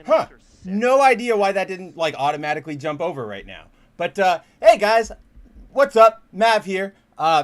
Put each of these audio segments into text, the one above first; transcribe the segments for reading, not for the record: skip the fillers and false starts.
Huh. No idea why that didn't like automatically jump over right now. But hey guys, what's up? Mav here.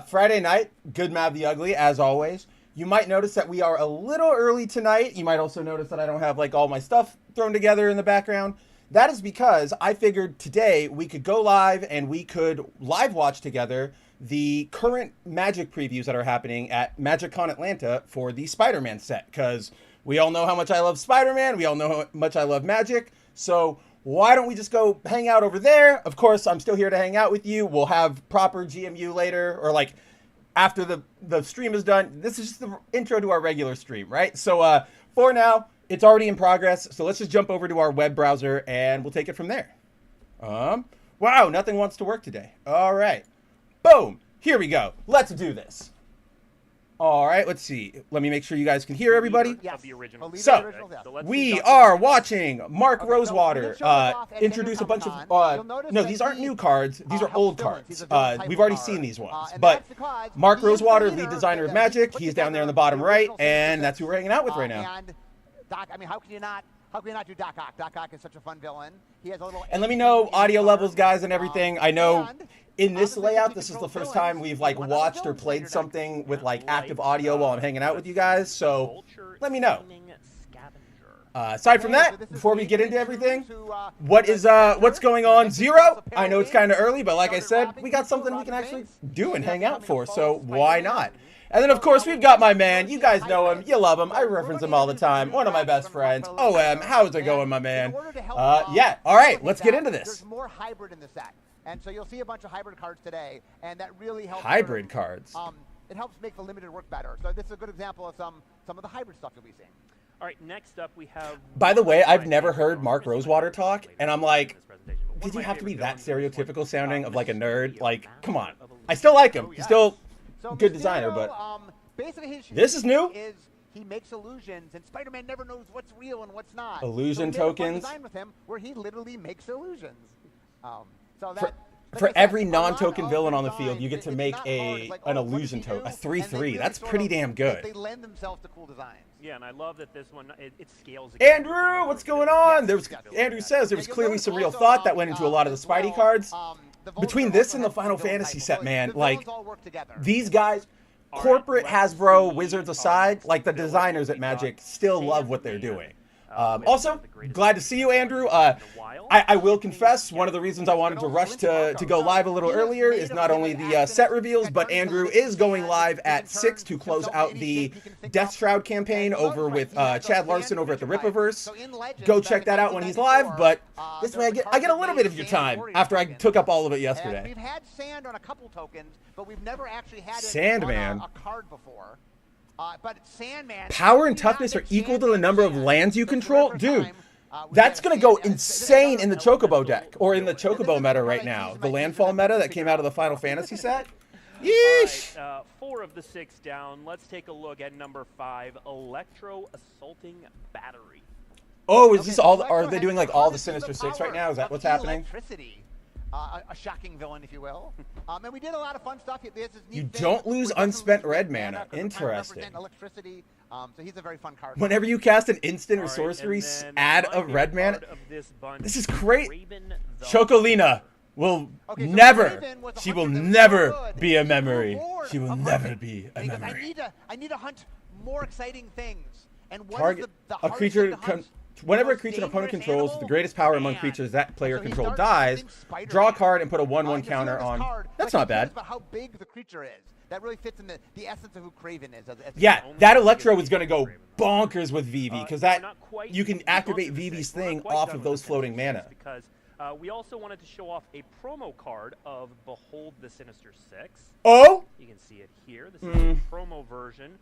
Friday night, good Mav the Ugly as always. You might notice that we are a little early tonight. You might also notice that I don't have like all my stuff thrown together in the background. That is because I figured today we could go live and we could live watch together the current Magic previews that are happening at MagicCon Atlanta for the Spider-Man set. Because we all know how much I love Spider-Man. We all know how much I love Magic. So why don't we just go hang out over there? Of course, I'm still here to hang out with you. We'll have proper GMU later, or like after the stream is done. This is just the intro to our regular stream, right? So for now, it's already in progress. So let's just jump over to our web browser and we'll take it from there. Wow, nothing wants to work today. All right. Boom. Here we go. Let's do this. All right, let's see. Let me make sure you guys can hear everybody. Yes. So, we are watching Mark Rosewater introduce a bunch of... no, these aren't new cards. These are old cards. We've already seen these ones. But Mark Rosewater, lead designer of Magic, he's down there in the bottom right, and that's who we're hanging out with right now. And Doc, I mean, how can you not do Doc Ock? Doc Ock is such a fun villain. He has a little... And let me know audio levels, guys, and everything. I know... In this layout, this is the first time we've like watched or played something with like active audio while I'm hanging out with you guys, so let me know. Aside from that, before we get into everything, what's going on? Zero? I know it's kind of early, but like I said, we got something we can actually do and hang out for, so why not? And then of course we've got my man, you guys know him, you love him, I reference him all the time, one of my best friends, OM, how's it going, my man? Yeah, alright, let's get into this. There's more hybrid in the set. And so you'll see a bunch of hybrid cards today, and that really helps. Hybrid cards. It helps make the limited work better. So this is a good example of some of the hybrid stuff you'll be seeing. All right, next up we have... By the way, I've never heard Mark Rosewater talk, and I'm like, did you have to be that stereotypical sounding of like a nerd? Like, come on. I still like him. He's still a good designer, but basically this is new? He makes illusions, and Spider-Man never knows what's real and what's not. Illusion tokens. Design with him where he literally makes illusions. For every non-token villain on the field, you get to make an illusion token, a 3/3. That's pretty damn good. They lend themselves to cool designs. Yeah, and I love that this one it scales. Andrew, what's going on? Andrew says there was clearly some real thought that went into a lot of the Spidey cards. Between this and the Final Fantasy set, man, like these guys, corporate Hasbro Wizards aside, like the designers at Magic still love what they're doing. Also, glad to see you, Andrew. I will confess, one of the reasons I wanted to rush to go live a little earlier is not only the set reveals, but Andrew is going live at 6 to close out the Death Shroud campaign over with Chad Larson over at the Rippaverse. Go check that out when he's live, but this way I get a little bit of your time after I took up all of it yesterday. We've had Sand on a couple tokens, but we've never actually had Sandman on a card before. But Sandman, power and toughness are equal to the number of lands you control? Dude, that's going to go insane in the Chocobo deck, or in the Chocobo meta right now. The landfall meta that came out of the Final Fantasy set. Yeesh! All right, 4 of the 6 down. Let's take a look at number 5, Electro Assaulting Battery. Oh, is this all? Are they doing like all the Sinister Six right now? Is that what's happening? A shocking villain, if you will. And we did a lot of fun stuff. You don't lose unspent red mana. Interesting. Electricity. So he's a very fun card. Whenever you cast an instant or sorcery, add a red mana. This is great. Chocolina will never. She will never be a memory. She will never be a memory. I need to hunt more exciting things. And target a creature. Whenever a creature an opponent controls with the greatest power among creatures that player controlled dies, draw a card and put a 1/1 counter on. That's not bad. About how big the creature is. That really fits in the essence of who Kraven is. Yeah, that Electro is going to go bonkers with Vivi, because that you can activate Vivi's thing off of those floating mana. Because we also wanted to show off a promo card of Behold the Sinister Six. Oh! You can see it here. This is a promo version.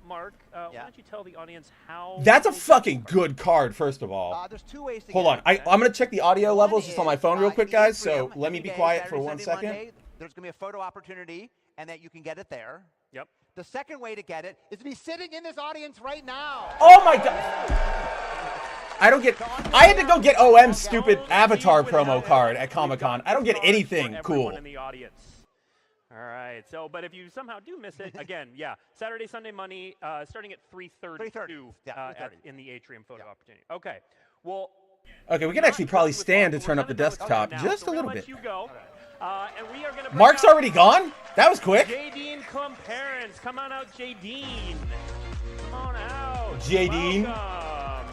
Mark, why don't you tell the audience how... That's a fucking good card, first of all. There's 2 ways to Hold on. I'm going to check the audio levels just on my phone real quick, guys, so let me be quiet for 1 second. There's going to be a photo opportunity, and that you can get it there. Yep. The second way to get it is to be sitting in this audience right now. Oh, my God. I had to go get OM's stupid Avatar promo card at Comic-Con. I don't get anything cool. In the audience. All right. So, but if you somehow do miss it, again, yeah, Saturday, Sunday, Money, starting at 3:32 Yeah, 3:30. in the atrium photo opportunity. Okay. Well. Okay, we can actually probably stand to turn up the desktop just a little bit. You go. And we are gonna Mark's already gone? That was quick. J-Dean Comparance. Come on out, J-Dean. Come on out. J-Dean. Welcome.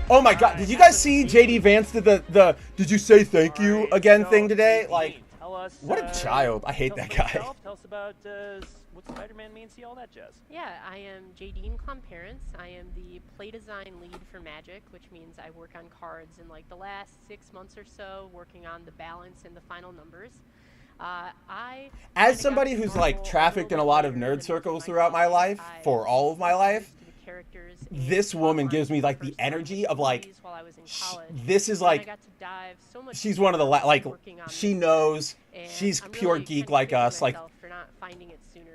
Oh my God! Did you guys see JD Vance did the "Did you say thank you again" thing today? J-Dean, Like, tell us, what a child! I hate that guy. Tell us about what Spider-Man means to you, all that jazz. Yeah, I am J.D. Clomparents. I am the play design lead for Magic, which means I work on cards in like the last 6 months or so, working on the balance and the final numbers. As somebody who's like trafficked in a lot of nerd circles throughout my life, for all of my life, this woman gives me like the energy of like, this is like, she's one of the she knows, she's pure geek like us. Like,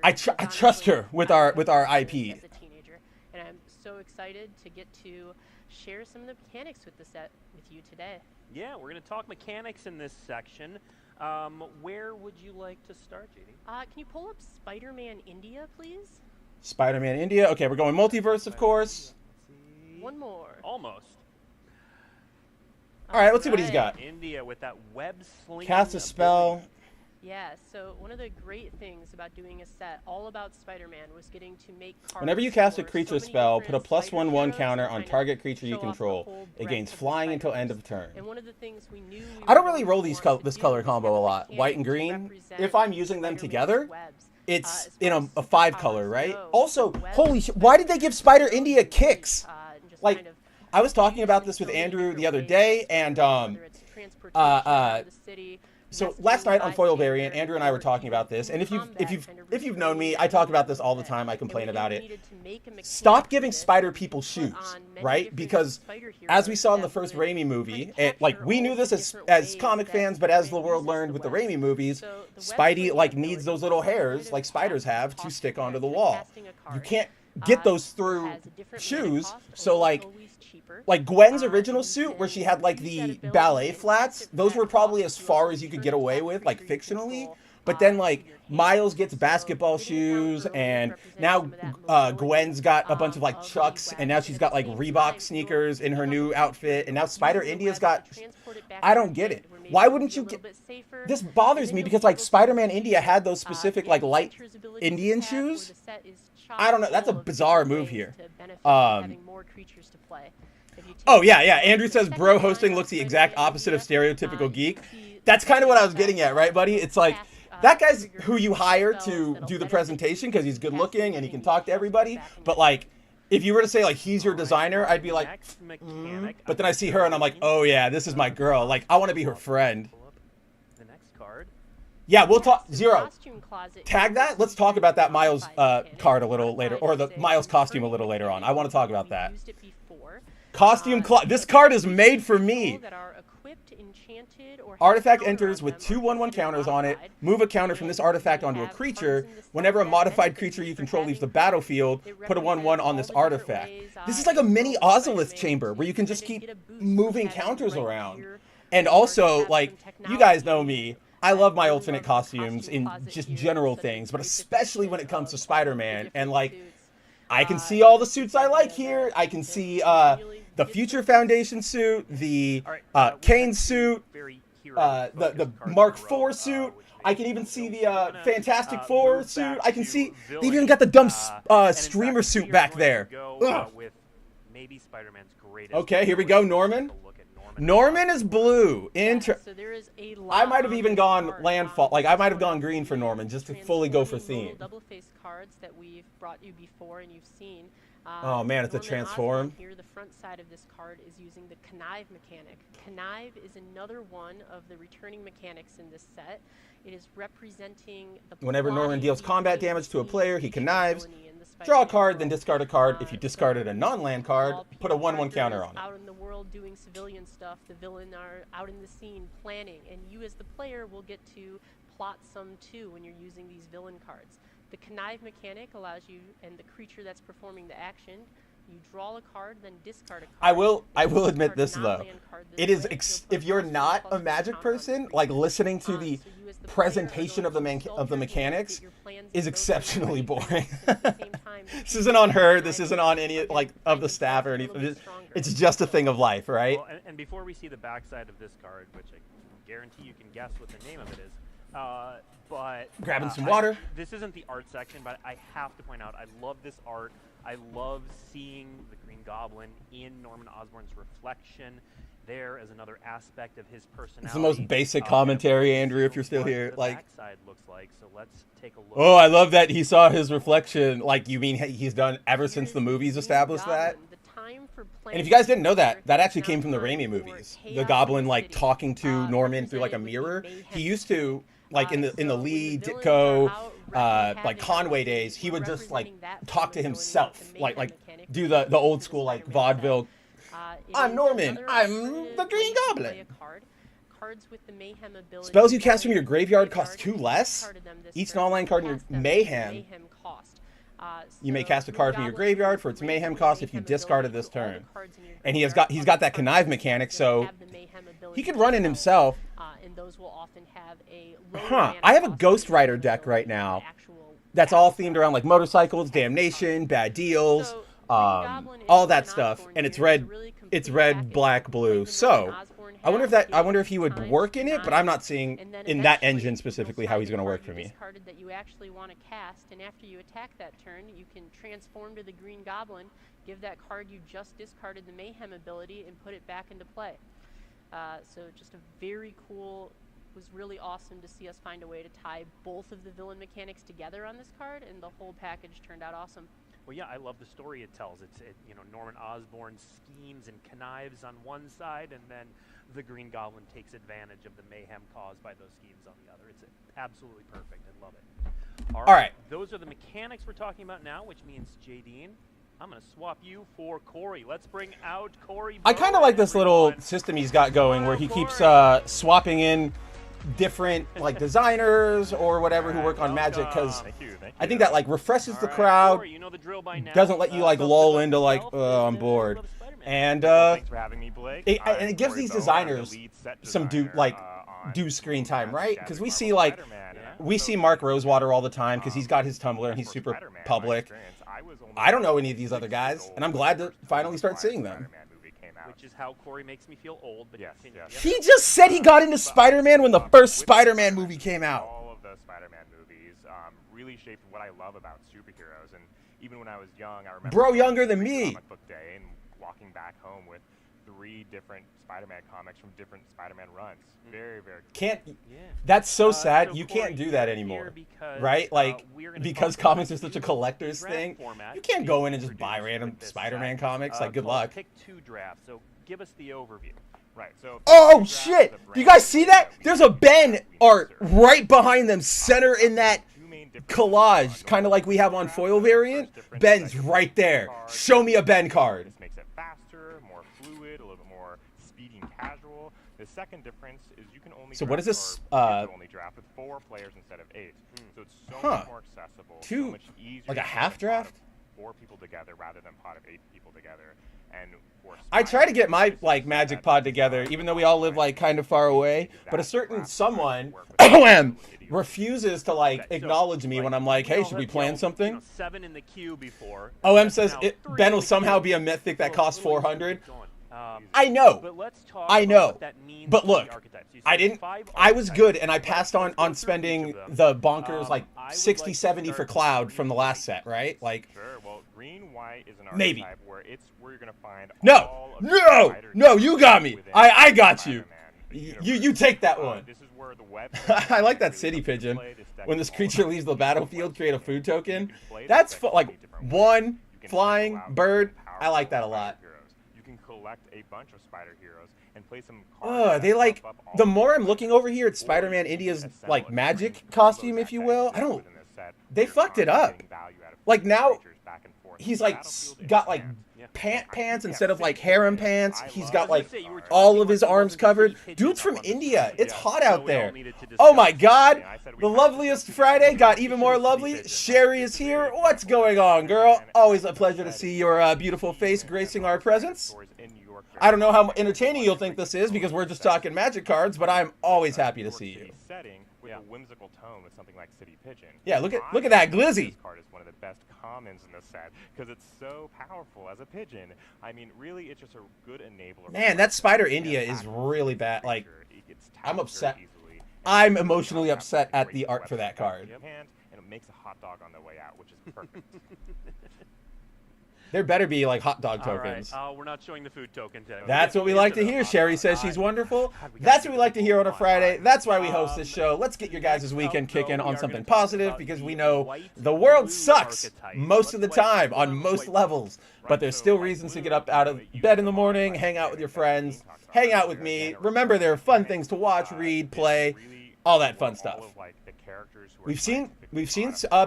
I trust her with our IP. As a teenager, and I'm so excited to get to share some of the mechanics with the set with you today. Yeah, we're going to talk mechanics in this section. Where would you like to start, JD? Can you pull up Spider-Man India, please? Spider-Man India. Okay, we're going multiverse, of course. One more. Almost. All right, let's see what he's got. India with that web sling. Cast a spell. Yeah, so one of the great things about doing a set all about Spider-Man was getting to make cards. Whenever you cast a for creature so many spell, put a different +1/1 Spider counter heroes on to target kind creature of you show off the control. whole It breadth gains of the flying until Spider-Verse. end of turn. And one of the things we knew we I don't were really going roll to this want to this do color was combo have a lot. White and mechanic to green. represent If I'm using them Spider-Man's together, webs. it's As in far a as 5 powers color, right? go, Also, webs holy shit, why did they give Spider India kicks? and just Like, kind of I was talking about this so with many Andrew different the other ways day, of and Spider-Man, whether it's transportation around the city, so messaging last night on by Foil standard, Variant, Andrew and I were or talking even about this, and if combat you've kind of if you've known me, recreating I talk about the this all the set. time. I And complain we about it. needed to make a mechanic Stop for giving this Spider people put shoes, on many right? different Because Spider as we heroes saw in the that first would Raimi movie, kind of like capture we all knew this the as different as ways comic that fans, but as the Spider-Man world uses learned the with the webs. Raimi movies, So the webs Spidey would like have needs the those little hairs ability like to spiders cast have to cost stick onto effect the of wall. casting a You card. can't get those It through has a different mana shoes. cost, and So it's like always cheaper. Gwen's You original suit where she had like use that the ability ballet and flats, cast it those for were that probably cost. as You far also as you could turn get a away tap with, like creature you fictionally. control, But then into like your hand. Miles gets So basketball getting it down shoes, early and represents now some of that mobility, Gwen's got a bunch of like of the Chucks, and now webs, she's and got at like the same Reebok time, sneakers you're in her picking new up a outfit, creature, and now Spider using the India's webs got. to transport it back I to don't your get hand, it. where maybe Why it'll wouldn't be a you little get? bit safer, This and bothers then me you'll because be like able to Spider-Man use, India had those specific like light Nature's ability to Indian tap, where shoes. the set is I don't know. That's a chock full of bizarre different move ways here. to benefit from Um, having more creatures to play. If you take Oh yeah, yeah. the Andrew says second bro line hosting on looks the exact Spider-Man opposite of India, stereotypical you geek. can see That's kind of what I was that, getting at, right, buddy? It's like cast, that guy's trigger who you hire spells to that'll do the benefit presentation because he's good casting looking and he can and talk to transport everybody. back from But your like, if you were to say like he's your All right, designer, I'd be like, next mechanic, but then I see her and I'm like, oh yeah, this is my girl. Like I want to be her friend. Pull up the next card. Yeah, we'll talk. So Zero. costume closet Tag is that. Let's talk about that Miles mechanic. card a little later, or the Modified Miles is a costume a current little later on. I mechanic. want to talk about We've that. used it before. Costume This card is made for me. That are equipped, enchanted, or have Artifact counter enters on with them two are 1/1 considered counters on it. modified. Move a counter from this And artifact we onto a have creature. cards in the set Whenever a that modified benefit creature you for control leaves the having battlefield, It put a 1/1 on represents this all the different artifact. ways, This is like a you mini can roll Ozolith Spider-Man chamber where you can just to keep get a boost moving from having counters right around. here. And Or also, have like, some you guys know technology. me. I love my really alternate love the costumes costume in closet just here, general such a things, but great especially when it depiction comes to of all the Spider-Man. And different like, suits. I can see all the suits I like here. I can see the Future Foundation suit, the All right, we've Kane had two suit, very the hero-focused cards Mark in a row, IV suit. which I makes can even sense. see So the we're gonna, Fantastic Four move suit. back I can to see they villain. even got the dumb And in streamer fact, we suit are back going there. to go, Ugh. with maybe Spider-Man's greatest. Okay, here we go, villain. Norman. Take a look at Norman. Norman is blue. Yeah, Inter so there is a I might have lot even of gone cards landfall. on Like I this might have one. gone green for Norman just to fully go for Transforming theme. modal double-faced cards that we've brought you before and you've seen. Oh, man, it's a Norman transform. Osborn here, the front side of this card is using the connive mechanic. Connive is another one of the returning mechanics in this set. It is representing the Whenever Norman plotting, deals the combat damage to a agency, player, he the connives. ability in the Draw a Spider-Man card, then world. discard a card. If you So discarded a non-land card, while put a Peter 1/1 Parker counter is on it. out in the world doing civilian stuff, the villain are out in the scene planning, and you as the player will get to plot some too when you're using these villain cards. The connive mechanic allows you, and the creature that's performing the action, you draw a card, then discard a card. I will admit Discard a this though. non-land card this It is way, you'll put if you're +1/+1 not a counter Magic on the person, creature. like listening to So the you as the presentation of the soldiers mechanics get your plans is and exceptionally buildings boring. at the same time. This isn't on her. This isn't on any like of the staff or anything. It's just a thing of life, right? Well, and before we see the backside of this card, which I guarantee you can guess what the name of it is, but Grabbing some water. This isn't the art section, but I have to point out, I love this art. I love seeing the Green Goblin in Norman Osborn's reflection. There as another aspect of his personality. It's the most basic commentary, Andrew, if you're still here. The Like, backside looks like. So let's take a look. oh, I love that he saw his reflection. Like, you mean he's done ever since the movies established that? And if you guys didn't know that, that actually came from the Raimi movies. The Goblin, like, talking to Norman through, like, a mirror. He used to, like, in the Lee, Ditko, like, Conway days, he would just, like, talk to himself. Like do the old school, like, vaudeville. I'm Norman. I'm the Green Goblin. Spells you cast from your graveyard cost 2 less. Each non-land card in your Mayhem. You may cast a card from your graveyard for its Mayhem cost if you discarded this turn. And he's got that connive mechanic, so he could run it himself. Huh. I have a Ghost Rider deck right now that's all themed around like motorcycles, damnation, bad deals, all that stuff, and it's red, black, blue. So I wonder if he would work in it, but I'm not seeing in that engine specifically how he's going to work for me. Discarded that you actually want to cast, and after you attack that turn, you can transform to the Green Goblin, give that card you just discarded the Mayhem ability, and put it back into play. So just a very cool. Was really awesome to see us find a way to tie both of the villain mechanics together on this card, and the whole package turned out awesome. Well, yeah, I love the story it tells. It's Norman Osborn schemes and connives on one side, and then the Green Goblin takes advantage of the mayhem caused by those schemes on the other. It's absolutely perfect. I love it. All right. Those are the mechanics we're talking about now, which means, J.D., I'm going to swap you for Corey. Let's bring out Corey. I kind of like this little system he's got going where he keeps swapping in different like designers or whatever who work on Magic, because I think that like refreshes the crowd, doesn't let you like lull into like I'm bored, and it gives these designers some do screen time, right? Because we see Mark Rosewater all the time because he's got his Tumblr and he's super public. I don't know any of these other guys, and I'm glad to finally start seeing them. Which is how Corey makes me feel old. But yes. He just said he got into Spider-Man when the first Spider-Man movie came out. All of the Spider-Man movies really shaped what I love about superheroes. And even when I was young, I remember... Bro, younger than me. ...comic book day and walking back home with 3 different Spider-Man comics from different Spider-Man runs. Very, very cool. That's so sad. You can't do that anymore, right? Like, because comics are such a collector's thing, you can't go in and just buy random Spider-Man comics. Like, good luck. Pick 2 drafts, so give us the overview. Right, so... Oh, shit! Do you guys see that? There's a Ben art right behind them, center in that collage, kind of like we have on foil variant. Ben's right there. Show me a Ben card. This makes it faster, more fluid, a little bit more speedy and casual. The second difference is you can only what is this? Only draft with 4 players instead of 8. So it's so much more accessible. So much easier. Like a half draft? 4 people together rather than pot of 8 people together. And I try to get my like Magic pod together, even though we all live like kind of far away. But a certain someone refuses to like acknowledge me when I'm like, "Hey, should we plan something?" 7 in the queue before. OM says Ben will somehow be a mythic that costs 400. I know. I know. But look, I was good, and I passed on spending the bonkers like 60, 70 for Cloud from the last set, right? Like, sure. Well, green white is an maybe. Archetype where you're gonna find no, you got me. I got you. You take that one. This is where the web I like that city pigeon. When this creature leaves the battlefield, create a food token. That's like 1 flying bird. I like that a lot. You can collect a bunch of spider heroes and play some cards. They like the more I'm looking over here at Spider-Man India's like magic costume, if you will. They fucked it up. Like now he's like got like pants instead of like harem pants. He's got like all of his arms covered. Dude's from India. It's hot out there. Oh my god. The loveliest Friday got even more lovely. Sherry is here. What's going on, girl? Always a pleasure to see your beautiful face gracing our presence. I don't know how entertaining you'll think this is because we're just talking Magic cards, but I'm always happy to see you. of a whimsical tone with something like City Pigeon. Yeah, look at that Glizzy. This card is one of the best commons in the set because it's so powerful as a pigeon. I mean, really, it's just a good enabler. Man, that Spider India is really bad. Like, I'm upset. I'm emotionally upset at the art for that card. And it makes a hot dog on the way out, which is perfect. There better be like hot dog tokens. All right. We're not showing the food token today. That's what we like to hear. Sherry says she's wonderful. That's what we like to hear on a Friday. That's why we host this show. Let's get your guys' weekend kicking on something positive because we know the world sucks most of the time on most levels. But there's still reasons to get up out of bed in the morning, hang out with your friends, hang out with me. Remember, there are fun things to watch, read, play, all that fun stuff. We've seen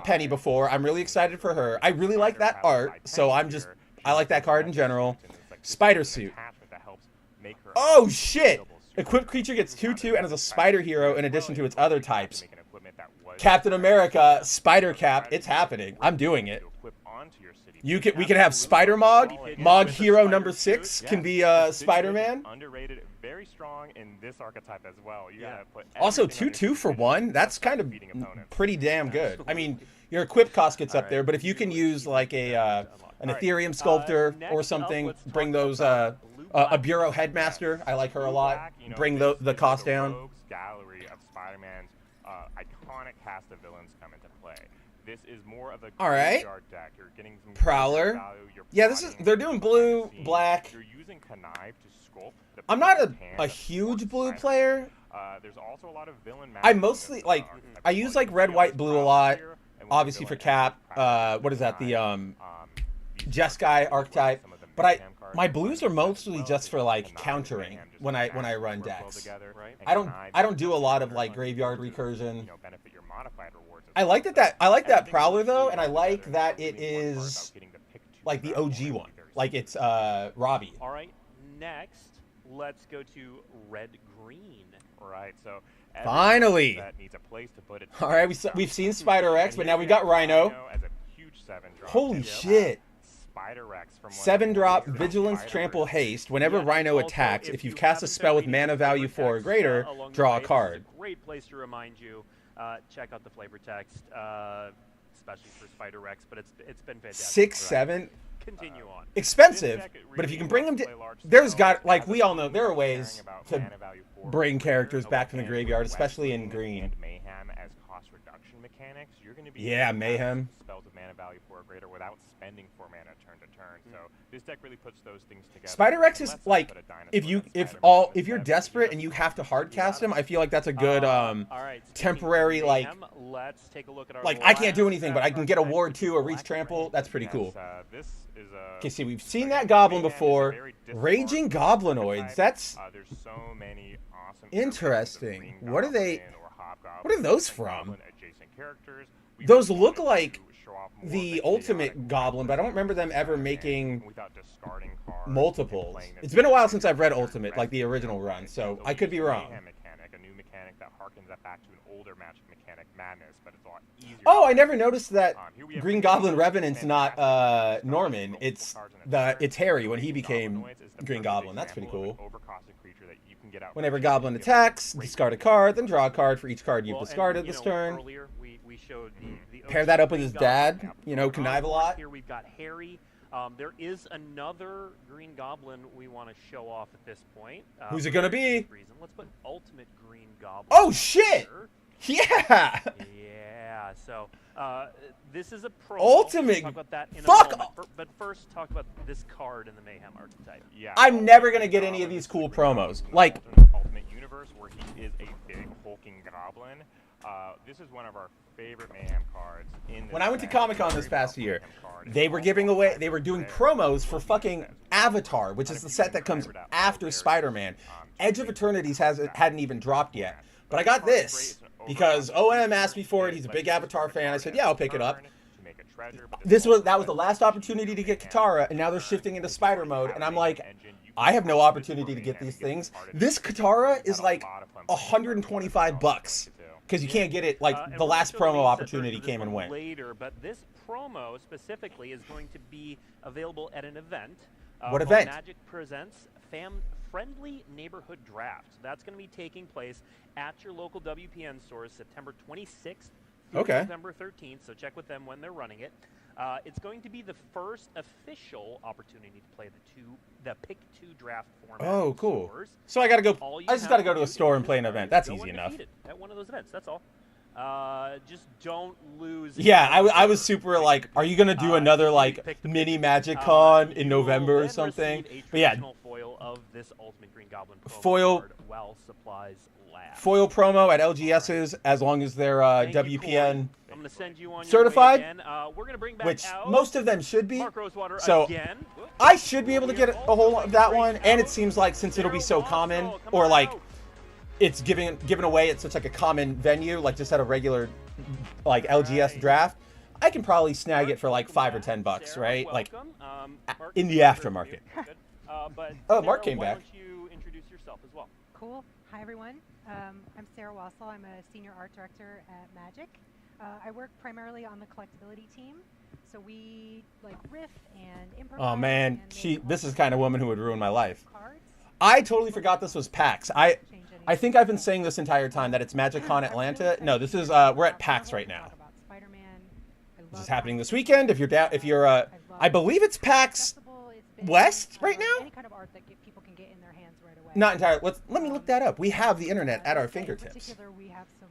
Penny before. I'm really excited for her. I really like that art, so I like that card in general. Spider Suit. Oh shit! Equipped creature gets 2/2 and is a spider hero in addition to its other types. Captain America, Spider Cap, it's happening. I'm doing it. We can have Spider Mog. Mog Hero number 6 can be Spider-Man. Underrated, very strong in this archetype as well. Also 2/2 for 1. That's kind of pretty damn good. I mean, your equip cost gets up there, but if you can use like an Ethereum Sculptor or something, bring those a Bureau Headmaster. I like her a lot. Bring the cost down. Gallery of Spider-Man's iconic cast of villains come into play. This is more of a graveyard deck. You're getting some Prowler. Yeah, they're doing blue, black. You're using Connive to sculpt. I'm not a huge blue player. There's also a lot of villain. I mostly like I use like red, white, blue a lot. Obviously for Cap. What is that? The Jeskai archetype. But my blues are mostly just for like countering when I run decks. I don't do a lot of like graveyard recursion. I like that Prowler though, and I like that it is like the OG one. Like it's Robbie. All right, next let's go to red green. Right, so finally. That needs a place to put it. All right, we've seen Spider X, but now we've got Rhino. As a huge 7-drop. Holy shit. Spider X from 7-drop Vigilance, Trample, Haste. Whenever Rhino attacks, if you've cast a spell with mana value 4 or greater, draw a card. Great place to remind you. Check out the flavor text, especially for Spider X, but it's been fantastic. 6/7. Continue on. Expensive, but if you can bring them to, like we all know, there are ways to bring characters back from the graveyard, especially in green. Mayhem as cost reduction mechanics. You're going to be Mayhem. Spells with mana value 4 or greater without spending 4 mana turn to turn. So this deck really puts those things together. Spider X is like if you're desperate and you have to hard cast him, I feel like that's a good temporary like let's take a look at our I can't do anything, but I can get a ward 2 or reach trample. That's pretty cool. Okay, see, we've seen that goblin before. Raging Goblinoids. That's there's so many awesome interesting. What are those from? Those look like the ultimate goblin, but I don't remember them ever making multiples. It's been a while since I've read Ultimate, like the original run, so I could be wrong. A new mechanic that harkens back to an older Magic mechanic, Madness, but it's a lot easier. Oh, I never noticed that Green Goblin Revenant's not Norman. It's Harry when he became Green Goblin. That's pretty cool. Whenever Goblin attacks, discard a card, then draw a card for each card you've discarded this turn. Earlier we showed the Pair that up with his dad, connive a lot. Here we've got Harry. There is another Green Goblin we want to show off at this point. Who's it going to be? Let's put Ultimate Green Goblin. Oh, shit! Here. Yeah! Yeah, so this is a pro. Ultimate. Talk about that in Fuck! a moment. But first, talk about this card in the Mayhem archetype. Yeah. I'm never going to get any of these cool promos. Like, Ultimate Universe, where he is a big hulking goblin. This is one of our favorite Mayhem cards. When I went to Comic-Con this past year, they were doing promos for fucking Avatar, which is the set that comes after Spider-Man. Edge of Eternities hadn't even dropped yet. But I got this because OM asked me for it. He's a big Avatar fan. I said, yeah, I'll pick it up. That was the last opportunity to get Katara, and now they're shifting into Spider mode, and I'm like, I have no opportunity to get these things. This Katara is like $125 because you can't get it. Like the last promo opportunity came and went. Later, but this promo specifically is going to be available at an event. What event? Magic presents Friendly Neighborhood Draft. That's going to be taking place at your local WPN stores September 26th through November 13th, so check with them when they're running it. It's going to be the first official opportunity to play the Pick 2 draft format. Oh, cool. Stores. So I just got to go to a store and play an event. That's easy enough. At one of those events, that's all. Just don't lose. Yeah, I was super like, are you gonna do another like mini MagicCon in November or something? But yeah, foil of this Ultimate Green Goblin foil card while supplies last. Foil promo at LGS's as long as they're WPN I'm gonna send you on certified, your way again. We're gonna bring back which out most of them should be. Mark Rosewater So again. I should be able to get a whole of that one, and it seems like since it'll be so common, or like it's given away at such like a common venue, like just at a regular like LGS draft, I can probably snag it for like $5 or $10, right? Like in the aftermarket. Oh, Mark came back. Why don't you introduce yourself as well? Cool. Hi, everyone. I'm Sarah Wassel. I'm a senior art director at Magic. I work primarily on the collectability team. So we like riff and improvise. Oh man, this is the kind of woman who would ruin my life. Cards. I totally forgot this was PAX. I think I've been saying this entire time that it's MagicCon Atlanta. No, this is we're at PAX right now. This is happening this weekend. If you're down, I believe it's PAX West right now. Any kind of art that people can get in their hands right away. Not entirely. Let me look that up. We have the internet at our fingertips. In particular, we have some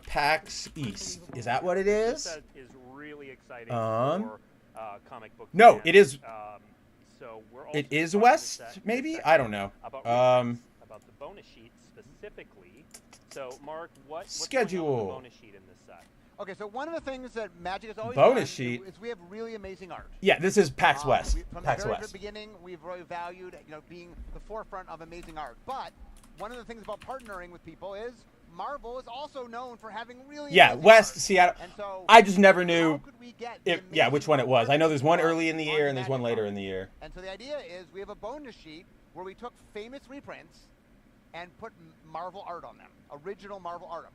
PAX East. Is that what it is? That is really exciting for comic book No, fans. it is. So we're also It is talking West, this maybe. section I don't know. About the bonus sheet specifically. So Mark, what's going on with Schedule. the bonus sheet in this set? Okay, so one of the things that Magic has always Bonus done sheet. is we have really amazing art. Yeah, this is PAX West. From PAX the very, West. very beginning, we've really valued, being the forefront of amazing art. But one of the things about partnering with people is Marvel is also known for having really amazing West, art. Seattle. And so I just never how knew could we get which one it was. I know there's one early in the year and there's one later in the year. And so the idea is we have a bonus sheet where we took famous reprints and put Marvel art on them. Original Marvel art.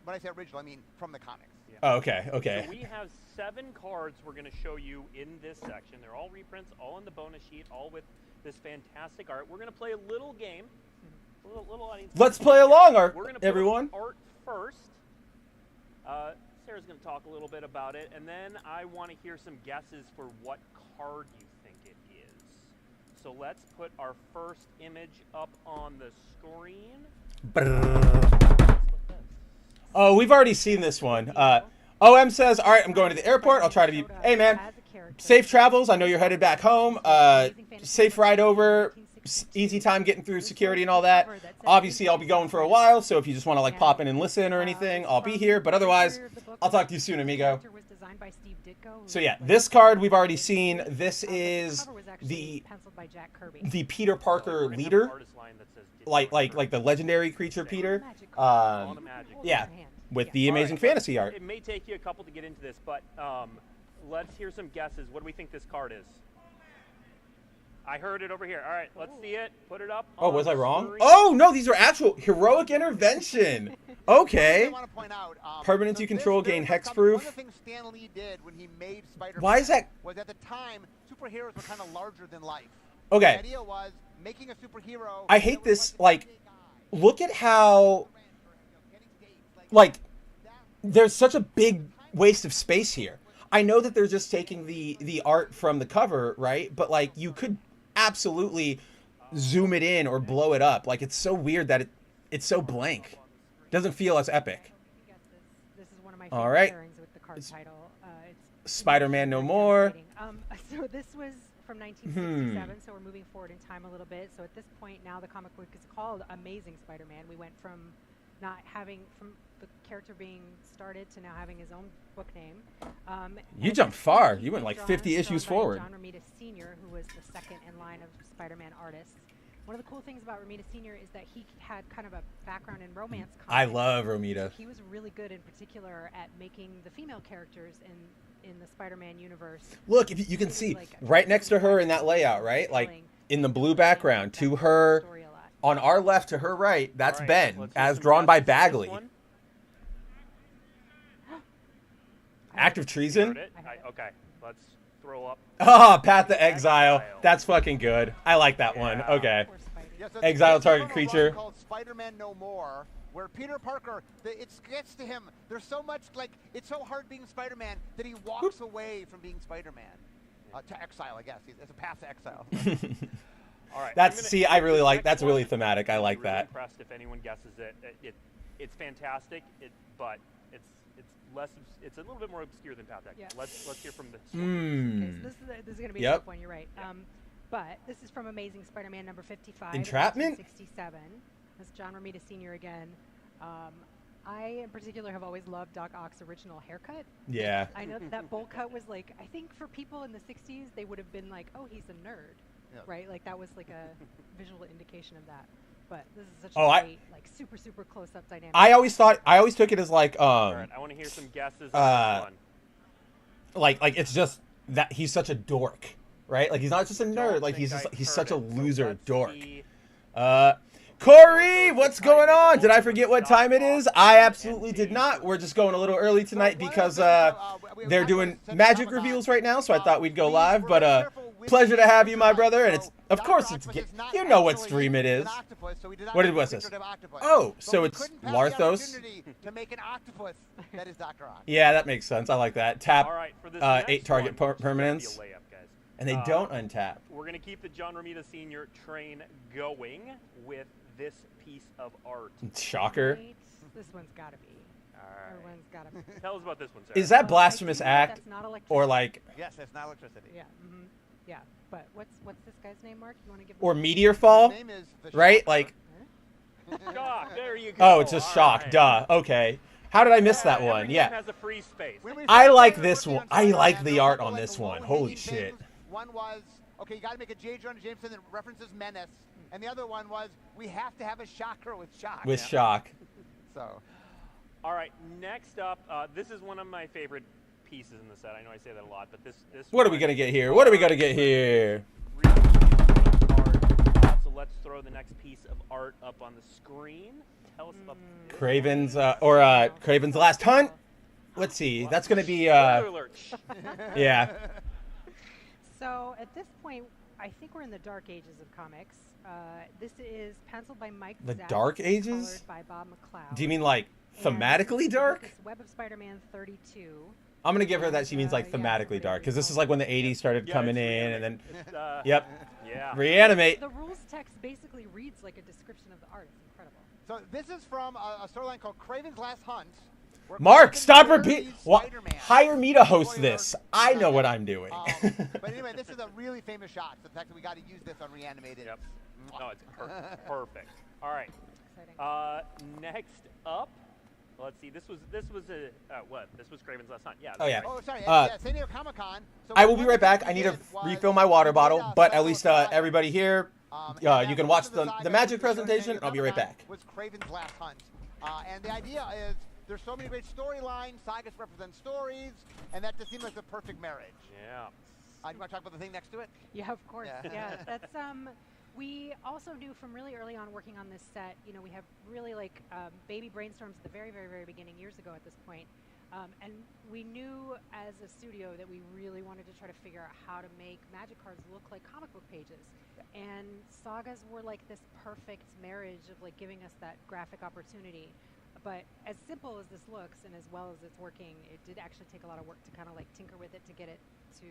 When I say original, I mean from the comics. Yeah. Oh, okay. So we have 7 cards we're going to show you in this section. They're all reprints, all in the bonus sheet, all with this fantastic art. We're going to play a little game. Little audience. Let's play along, We're going to everyone. Art first. Sarah's going to talk a little bit about it, and then I want to hear some guesses for what card you think it is. So let's put our first image up on the screen. Oh, we've already seen this one. OM says, all right, I'm going to the airport. I'll try to be, hey man, safe travels. I know you're headed back home. Safe ride over. Easy time getting through security and all that. Obviously, I'll be going for a while, so if you just want to like pop in and listen or anything, I'll be here. But otherwise, I'll talk to you soon, amigo. So yeah, this card we've already seen. This is the Peter Parker leader, like the legendary creature Peter. Yeah, with the amazing fantasy art. It may take you a couple to get into this, but let's hear some guesses. What do we think this card is? I heard it over here. All right, let's see it. Put it up. Oh, was I wrong? Oh, no, these are actual heroic intervention. Okay. I want to point out, Permanents you control gain hexproof. One of the things Stan Lee did when he made Spider-Man Why is that? was at the time, superheroes were kind of larger than life. Okay. The idea was making a superhero. I hate this, like, look at how, like, there's such a big waste of space here. I know that they're just taking the art from the cover, right? But, like, you could absolutely zoom it in or blow it up. Like, it's so weird that it's so blank. Doesn't feel as epic. This is one of my All right. pairings with the card title. It's Spider-Man No More. So this was from 1967, so we're moving forward in time a little bit. So at this point now the comic book is called Amazing Spider-Man. We went from the character being started to now having his own book name. You jumped far. You went like 50 issues forward. John Romita Sr., who was the second in line of Spider-Man artists. One of the cool things about Romita Sr. is that he had kind of a background in romance comics. I love Romita. He was really good in particular at making the female characters in the Spider-Man universe. Look, if you can see right next to her in that layout, right? Like in the blue background, to her, on our left to her right, that's Ben, as drawn by Bagley. Act of treason? Okay, let's throw up. Oh, Path to Exile. That's fucking good. I like that one. Okay. Poor Spidey. Yeah, so Exile it's target from a creature. run called Spider-Man No More, where Peter Parker, it gets to him. There's so much, like, it's so hard being Spider-Man that he walks away from being Spider-Man. To exile, I guess. It's a path to exile. All right. I really like. That's really thematic. I I'd be like really that. impressed if anyone guesses it. It's fantastic. But it's less. It's a little bit more obscure than Path to Exile. Yeah. Let's hear from the. Okay, so this is going to be a Yep. tough one. You're right. But this is from Amazing Spider-Man number 55. Entrapment? 1967. That's John Romita Sr. again. I, in particular, have always loved Doc Ock's original haircut. Yeah. I know that bowl cut was like, I think for people in the 60s, they would have been like, oh, he's a nerd, Yeah. right? Like that was like a visual indication of that. But this is such Oh, a great, like super, super close-up dynamic. I always took it as like All right. I want to hear some guesses on this one. like it's just that he's such a dork, right? Like he's not just a nerd. Like he's such a loser dork. Corey, what's going on? Did I forget what time it is? I absolutely did not. We're just going a little early tonight because they're doing Magic reveals right now, so I thought we'd go live. But pleasure to have you, my brother. And it's of course it's you know what stream it is. What was this? Oh, so it's Larthos. To make an octopus that is Dr. Ock. Yeah, that makes sense. I like that. Tap All right, for this 8 next target one, which is gonna be a permanents, layup, guys. and they don't untap. We're going to keep the John Romita Sr. train going with this piece of art. Shocker. Right? This one's got to be. All right. Everyone's got to be. Tell us about this one, Sarah. Is that I blasphemous think act that's not electricity. or like Yes, it's not electricity. Yeah. Yeah. But what's this guy's name, Mark? You want to give? or him a- meteor fall? His name is the Right? Shocker. Like Shock, there you go. oh, it's just All shock. right. Duh. Okay. How did I miss that Every one? game Yeah. has a free space. When we I first like started this working one. on I Spider-Man, like the there were art a couple, on like, this one. low-hanging Holy shit. things. One was, okay, you got to make a J. Jonah Jameson that references Menace. And the other one was, we have to have a shocker with shock. With shock. So, All right, next up, this is one of my favorite pieces in the set. I know I say that a lot, but this What are we one gonna get here? What are we gonna get here? really beautiful art. So let's throw the next piece of art up on the screen. Tell us about this. Craven's Craven's Last Hunt. Let's see. That's gonna be Spoiler alert. yeah. So at this point, I think we're in the dark ages of comics. This is penciled by Mike. The Zapp, dark ages? colored by Bob McLeod. Do you mean like And thematically dark? It's Web of Spider-Man 32. I'm gonna give her that she means like Yeah, thematically dark because this is like when the 80s started Yeah, coming it's in and then It's, yep, Yeah. reanimate. The rules text basically reads like a description of the art. It's incredible. so this is from a storyline called Craven's Last Hunt. where Mark, Craven stop parodies repeat. What? Spider-Man. Hire me to host Spoiler this. alert. I know what I'm doing. But anyway, this is a really famous shot. The fact that we got to use this on Reanimated. Yep. No, it's perfect. All right. Exciting. Next up, let's see. This was a what? This was Craven's Last Hunt. Yeah. Oh, yeah. Oh, sorry. Uh, yeah, San Diego Comic-Con. So I will be one right of the back. things I we need to did was refill my water we bottle, did a but at special least saga. everybody here, And you that can one watch of the sagas magic that was shown at San presentation. Diego I'll be right Comic-Con back. Was Craven's Last Hunt. And the idea is there's so many great storylines. Sagas represent stories, and that just seemed like the perfect marriage. Yeah. You want to talk about the thing next to it? Yeah, of course. Yeah. Yeah, that's we also knew from really early on working on this set. You know, we have really like baby brainstorms at the very, very, very beginning years ago at this point. And we knew as a studio that we really wanted to try to figure out how to make magic cards look like comic book pages. And sagas were like this perfect marriage of like giving us that graphic opportunity. But as simple as this looks and as well as it's working, it did actually take a lot of work to kind of like tinker with it to get it to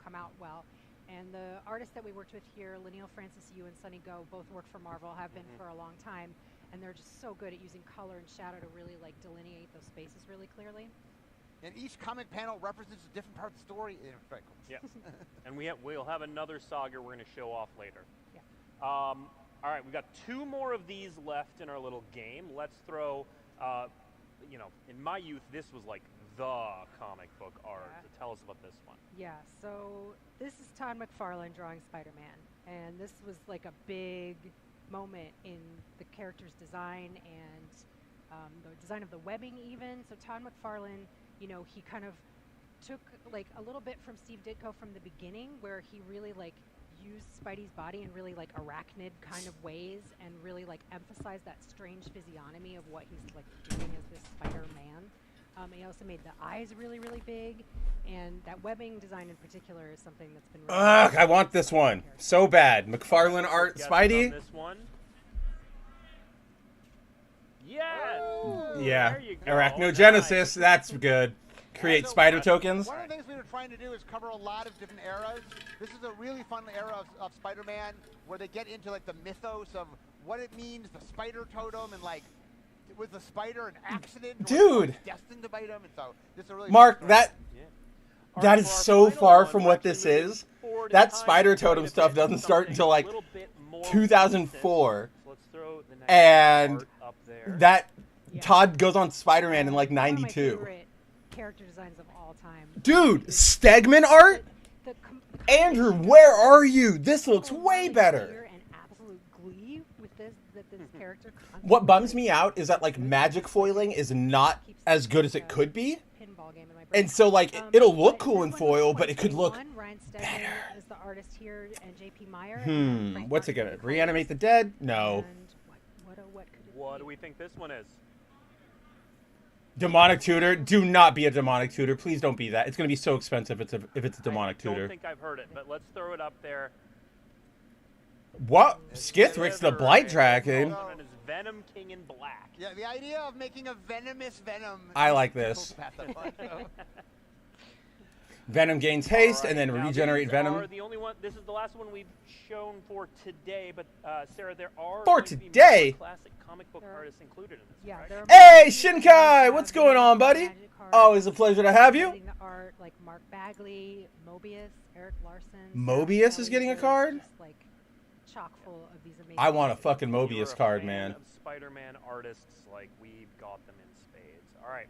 come out well. And the artists that we worked with here, Lanil Francis Yu and Sunny Go, both work for Marvel, have been for a long time, and they're just so good at using color and shadow to really like delineate those spaces really clearly. And each comic panel represents a different part of the story. Very cool. Yes. And we'll have another saga we're going to show off later. Yeah. All right, we've got 2 more of these left in our little game. Let's throw, you know, in my youth, this was like the comic book art. Yeah. So tell us about this one. Yeah, so this is Todd McFarlane drawing Spider-Man, and this was like a big moment in the character's design and the design of the webbing even. So Todd McFarlane, you know, he kind of took like a little bit from Steve Ditko from the beginning, where he really like used Spidey's body in really like arachnid kind of ways and really like emphasized that strange physiognomy of what he's like doing as this Spider-Man. He also made the eyes really, really big, and that webbing design in particular is something that's been. Really Ugh, I want this one so bad. McFarlane art, Guesses Spidey. on this one. Yes. Yeah, There you go. Arachnogenesis. Nice. That's good. Create So spider tokens. One of the things we were trying to do is cover a lot of different eras. This is a really fun era of Spider-Man where they get into like the mythos of what it means, the spider totem, and like was the spider an accident? Or was Dude. it destined to bite him? And so this is a really Mark, fun story. that All that right, is for our so final far one, from we're what actually this moving is. forward in That time spider quite a totem stuff bit, doesn't start something until a like little bit more 2004. recent. So let's throw the next And art up there. that Yeah. Todd goes on Spider-Man in like One of my '92. favorite character designs of all time. Dude, Stegman art? The Andrew, where are you? This looks way better. And absolute glee with this that this character. What bums me out is that like magic foiling is not as good as it could be. Pinball game in my brain. And so like it'll look But cool this in one foil, was but it could look 2021. Ryan Stegman better. is the artist here, and J.P. Meyer. and Frank What's it Martin gonna colors. reanimate the dead? No. And what could it What be? do we think this one is? Demonic tutor? Do not be a demonic tutor. Please don't be that. It's gonna be so expensive if it's a demonic I tutor. don't think I've heard it, but let's throw it up there. What? Skithrix the Blight Dragon? Also known as Venom King in Black. Yeah, the idea of making a venomous Venom. I is like cool this. to pass up on, so. Venom gains haste All and then right, now regenerate these Venom. are the only one. This is the last one we've shown for today, but Sarah, there are For going to be more today? classic comic book artists included in this. Yeah, right? there are Hey, many Shinkai! What's going on, buddy? Magic cards, Always a pleasure to have you. creating the art like Mark Bagley, Mobius, Eric Larson. Mobius Sarah is getting a Kelly, card? Just like chock full of these amazing. I want a artists. fucking If you're Mobius a card, fan man. Of Spider-Man artists, like we've got them in spades. All right.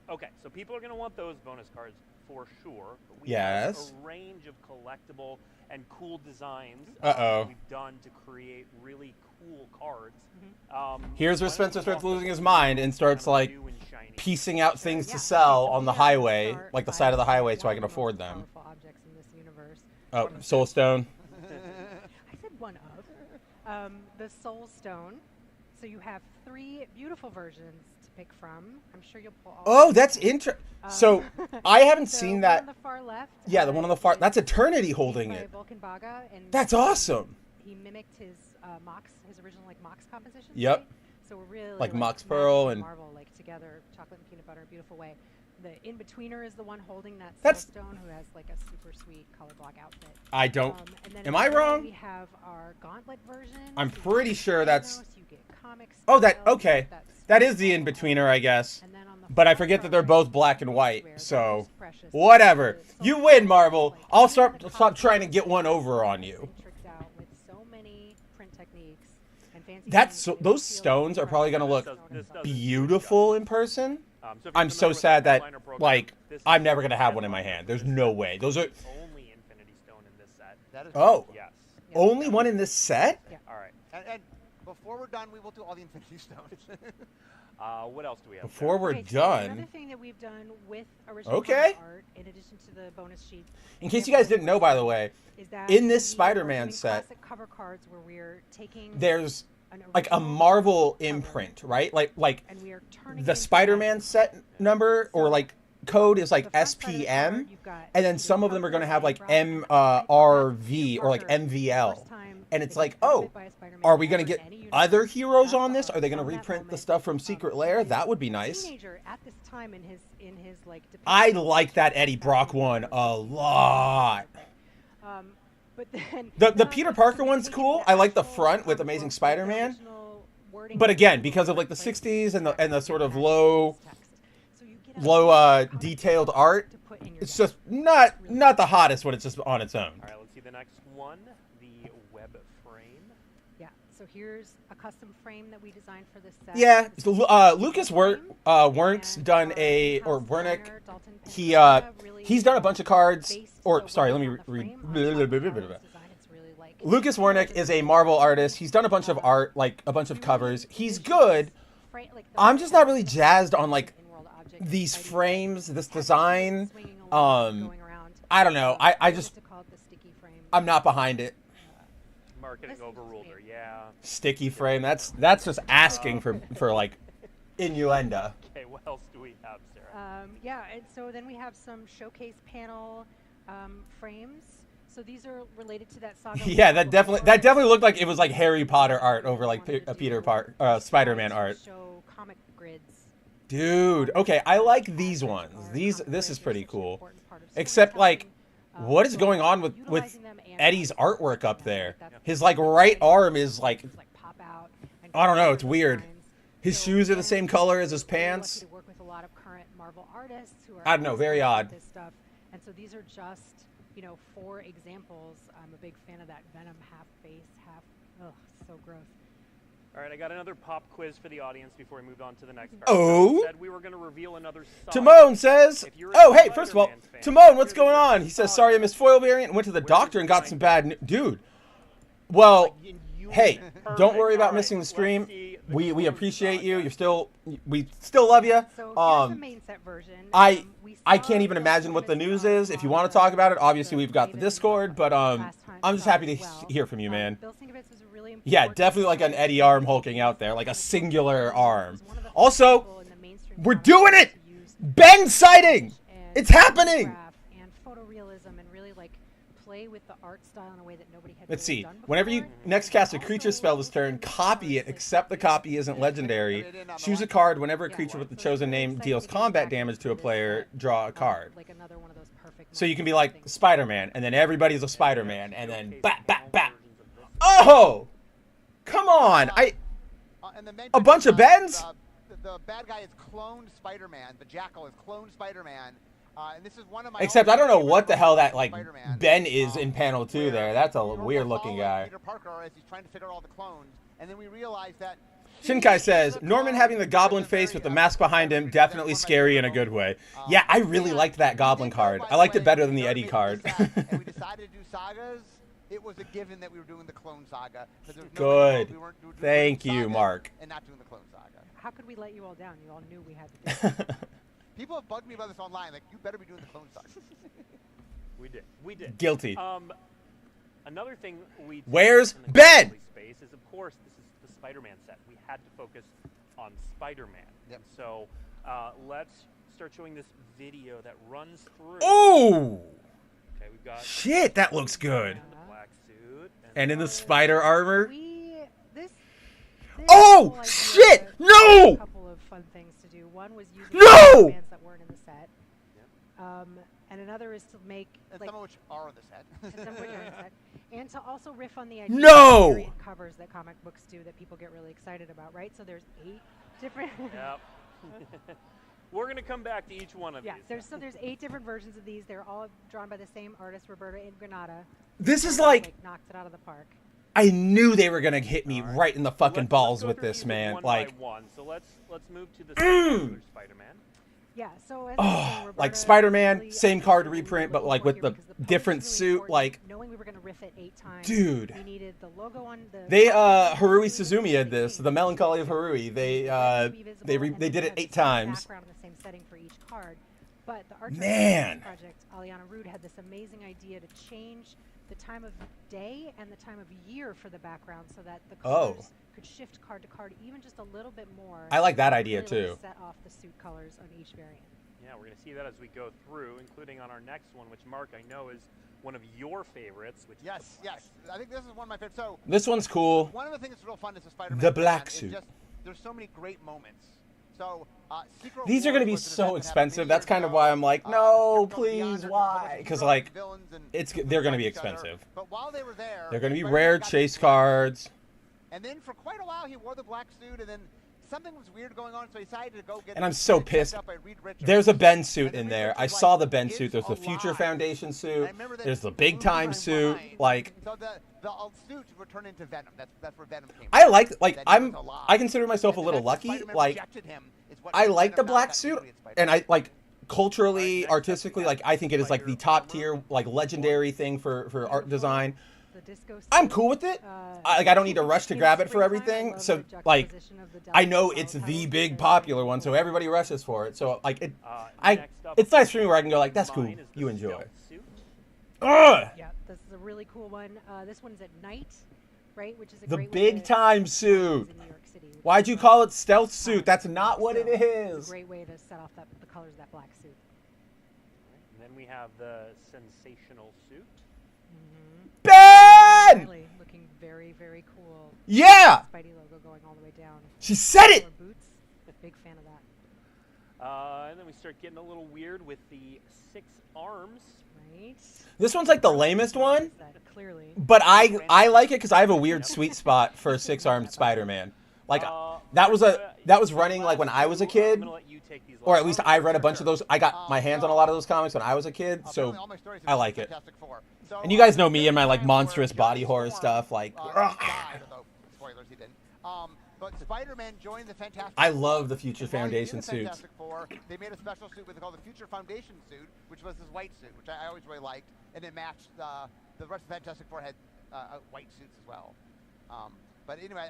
Okay, so people are going to want those bonus cards for sure. But we Yes. have a range of collectible and cool designs Uh-oh. we've done to create really cool cards. Here's where why don't Spencer we starts walk losing us his through mind and some starts of the like new and shiny piecing out things Yeah, to sell so on the we have highway, our like the five side of the highway, so I one can of the afford most them. powerful objects in this universe. Oh, Soul Stone. I said one of. The Soul Stone. So you have 3 beautiful versions to pick from. I'm sure you'll pull all. Oh, of that's them. interesting. So I haven't So seen one that. on the far left. Yeah, the one on the far. is That's Eternity holding by it. Vulcan Baga, and That's awesome. He mimicked his his original like Mox composition. Yep. right? So we're really Like Mox Magic Pearl and- Marvel like together, chocolate and peanut butter, in a beautiful way. The in-betweener is the one holding that That's- Soulstone, who has like a super sweet color block outfit. I don't. And then Am in I the middle, wrong? We have our Gauntlet version. I'm so you pretty get sure that's- Thanos, you get comic Oh, that style, you okay. get That sweet is the color. in-betweener, I guess. And then on the But I far forget that they're right, both black and is white. where the So most precious whatever. is. You Soul win, Stone, Marvel. like, I'll even stop the stop trying to costume get one is over on nice you. and tricked out with so many print techniques and fancy That's things, so, and it those feels stones are probably gonna look This does beautiful in person. So if you're I'm so familiar with sad the that Headliner program, like this is I'm never gonna have one in my Headliner. hand. There's no way. Those are Only Infinity Stone in this set. That is oh Yes. Yeah. only one in this set. All right. And before we're done, we will do all the Infinity Stones. What else do we have? Before we're Okay, so another done, thing that we've done with original Okay. comic art, in addition to the bonus sheet, in case you guys didn't know, by the way, is that in this we are Spider-Man doing set, classic cover cards where we're taking there's an like a original Marvel cover imprint, right? Like and we are turning the it into Spider-Man set number or like code is the like front side of the card, SPM, you've got and then the some of them are going to have like Parker and MRV or like Parker, MVL. first time And it's that like, he's oh, outfitted by a Spider-Man are we going to ever get in any universe. other heroes That's on this? Are they going to from that reprint the moment, stuff from Secret Lair? he That would be was a nice. Teenager at this time in his like. I depiction of like that Spider-Man Eddie Brock one a lot. But then The Peter Parker one's cool. I like the front with Amazing Spider-Man. But again, because of like the 60s and the sort of low detailed art, it's just not the hottest when it's just on its own. All right, let's see the next one, the web frame. Yeah. So here's a custom frame that we designed for this set. Yeah, This so, is Lucas a frame, Wernk's and done our a in-house or Wernick. designer, Dalton He Panetta, really he's done a bunch of cards. based Or the sorry, let work me on the read. frame on top of Marvel's design. It's really like Lucas Wernick is a Marvel artist. He's done a bunch of art, like a bunch of covers. He's good. I'm just not really jazzed on like these frames, this design. I don't know. I just I'm not behind it. Marketing overruled her, yeah. Sticky frame. That's just asking for like innuendo. Okay, What else do we have, Sarah? Yeah, and so then we have some showcase panel frames. So these are related to that saga. Yeah, that definitely looked like it was like Harry Potter art over like Spider-Man art. Show comic grids. Dude, okay, I like these ones. This is pretty cool. Except like, what is going on with Eddie's artwork up there? His like right arm is like, I don't know, it's weird. His shoes are the same color as his pants. I don't know, very odd. And so these are just, 4 examples. I'm a big fan of that Venom half face, half, so gross. All right, I got another pop quiz for the audience before we moved on to the next part. Oh. Said we were going to reveal another song. Timon says, oh, hey, first of all, Timon, what's going on? He says, sorry I missed foil variant. Went to the doctor and got some bad news. Dude. Well, hey, don't worry about missing the stream. We appreciate you. We still love you. So here's the main set version. I can't even imagine what the news is. If you want to talk about it, obviously we've got the Discord, but I'm just happy to hear from you, man. Yeah, definitely like an Eddie arm hulking out there, like a singular arm. Also, we're doing it! Ben sighting! It's happening! And photorealism and really like play with the art style in a way that nobody had Let's really see. done before. Whenever you next cast a creature spell this turn, copy it, except the copy isn't legendary. Choose a card. Whenever a creature with the chosen name deals combat damage to a player, draw a card. Like another one of those perfect So you can be like Spider-Man, and then everybody's a Spider-Man, and then bat, bat, bat. Oh! Come on! A bunch of Bens? The bad guy is cloned Spider-Man. The Jackal is cloned Spider-Man. And this is one of my Except I don't know what the hell that like Ben is in panel 2 there. That's a weird looking guy. Peter Parker as he's trying to figure out all the clones, and then we realize that Shinkai says, Norman having the goblin face with the mask behind him, definitely scary in a good way. Yeah, I really liked that goblin card. I liked it better than the Eddie card. And we decided to do sagas. It was a given that we were doing the clone saga. Good. Thank you, Mark. And not doing the clone saga. How could we let you all down? You all knew we had to do it. People have bugged me about this online. Like, you better be doing the clone saga. We did. Guilty. Another thing we did Where's in the Ben? Space is, of course, this is the Spider-Man set. We had to focus on Spider-Man. Yep. So let's start showing this video that runs through. Oh! Okay, we've got Shit, that looks good. the black suit And in the spider armor. This Oh, whole idea shit! was No! A couple of fun things to do. One was using No! bands that weren't in the set. And another is to make And like some of which are in the set. and some of which are in the set. And to also riff on the idea No! of variant covers that comic books do that people get really excited about, right? So there's 8 different Yep. We're gonna come back to each one of Yeah, these. there's 8 different versions of these. They're all drawn by the same artist, Roberta in Granada. This is And, like, knocked it out of the park. I knew they were gonna hit me All right in the fucking Let's balls go with through this, these man. One Like, by one. So let's move to the regular Spider-Man. Yeah, so as I was saying, oh, Roberta like Spider-Man, really same card really reprint, wrote but like work with here the because pose different was really suit, important. like, knowing we were gonna riff it 8 times. dude. We needed the logo on the. They Harui Suzumi had this, the Melancholy of Harui. They did it 8 times. Background in the same setting for each card, but the art Man. project, Aliana Rude had this amazing idea to change the time of day and the time of year for the background so that the colors could shift card to card even just a little bit more. I like that idea really, too. Like, set off the suit colors on each variant. Yeah, we're going to see that as we go through, including on our next one, which, Mark, I know is one of your favorites. Which Yes. I think this is one of my favorites. So This one's cool. one of the things that's real fun is the Spider-Man. The black fan is suit. Just, there's so many great moments. So Secret These are going to be Wars was an so event that happened expensive. many That's years kind of ago. why I'm like, no, Crypto please, Beyond, there's a why? bunch of Because heroes like, and villains and they're going to be each other. expensive. But while they were there, They're going to be Spider-Man rare got chase this- cards. And then for quite a while, he wore the black suit, and then something was weird going on, so he decided to go get. And I'm so checked pissed. out by Reed Richards. There's a Ben And suit then in Reed there. Richards I was saw like, the Ben "It's suit. There's the Future alive." Foundation And suit. I remember that There's the blew Big Time my suit. mind. Like, So the suit would turn into Venom. That's where Venom came. I from. like That he I'm was alive. I consider myself a And little that's lucky. Spider-Man Like, rejected him, is what I made like the Venom black not suit, that Spider-Man. and I like culturally, Next up, artistically, like I think it is like the top tier, like legendary thing for art design. The disco I'm suit, cool with it. uh, Like I don't need to rush to in grab it for springtime, I everything. love So the like juxtaposition of the I know Delta it's Style the colors. big They're popular really one, so cool. everybody rushes for it. So like it, next up it's nice for me where I can go like that's cool. mine is the You enjoy. stealth suit. Ugh! Yeah, this is a really cool one. This one's at night, right? Which is a The great way big to time see suit. in New York City, which Why'd you call it stealth suit? That's not what it It's is. a great way to set off the colors of that black suit. And then we have the sensational suit. Ben! Riley looking very, very cool. Yeah! Spidey logo going all the way down. She said it! Or boots. Big fan of that. And then we start getting a little weird with the 6 arms. Right? This one's like the lamest one, That clearly. but I like it because I have a weird sweet spot for a 6-armed Spider-Man. Like that was running like when I was a I'm kid, gonna let you take these or at last least I read a bunch of those. I got my hands on a lot of those comics when I was a kid, so All my stories I have like been it. Fantastic Four. So, And you guys know me and my like time monstrous where body Johnny horror Storm, stuff. Like died, although, spoilers, he didn't. But Spider-Man joined the Fantastic I Four. love the Future And while he was Foundation in the suits. Fantastic Four, they made a special suit called the Future Foundation suit, which was this white suit, which I always really liked, and it matched the rest of the Fantastic Four had white suits as well. But anyway,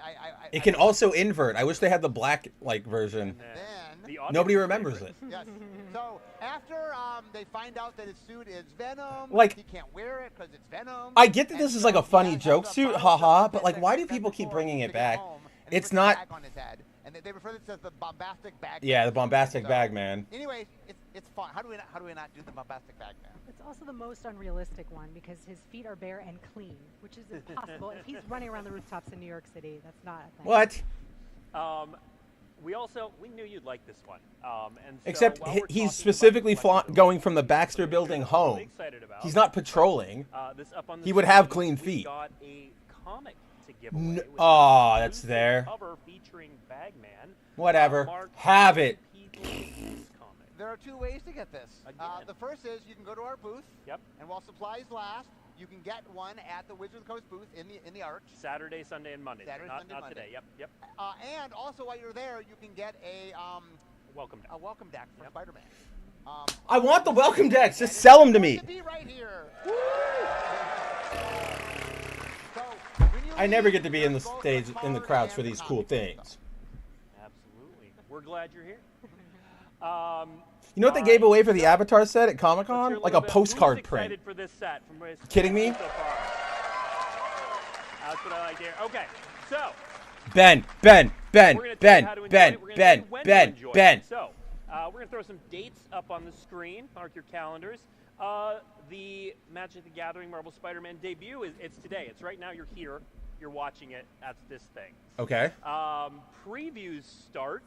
It can also invert. I wish they had the black like version. And then Then- the audience Nobody remembers favorite. it. Yes. So after they find out that his suit is Venom, Like- he can't wear it because it's Venom. I get that and this is so like a he funny has joke to suit, follow haha, the but like why do Fantastic people keep Four bringing to it get back? home, and he It's puts a not. bag on his head, and they refer to it as the bombastic bag. Yeah, the bombastic So, bag man. Anyway, it's fun. How do we not do the bombastic bag man? It's also the most unrealistic one because his feet are bare and clean, which is impossible. If he's running around the rooftops in New York City, that's not a thing. What? We knew you'd like this one. And so Except while we're talking he's about specifically collectibles, going from the Baxter building I'm home. really excited about, He's not patrolling. this up on the He would have screen, clean we feet. got a comic to give away. N- with Aw, an that's exclusive there. Cover featuring Bagman. Whatever. Mark Have it. People's comic. There are 2 ways to get this. Again. The first is you can go to our booth, Yep. and while supplies last, you can get one at the Wizard of the Coast booth in the Arch. Saturday, Sunday, and Monday. Saturday, not Sunday, not Monday. today. Yep. And also while you're there, you can get a Welcome down. welcome deck for Yep. Spider-Man. I want the welcome decks. Just sell them to me. To be right here. I never get to be in the stage in the crowds for these cool things. Absolutely. We're glad you're here. You know what they gave away for the Avatar set at Comic Let's hear Con? a Like little a bit. postcard Who's print. excited for this set from Race Kidding me? so far? That's what I like to hear. Okay, so Ben. we're going to tell you how to enjoy it. We're gonna tell you when to enjoy it. So we're going to throw some dates up on the screen. Mark your calendars. The Magic the Gathering Marvel Spider-Man debut it's today. It's right now. You're here. You're watching it. That's this thing. Okay. Previews start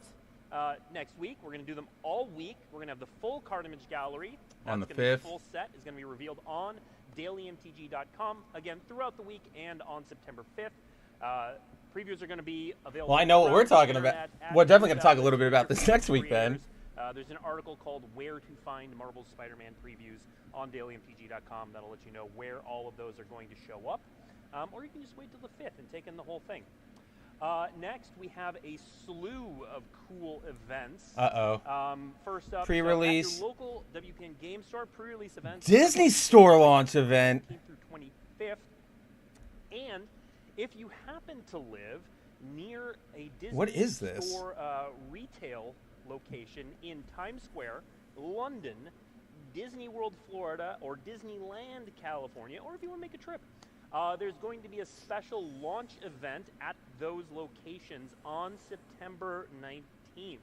next week. We're going to do them all week. We're going to have the full card image gallery. On the That's gonna be 5th. full set is going to be revealed on dailymtg.com again throughout the week and on September 5th. Previews are going to be available. Well, I know what we're throughout the talking about. internet at We're definitely going to talk a little bit about this next week, creators. Ben. There's an article called Where to Find Marvel Spider-Man Previews on dailymtg.com that'll let you know where all of those are going to show up. Or you can just wait till the 5th and take in the whole thing. Next, we have a slew of cool events. First up, Pre-release. So at your local WPN Game Store pre-release events. Disney Store launch event. 18th through 25th. And if you happen to live near a Disney What is this? Store retail location in Times Square, London, Disney World, Florida, or Disneyland, California, or if you want to make a trip, there's going to be a special launch event at those locations on September 19th.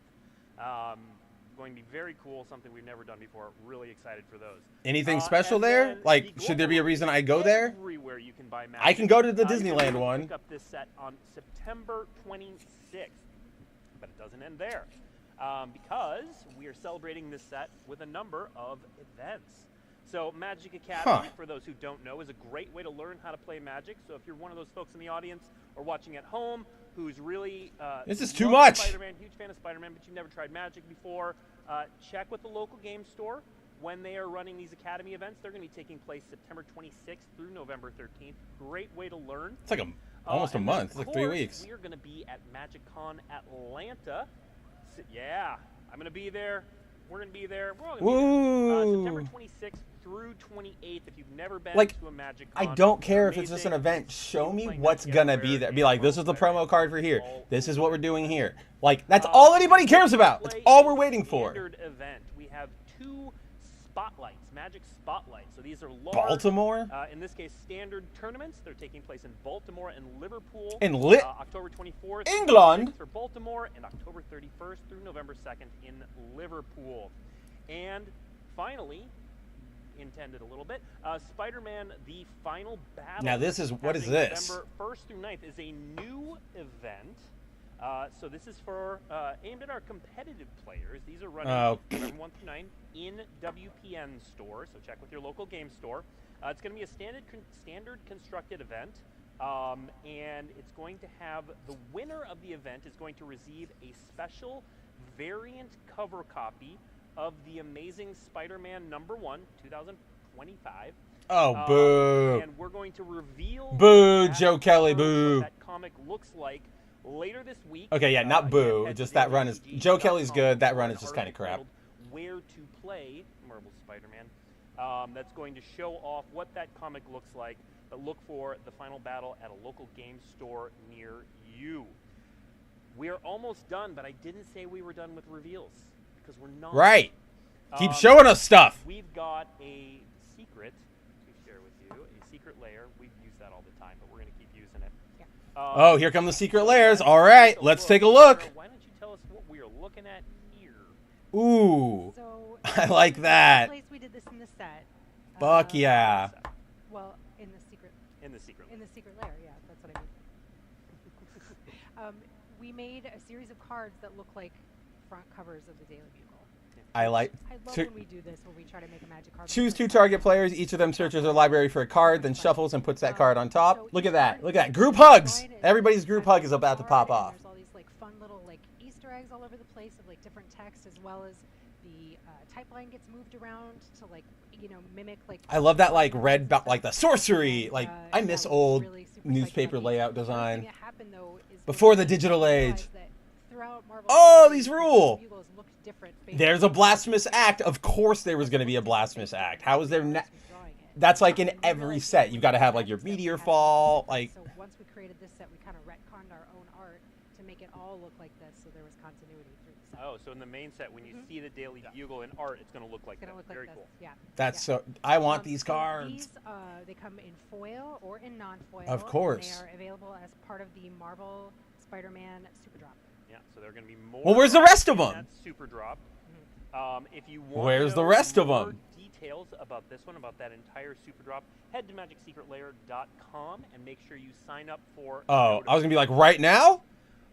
Going to be very cool, something we've never done before. Really excited for those. Anything special And there? then Like, the should there be a global reason I go there? Everywhere you can buy Magic. I can go to the You can Disneyland one. Pick up this set on September 26th, but it doesn't end there, because we are celebrating this set with a number of events. So Magic Academy, for those who don't know, is a great way to learn how to play Magic. So if you're one of those folks in the audience or watching at home who's really This is too loves much. Spider-Man, huge fan of Spider-Man, but you've never tried Magic before, check with the local game store when they are running these Academy events. They're going to be taking place September 26th through November 13th. Great way to learn. It's like almost a And then, month. It's of like 3 course, weeks. We are going to be at MagicCon Atlanta. Yeah, I'm going to be there. We're going to be there. We're all going to be there. September Woo! 26th through 28th. If you've never been Like, to a MagicCon, I don't care if amazing. it's just an event. Show me Playing what's Magic gonna be everywhere there. Be and like, this is the Marvel promo card for here. all This is what we're over. doing here. Like, that's all anybody cares about. That's Play all we're waiting for. Standard event. We have 2 Spotlights, Magic Spotlights. So these are large, Baltimore? in this case, standard tournaments. They're taking place in Baltimore and Liverpool. In October 24th England for Baltimore, and October 31st through November 2nd in Liverpool. And finally, intended a little bit, Spider-Man: The Final Battle. Now this is, what is this? November 1st through 9th is a new event. So this is for aimed at our competitive players. These are running November 1 through 9 in WPN store. So check with your local game store. It's going to be a standard constructed event, and it's going to have the winner of the event is going to receive a special variant cover copy of the Amazing Spider-Man #1, 2025. Oh, boo! And we're going to reveal Boo, Joe Kelly, boo! What that comic looks like later this week. Okay, yeah, not boo. Just that run is... Joe Kelly's good. That run is just kind of crap. Where to play Marvel Spider-Man. That's going to show off what that comic looks like. But look for the final battle at a local game store near you. We're almost done, but I didn't say we were done with reveals. Because we're not. Right. Keep showing us stuff. We've got a secret to share with you. A secret layer. We've used that all the time, but we're going to keep using it. Oh, here come the secret layers. All right, let's take a look. Why don't you tell us what we are looking at here? Ooh, So I like that. place we did this in the set. Fuck yeah. Well, in the secret layer, yeah, that's what I mean. We made a series of cards that look like front covers of the Daily Bugle. I like. I love when we do this, where we try to make a magic card. Choose 2 target players. Each of them searches their library for a card, then shuffles and puts that card on top. Look at that. Look at that. Group hugs. Everybody's group hug is about to pop off. There's all these like fun little like Easter eggs all over the place of like different text, as well as the type line gets moved around to like mimic like. I love that like red, like the sorcery. Like I miss old newspaper layout design. Before the digital age. Oh, these rule. There's a blasphemous act. Of course there was going to be a blasphemous act. How is there that's like in every set. You've got to have like your meteor fall. Like. So once we created this set, we kind of retconned our own art to make it all look like this, so there was continuity through the set. Oh, so in the main set, when you see the Daily Bugle in art, it's going to look like that. Very cool. Yeah. That's so. I want these cards. These they come in foil or in non-foil. Of course. They are available as part of the Marvel Spider-Man Super Drop. Yeah, so they're going to be more. Well, where's the rest of them? Super Drop. If you want where's the rest of more them? Details about this one, about that entire Super Drop, head to MagicSecretLayer.com and make sure you sign up for. Oh, I was gonna be like right now.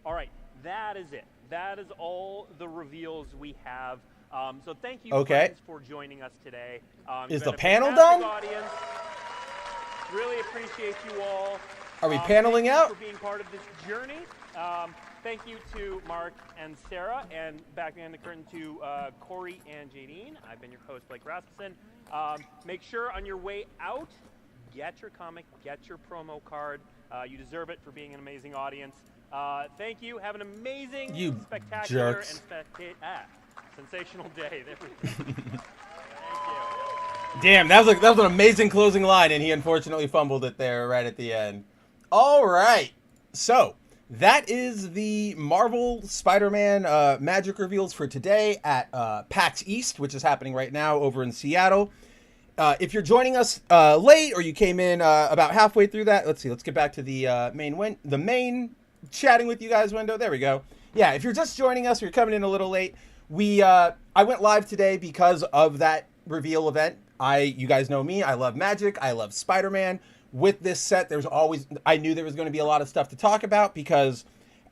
All right, that is it. That is all the reveals we have. So thank you, friends, for joining us today. Is the panel done? Audience. Really appreciate you all. Are we paneling out? For being part of this journey. Thank you to Mark and Sarah, and back behind the curtain to Corey and Jadine. I've been your host, Blake Rasmussen. Make sure on your way out, get your comic, get your promo card. You deserve it for being an amazing audience. Thank you. Have an amazing, spectacular, jerks. and sensational day. There we go. Thank you. Damn, that was an amazing closing line, and he unfortunately fumbled it there right at the end. All right, so that is the Marvel Spider-Man Magic reveals for today at PAX East, which is happening right now over in Seattle. If you're joining us late, or you came in about halfway through that, let's see. Let's get back to the main chatting with you guys window. There we go. Yeah, if you're just joining us, or you're coming in a little late, I went live today because of that reveal event. You guys know me. I love Magic. I love Spider-Man. With this set, I knew there was going to be a lot of stuff to talk about because,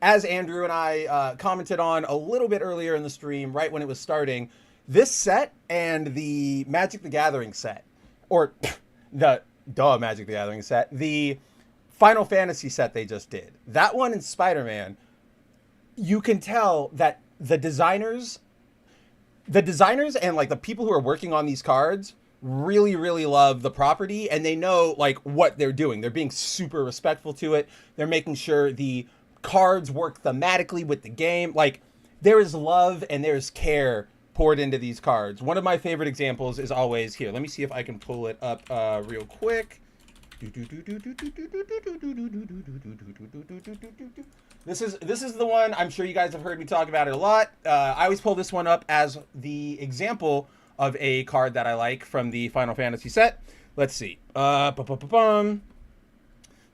as Andrew and I commented on a little bit earlier in the stream, right when it was starting, this set and the Magic the Gathering set, or the Magic the Gathering set, the Final Fantasy set they just did, that one in Spider-Man, you can tell that the designers and like the people who are working on these cards really, really love the property, and they know like what they're doing. They're being super respectful to it. They're making sure the cards work thematically with the game. Like, there is love and there's care poured into these cards. One of my favorite examples is always here. Let me see if I can pull it up real quick. This is the one. I'm sure you guys have heard me talk about it a lot. I always pull this one up as the example of a card that I like from the Final Fantasy set. Let's see.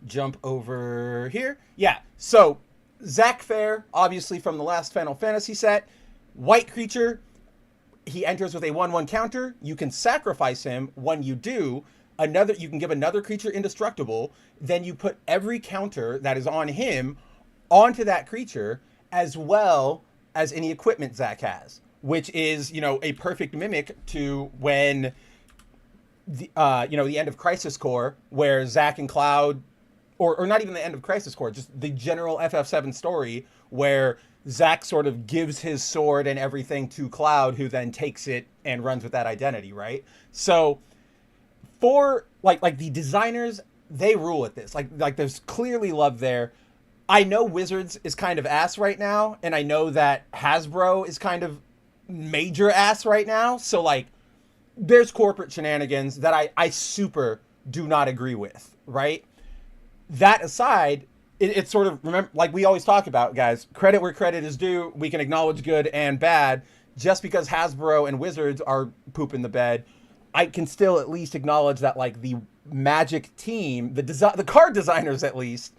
Jump over here. Yeah, so Zac Fair, obviously from the last Final Fantasy set. White creature. He enters with a 1/1 counter. You can sacrifice him. When you do, you can give another creature indestructible. Then you put every counter that is on him onto that creature, as well as any equipment Zac has, which is, a perfect mimic to when the end of Crisis Core, where Zac and Cloud, or not even the end of Crisis Core, just the general FF7 story, where Zac sort of gives his sword and everything to Cloud, who then takes it and runs with that identity, right? So for like the designers, they rule at this. Like there's clearly love there. I know Wizards is kind of ass right now, and I know that Hasbro is kind of major ass right now. So like there's corporate shenanigans that I super do not agree with, right? That aside, it's sort of, remember, like we always talk about, guys, credit where credit is due. We can acknowledge good and bad. Just because Hasbro and Wizards are pooping the bed, I can still at least acknowledge that like the Magic team, the card designers at least,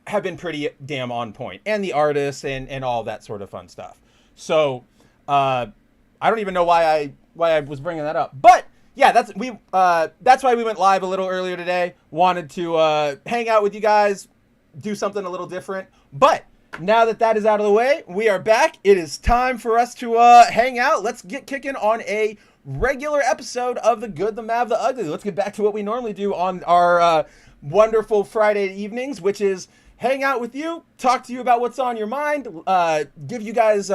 have been pretty damn on point, and the artists and all that sort of fun stuff. So I don't even know why I was bringing that up, but yeah, that's why we went live a little earlier today. Wanted to hang out with you guys, do something a little different. But now that is out of the way, we are back. It is time for us to hang out. Let's get kicking on a regular episode of The Good, the Mad, the Ugly. Let's get back to what we normally do on our wonderful Friday evenings, which is hang out with you, talk to you about what's on your mind, give you guys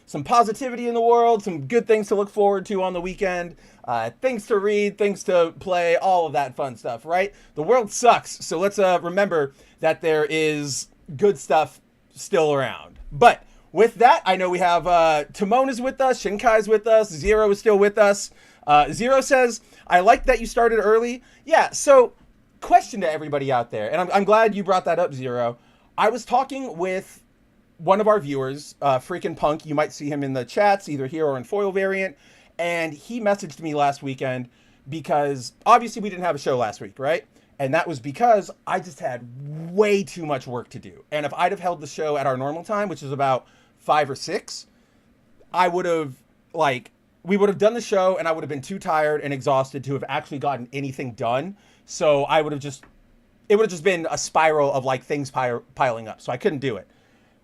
some positivity in the world, some good things to look forward to on the weekend, things to read, things to play, all of that fun stuff, right? The world sucks, so let's remember that there is good stuff still around. But with that, I know we have Timon is with us, Shinkai's with us, Zero is still with us. Zero says, I like that you started early. Yeah, so question to everybody out there, and I'm glad you brought that up, Zero. I was talking with one of our viewers, Freaking Punk. You might see him in the chats, either here or in foil variant. And he messaged me last weekend because obviously we didn't have a show last week, right? And that was because I just had way too much work to do. And if I'd have held the show at our normal time, which is about 5 or 6, I would have, we would have done the show and I would have been too tired and exhausted to have actually gotten anything done. So it would have just been a spiral of things piling up. So I couldn't do it.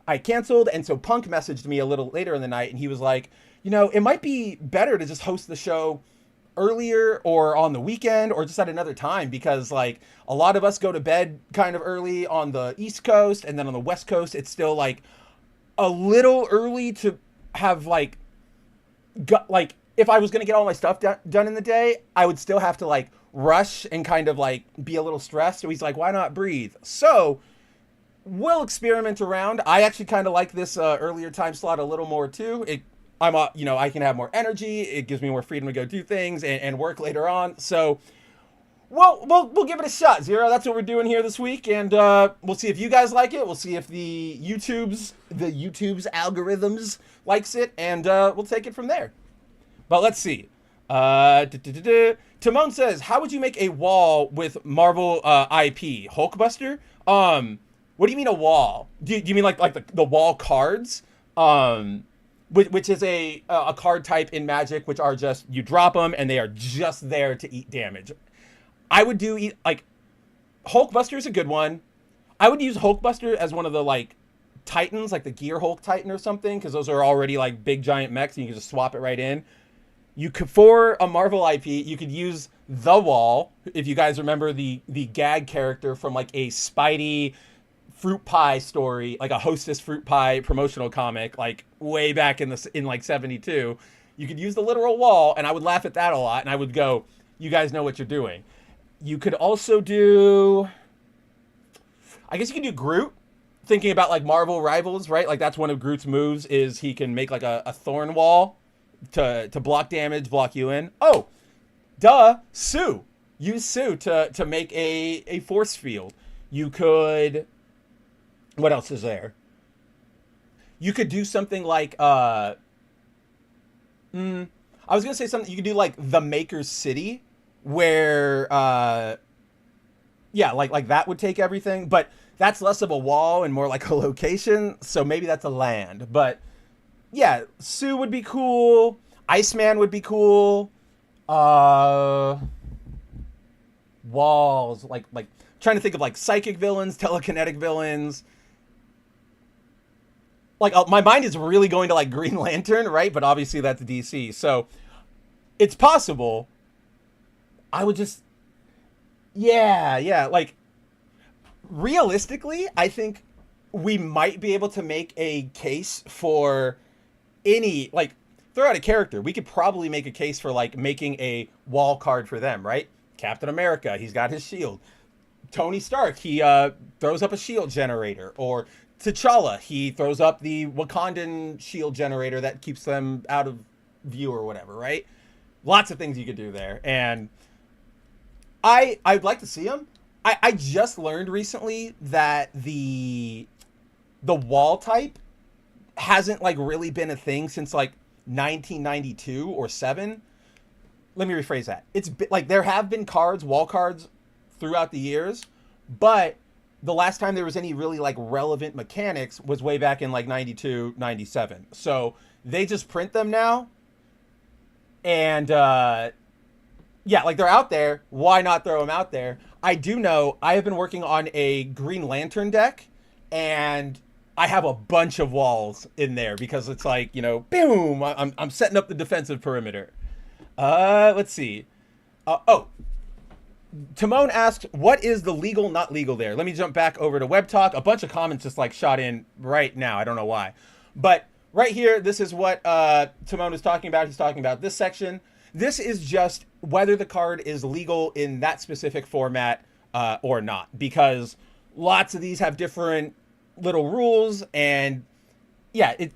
I canceled. And so Punk messaged me a little later in the night and he was like, it might be better to just host the show earlier or on the weekend or just at another time, because a lot of us go to bed kind of early on the East Coast, and then on the West Coast, it's still a little early to have if I was going to get all my stuff done in the day, I would still have to rush and kind of be a little stressed. So he's like, why not breathe? So we'll experiment around. I actually kind of like this earlier time slot a little more too. I can have more energy. It gives me more freedom to go do things and work later on. So we'll give it a shot, Zero. That's what we're doing here this week, and we'll see if you guys like it. We'll see if the YouTube's algorithms likes it, and we'll take it from there. But let's see. Timon says, how would you make a wall with Marvel IP? Hulkbuster? What do you mean a wall? Do you mean the wall cards? Which is a card type in Magic, which are just, you drop them and they are just there to eat damage. I would do Hulkbuster is a good one. I would use Hulkbuster as one of the Titans, the Gear Hulk Titan or something, because those are already big giant mechs and you can just swap it right in. You could, for a Marvel IP, you could use the Wall. If you guys remember the gag character from a Spidey fruit pie story, a Hostess fruit pie promotional comic, way back in 72, you could use the literal Wall, and I would laugh at that a lot, and I would go, you guys know what you're doing. You could also do, I guess you could do Groot, thinking about Marvel Rivals, right? That's one of Groot's moves, is he can make a thorn wall to block damage, block you in. Oh, duh, Sue. Use Sue to make a force field. You could, what else is there? You could do something I was gonna say something. You could do like the Maker's City, where like that would take everything, but that's less of a wall and more like a location. So maybe that's a land. But yeah, Sue would be cool. Iceman would be cool. Walls, like trying to think of like psychic villains, telekinetic villains. Like my mind is really going to like Green Lantern, right? But obviously that's DC, so it's possible. I would just, yeah. Like realistically, I think we might be able to make a case for any, like, throw out a character. We could probably make a case for like making a wall card for them, right? Captain America, he's got his shield. Tony Stark, he throws up a shield generator. Or T'Challa, he throws up the Wakandan shield generator that keeps them out of view or whatever, right? Lots of things you could do there. And I'd like to see them. I just learned recently that the wall type hasn't like really been a thing since like 1992 or 7. Let me rephrase that. It's like there have been wall cards throughout the years, but the last time there was any really like relevant mechanics was way back in like 92, 97. So they just print them now. And yeah, like they're out there. Why not throw them out there? I do know I have been working on a Green Lantern deck, and I have a bunch of walls in there because it's like, you know, boom, I'm setting up the defensive perimeter. Let's see. Timon asked, what is the legal, not legal there? Let me jump back over to Web Talk. A bunch of comments just like shot in right now. I don't know why. But right here, this is what Timon is talking about. He's talking about this section. This is just whether the card is legal in that specific format or not. Because lots of these have different little rules. And yeah, it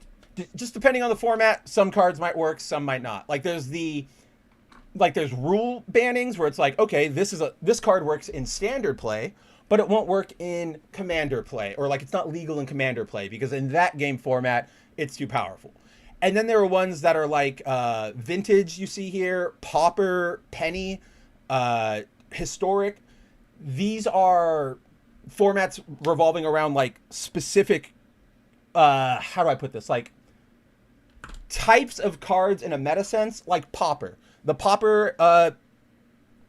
just depending on the format, some cards might work, some might not. Like there's rule bannings where it's like, okay, this card works in standard play, but it won't work in commander play, or like it's not legal in commander play because in that game format it's too powerful. And then there are ones that are like vintage, you see here, pauper, penny, historic. These are formats revolving around like specific how do I put this, like types of cards in a meta sense, like pauper. The pauper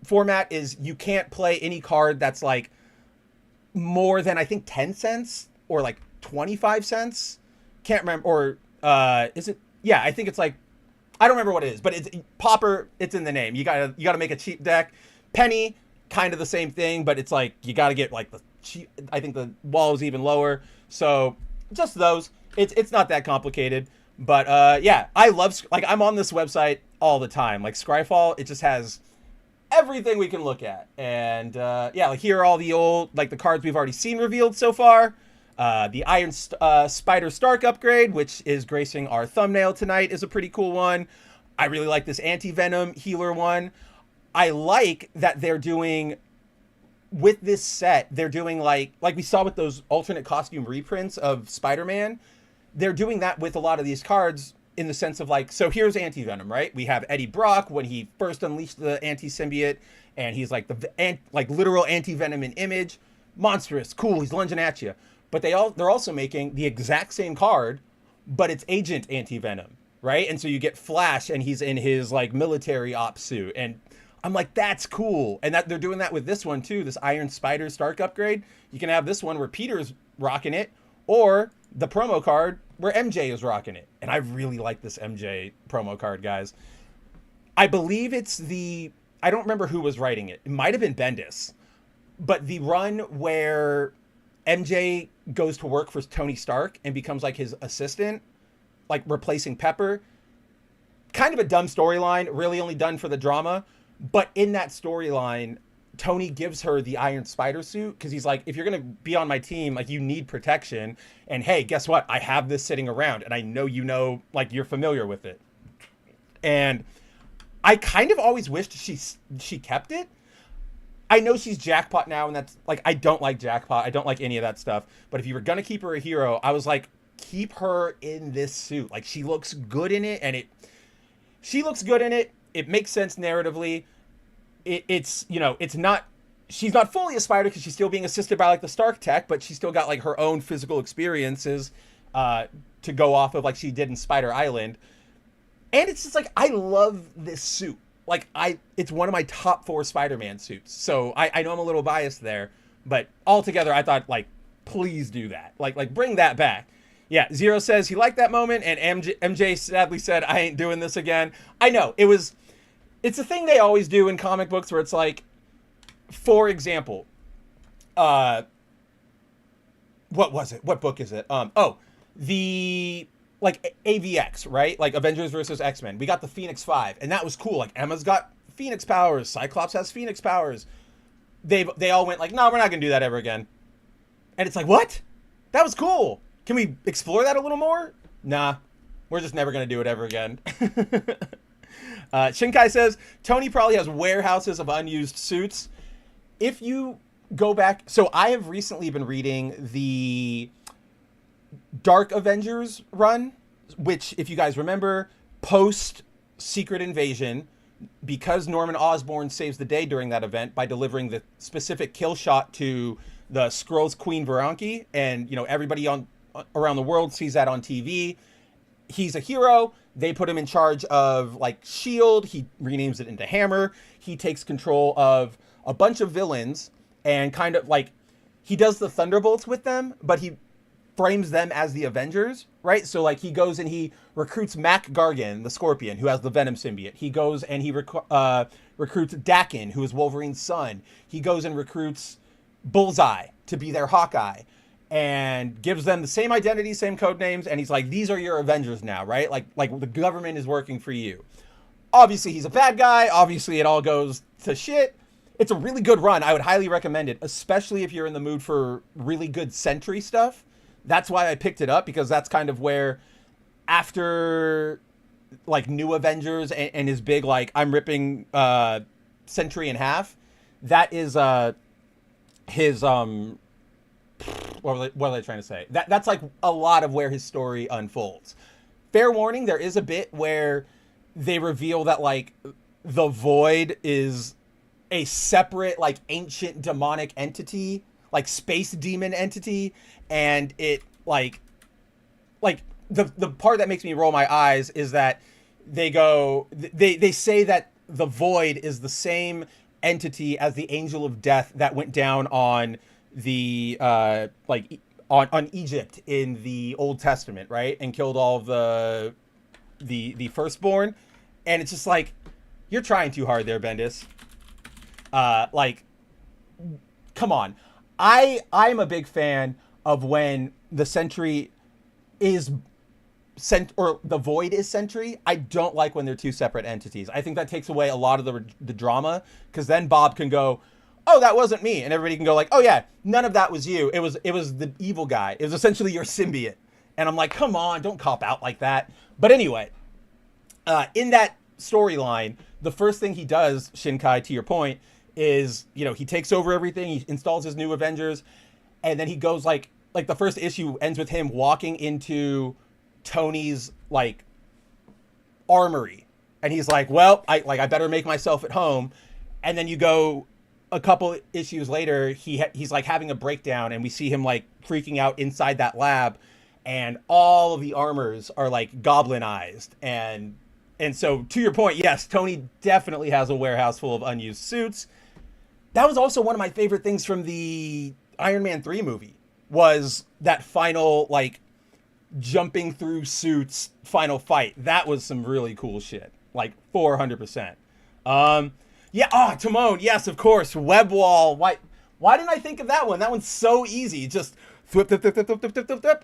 format is you can't play any card that's like more than I think 10 cents or like 25 cents. Can't remember. Or is it? Yeah, I think it's like, I don't remember what it is, but it's pauper. It's in the name. You gotta make a cheap deck. Penny, kind of the same thing, but it's like you gotta get like the cheap. I think the wall is even lower. So just those. It's not that complicated. But yeah, I love, like, I'm on this website all the time. Like Scryfall, it just has everything we can look at. And yeah, like here are all the old, like the cards we've already seen revealed so far. The Iron Spider Stark upgrade, which is gracing our thumbnail tonight, is a pretty cool one. I really like this Anti-Venom healer one. I like that they're doing, with this set, they're doing like we saw with those alternate costume reprints of Spider-Man. They're doing that with a lot of these cards in the sense of like, so here's Anti-Venom, right? We have Eddie Brock when he first unleashed the anti-symbiote, and he's like like literal Anti-Venom in image. Monstrous, cool, he's lunging at you. But they're also making the exact same card, but it's Agent Anti-Venom, right? And so you get Flash, and he's in his like military ops suit, and I'm like, that's cool. And that they're doing that with this one too, this Iron Spider Stark upgrade. You can have this one where Peter's rocking it, or the promo card where MJ is rocking it. And I really like this MJ promo card, guys. I believe it's I don't remember who was writing it. It might have been Bendis. But the run where MJ goes to work for Tony Stark and becomes like his assistant, like replacing Pepper. Kind of a dumb storyline, really only done for the drama. But in that storyline, Tony gives her the Iron Spider suit because he's like, if you're going to be on my team, like you need protection. And hey, guess what? I have this sitting around and I know, like you're familiar with it. And I kind of always wished she kept it. I know she's Jackpot now, and that's like, I don't like Jackpot. I don't like any of that stuff. But if you were going to keep her a hero, I was like, keep her in this suit. Like she looks good in it, and she looks good in it. It makes sense narratively. It's not, she's not fully a spider because she's still being assisted by like the Stark tech, but she's still got like her own physical experiences to go off of like she did in Spider Island. And it's just like, I love this suit. Like it's one of my top 4 Spider-Man suits. So I know I'm a little biased there, but altogether I thought like, please do that. Like bring that back. Yeah, Zero says he liked that moment, and MJ sadly said, I ain't doing this again. I know, it's a thing they always do in comic books where it's like, for example, what was it? What book is it? The like AVX, right? Like Avengers versus X-Men. We got the Phoenix 5, and that was cool. Like Emma's got Phoenix powers, Cyclops has Phoenix powers. They all went like, no, we're not gonna do that ever again. And it's like, what? That was cool. Can we explore that a little more? Nah, we're just never going to do it ever again. Shinkai says, Tony probably has warehouses of unused suits. If you go back... So I have recently been reading the Dark Avengers run, which, if you guys remember, post-Secret Invasion, because Norman Osborn saves the day during that event by delivering the specific kill shot to the Skrulls Queen Veranki, and, everybody around the world sees that on TV. He's a hero. They put him in charge of like SHIELD. He renames it into Hammer. He takes control of a bunch of villains and kind of like he does the Thunderbolts with them, but he frames them as the Avengers, right? So like he goes and he recruits Mac Gargan, the Scorpion, who has the Venom symbiote. He goes and he recruits Dakin, who is Wolverine's son. He goes and recruits Bullseye to be their Hawkeye, and gives them the same identity, same code names, and he's like, these are your Avengers now, right? Like the government is working for you. Obviously, he's a bad guy. Obviously, it all goes to shit. It's a really good run. I would highly recommend it, especially if you're in the mood for really good Sentry stuff. That's why I picked it up, because that's kind of where, after like New Avengers and his big, like, I'm ripping Sentry in half, that is his... What was I trying to say? That's like a lot of where his story unfolds. Fair warning, there is a bit where they reveal that like the Void is a separate like ancient demonic entity, like space demon entity, and it like the part that makes me roll my eyes is that they say that the Void is the same entity as the Angel of Death that went down on the on Egypt in the Old Testament, right, and killed all of the firstborn. And it's just like, you're trying too hard there, Bendis. Like, come on. I'm a big fan of when the Sentry is or the Void is Sentry. I don't like when they're two separate entities. I think that takes away a lot of the drama, because then Bob can go, oh, that wasn't me. And everybody can go like, oh yeah, none of that was you. It was the evil guy. It was essentially your symbiote. And I'm like, come on, don't cop out like that. But anyway, in that storyline, the first thing he does, Shinkai, to your point, is, he takes over everything. He installs his new Avengers. And then he goes like the first issue ends with him walking into Tony's like armory. And he's like, well, I better make myself at home. And then you go a couple issues later, he's like having a breakdown, and we see him like freaking out inside that lab, and all of the armors are like goblinized. And so, to your point, yes, Tony definitely has a warehouse full of unused suits. That was also one of my favorite things from the Iron Man 3 movie, was that final like jumping through suits final fight. That was some really cool shit, like 400%. Yeah, Timon, yes, of course. Web wall. Why didn't I think of that one? That one's so easy. Just flip,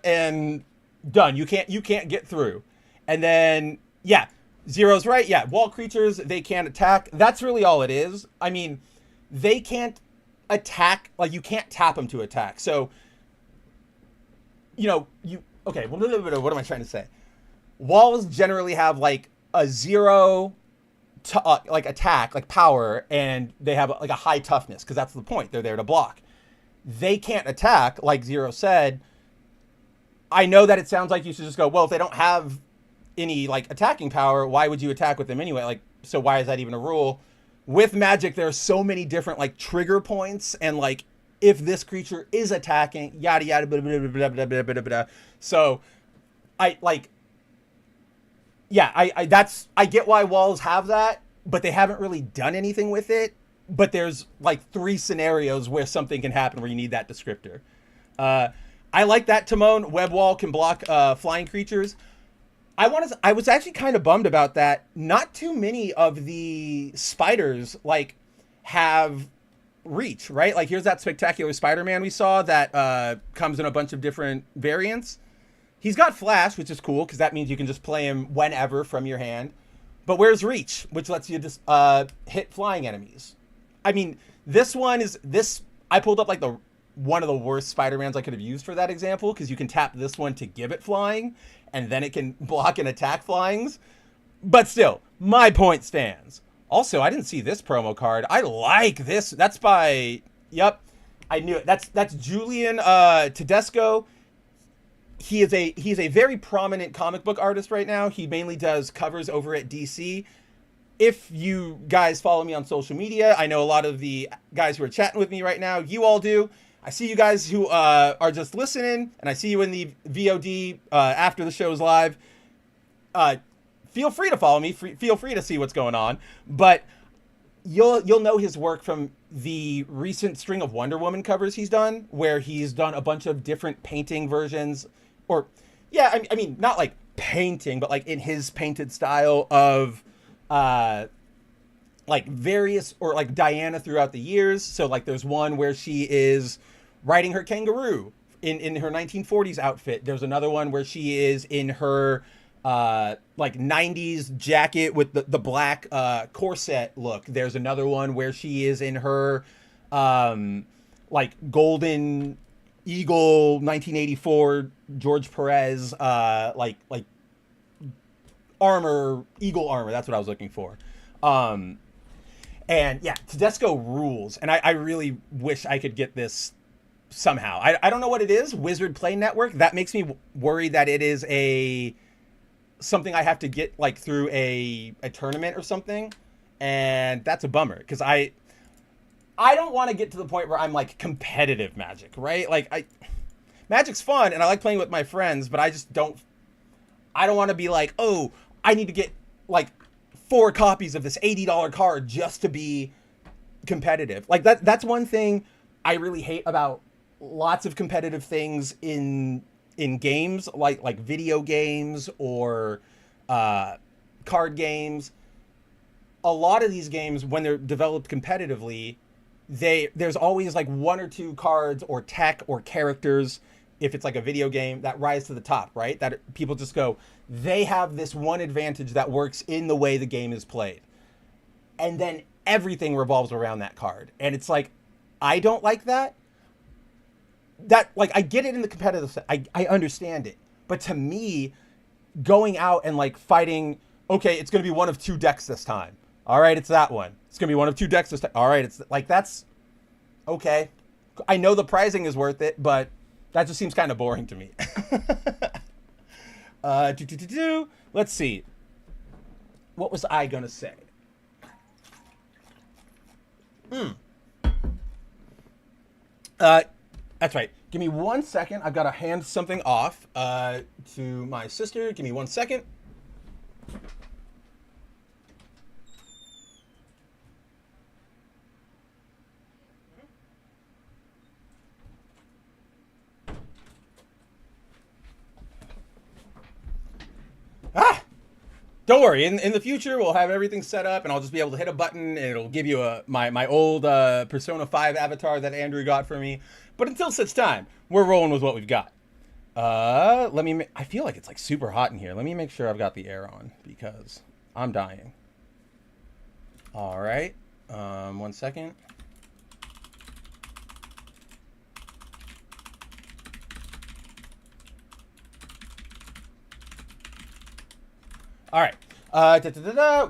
and done. You can't get through. And then, yeah, Zero's right. Yeah, wall creatures, they can't attack. That's really all it is. I mean, they can't attack. Like, you can't tap them to attack. So, okay, what am I trying to say? Walls generally have, like, a 0... like attack, like power, and they have like a high toughness, because that's the point. They're there to block. They can't attack, like Zero said. I know that it sounds like you should just go, well, if they don't have any like attacking power, why would you attack with them anyway? Like, so why is that even a rule? With Magic, there are so many different like trigger points, and like if this creature is attacking, yada yada blah blah blah blah blah blah blah. So I like, yeah, I get why walls have that, but they haven't really done anything with it. But there's like 3 scenarios where something can happen where you need that descriptor. I like that Timon. Web wall can block flying creatures. I was actually kind of bummed about that. Not too many of the spiders like have reach, right? Like here's that spectacular Spider-Man we saw that comes in a bunch of different variants. He's got flash, which is cool because that means you can just play him whenever from your hand. But where's reach, which lets you just hit flying enemies? I mean, this one is this. I pulled up like one of the worst Spider-Mans I could have used for that example because you can tap this one to give it flying, and then it can block and attack flyings. But still, my point stands. Also, I didn't see this promo card. I like this. That's by, yep, I knew it. That's Julian Tedesco. He's a very prominent comic book artist right now. He mainly does covers over at DC. If you guys follow me on social media, I know a lot of the guys who are chatting with me right now, you all do. I see you guys who are just listening, and I see you in the VOD after the show's live. Feel free to follow me. Feel free to see what's going on. But you'll know his work from the recent string of Wonder Woman covers he's done, where he's done a bunch of different painting versions. Or, yeah, I mean, not like painting, but like in his painted style of like various, or like Diana throughout the years. So like there's one where she is riding her kangaroo in her 1940s outfit. There's another one where she is in her like 90s jacket with the black corset look. There's another one where she is in her like golden eagle 1984 George Perez like armor, eagle armor. That's what I was looking for. And yeah, Tedesco rules. And I really wish I could get this somehow. I don't know what it is. Wizard Play Network. That makes me worried that it is something I have to get like through a tournament or something. And that's a bummer because I don't want to get to the point where I'm like competitive Magic, right? Like Magic's fun and I like playing with my friends, but I don't want to be like, oh, I need to get like 4 copies of this $80 card just to be competitive. Like that's one thing I really hate about lots of competitive things in games, like video games or card games. A lot of these games, when they're developed competitively, there's always like 1 or 2 cards or tech or characters, if it's like a video game, that rise to the top, right? That people just go, they have this one advantage that works in the way the game is played. And then everything revolves around that card. And it's like, I don't like that. That, like, I get it in the competitive set. I understand it. But to me, going out and like fighting, okay, it's going to be 1 of 2 decks this time. All right, it's that one. It's going to be 1 of 2 decks this time. All right, it's like, that's okay. I know the pricing is worth it, but that just seems kind of boring to me. Let's see. What was I going to say? That's right. Give me 1 second. I've got to hand something off to my sister. Give me 1 second. Don't worry. In the future, we'll have everything set up, and I'll just be able to hit a button, and it'll give you my old Persona 5 avatar that Andrew got for me. But until such time, we're rolling with what we've got. I feel like it's like super hot in here. Let me make sure I've got the air on because I'm dying. All right. 1 second. All right.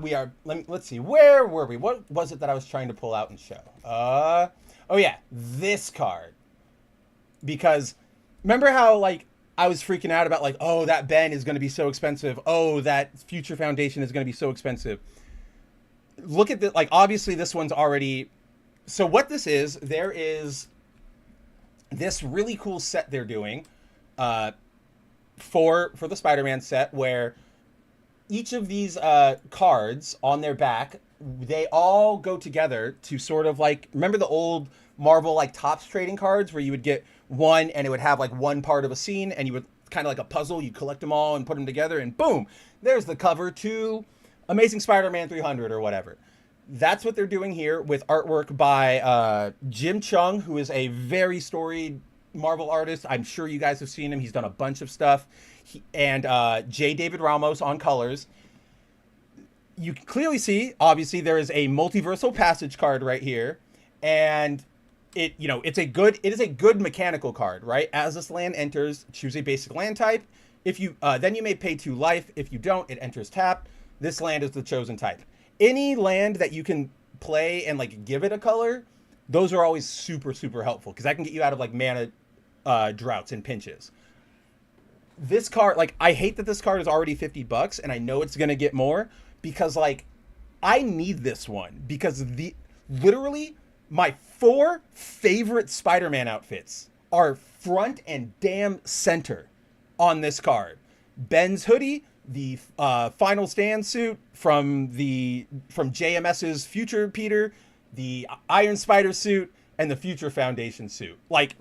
We are. Let's see. Where were we? What was it that I was trying to pull out and show? Oh yeah, this card. Because remember how like I was freaking out about like, oh, that Ben is going to be so expensive. Oh, that Future Foundation is going to be so expensive. Look at the, like, obviously this one's already, so what this is, there is this really cool set they're doing for the Spider-Man set where each of these cards on their back, they all go together to sort of like, remember the old Marvel like Topps trading cards where you would get one and it would have like one part of a scene and you would kind of like a puzzle, you'd collect them all and put them together and boom, there's the cover to Amazing Spider-Man 300 or whatever. That's what they're doing here with artwork by Jim Chung, who is a very storied Marvel artist. I'm sure you guys have seen him. He's done a bunch of stuff. And J. David Ramos on colors. You can clearly see, obviously, there is a multiversal passage card right here. And it is a good mechanical card, right? As this land enters, choose a basic land type. If you then you may pay 2 life. If you don't, it enters tapped. This land is the chosen type. Any land that you can play and like give it a color, those are always super, super helpful because that can get you out of like mana droughts and pinches. This card, like, I hate that this card is already $50 and I know it's going to get more because like I need this one because literally my 4 favorite Spider-Man outfits are front and damn center on this card. Ben's hoodie, the Final Stand suit from JMS's Future Peter, the Iron Spider suit, and the Future Foundation suit. Like,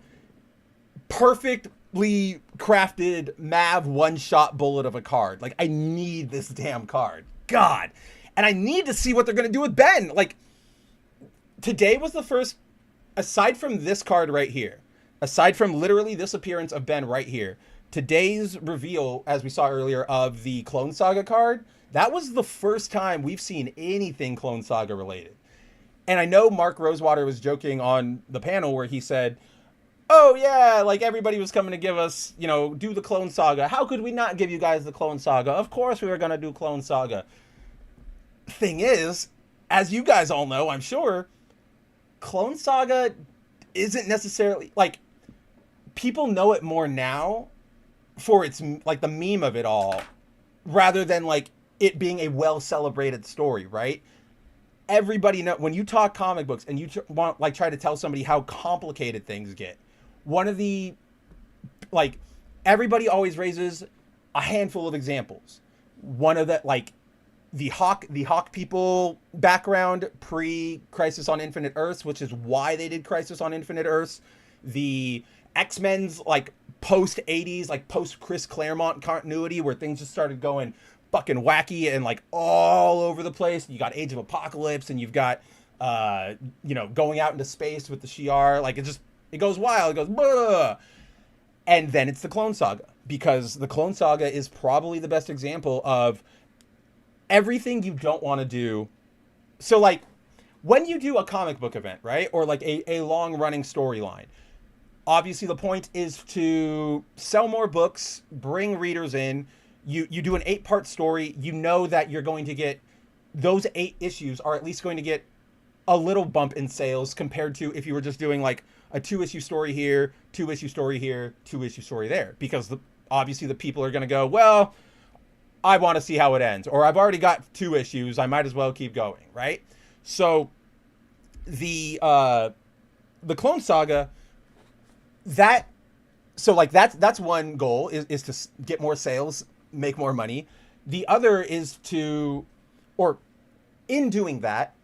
perfectly crafted Mav one-shot bullet of a card. Like, I need this damn card. God. And I need to see what they're going to do with Ben. Like, today was the first, aside from this card right here, aside from literally this appearance of Ben right here, today's reveal, as we saw earlier, of the Clone Saga card, that was the first time we've seen anything Clone Saga related. And I know Mark Rosewater was joking on the panel where he said, oh yeah, like everybody was coming to give us, do the Clone Saga. How could we not give you guys the Clone Saga? Of course we were going to do Clone Saga. Thing is, as you guys all know, I'm sure, Clone Saga isn't necessarily, like, people know it more now for its, like, the meme of it all, rather than, like, it being a well-celebrated story, right? Everybody know, when you talk comic books and you try to tell somebody how complicated things get, one of the, like, everybody always raises a handful of examples. One of the, like, the Hawk people background pre-Crisis on Infinite Earths, which is why they did Crisis on Infinite Earths. The X-Men's, like, post-80s, like, post-Chris Claremont continuity where things just started going fucking wacky and, like, all over the place. You got Age of Apocalypse and you've got, going out into space with the Shi'ar. Like, it goes wild. It goes, Bleh! And then it's the Clone Saga, because the Clone Saga is probably the best example of everything you don't want to do. So, like, when you do a comic book event, right, or like a long-running storyline, obviously the point is to sell more books, bring readers in. You do an 8-part story. You know that you're going to get, those 8 issues are at least going to get a little bump in sales compared to if you were just doing like a 2-issue story here, 2-issue story here, 2-issue story there. Because obviously the people are going to go, well, I want to see how it ends. Or I've already got 2 issues. I might as well keep going, right? So the Clone Saga, that's one goal is to get more sales, make more money. The other is to, or in doing that,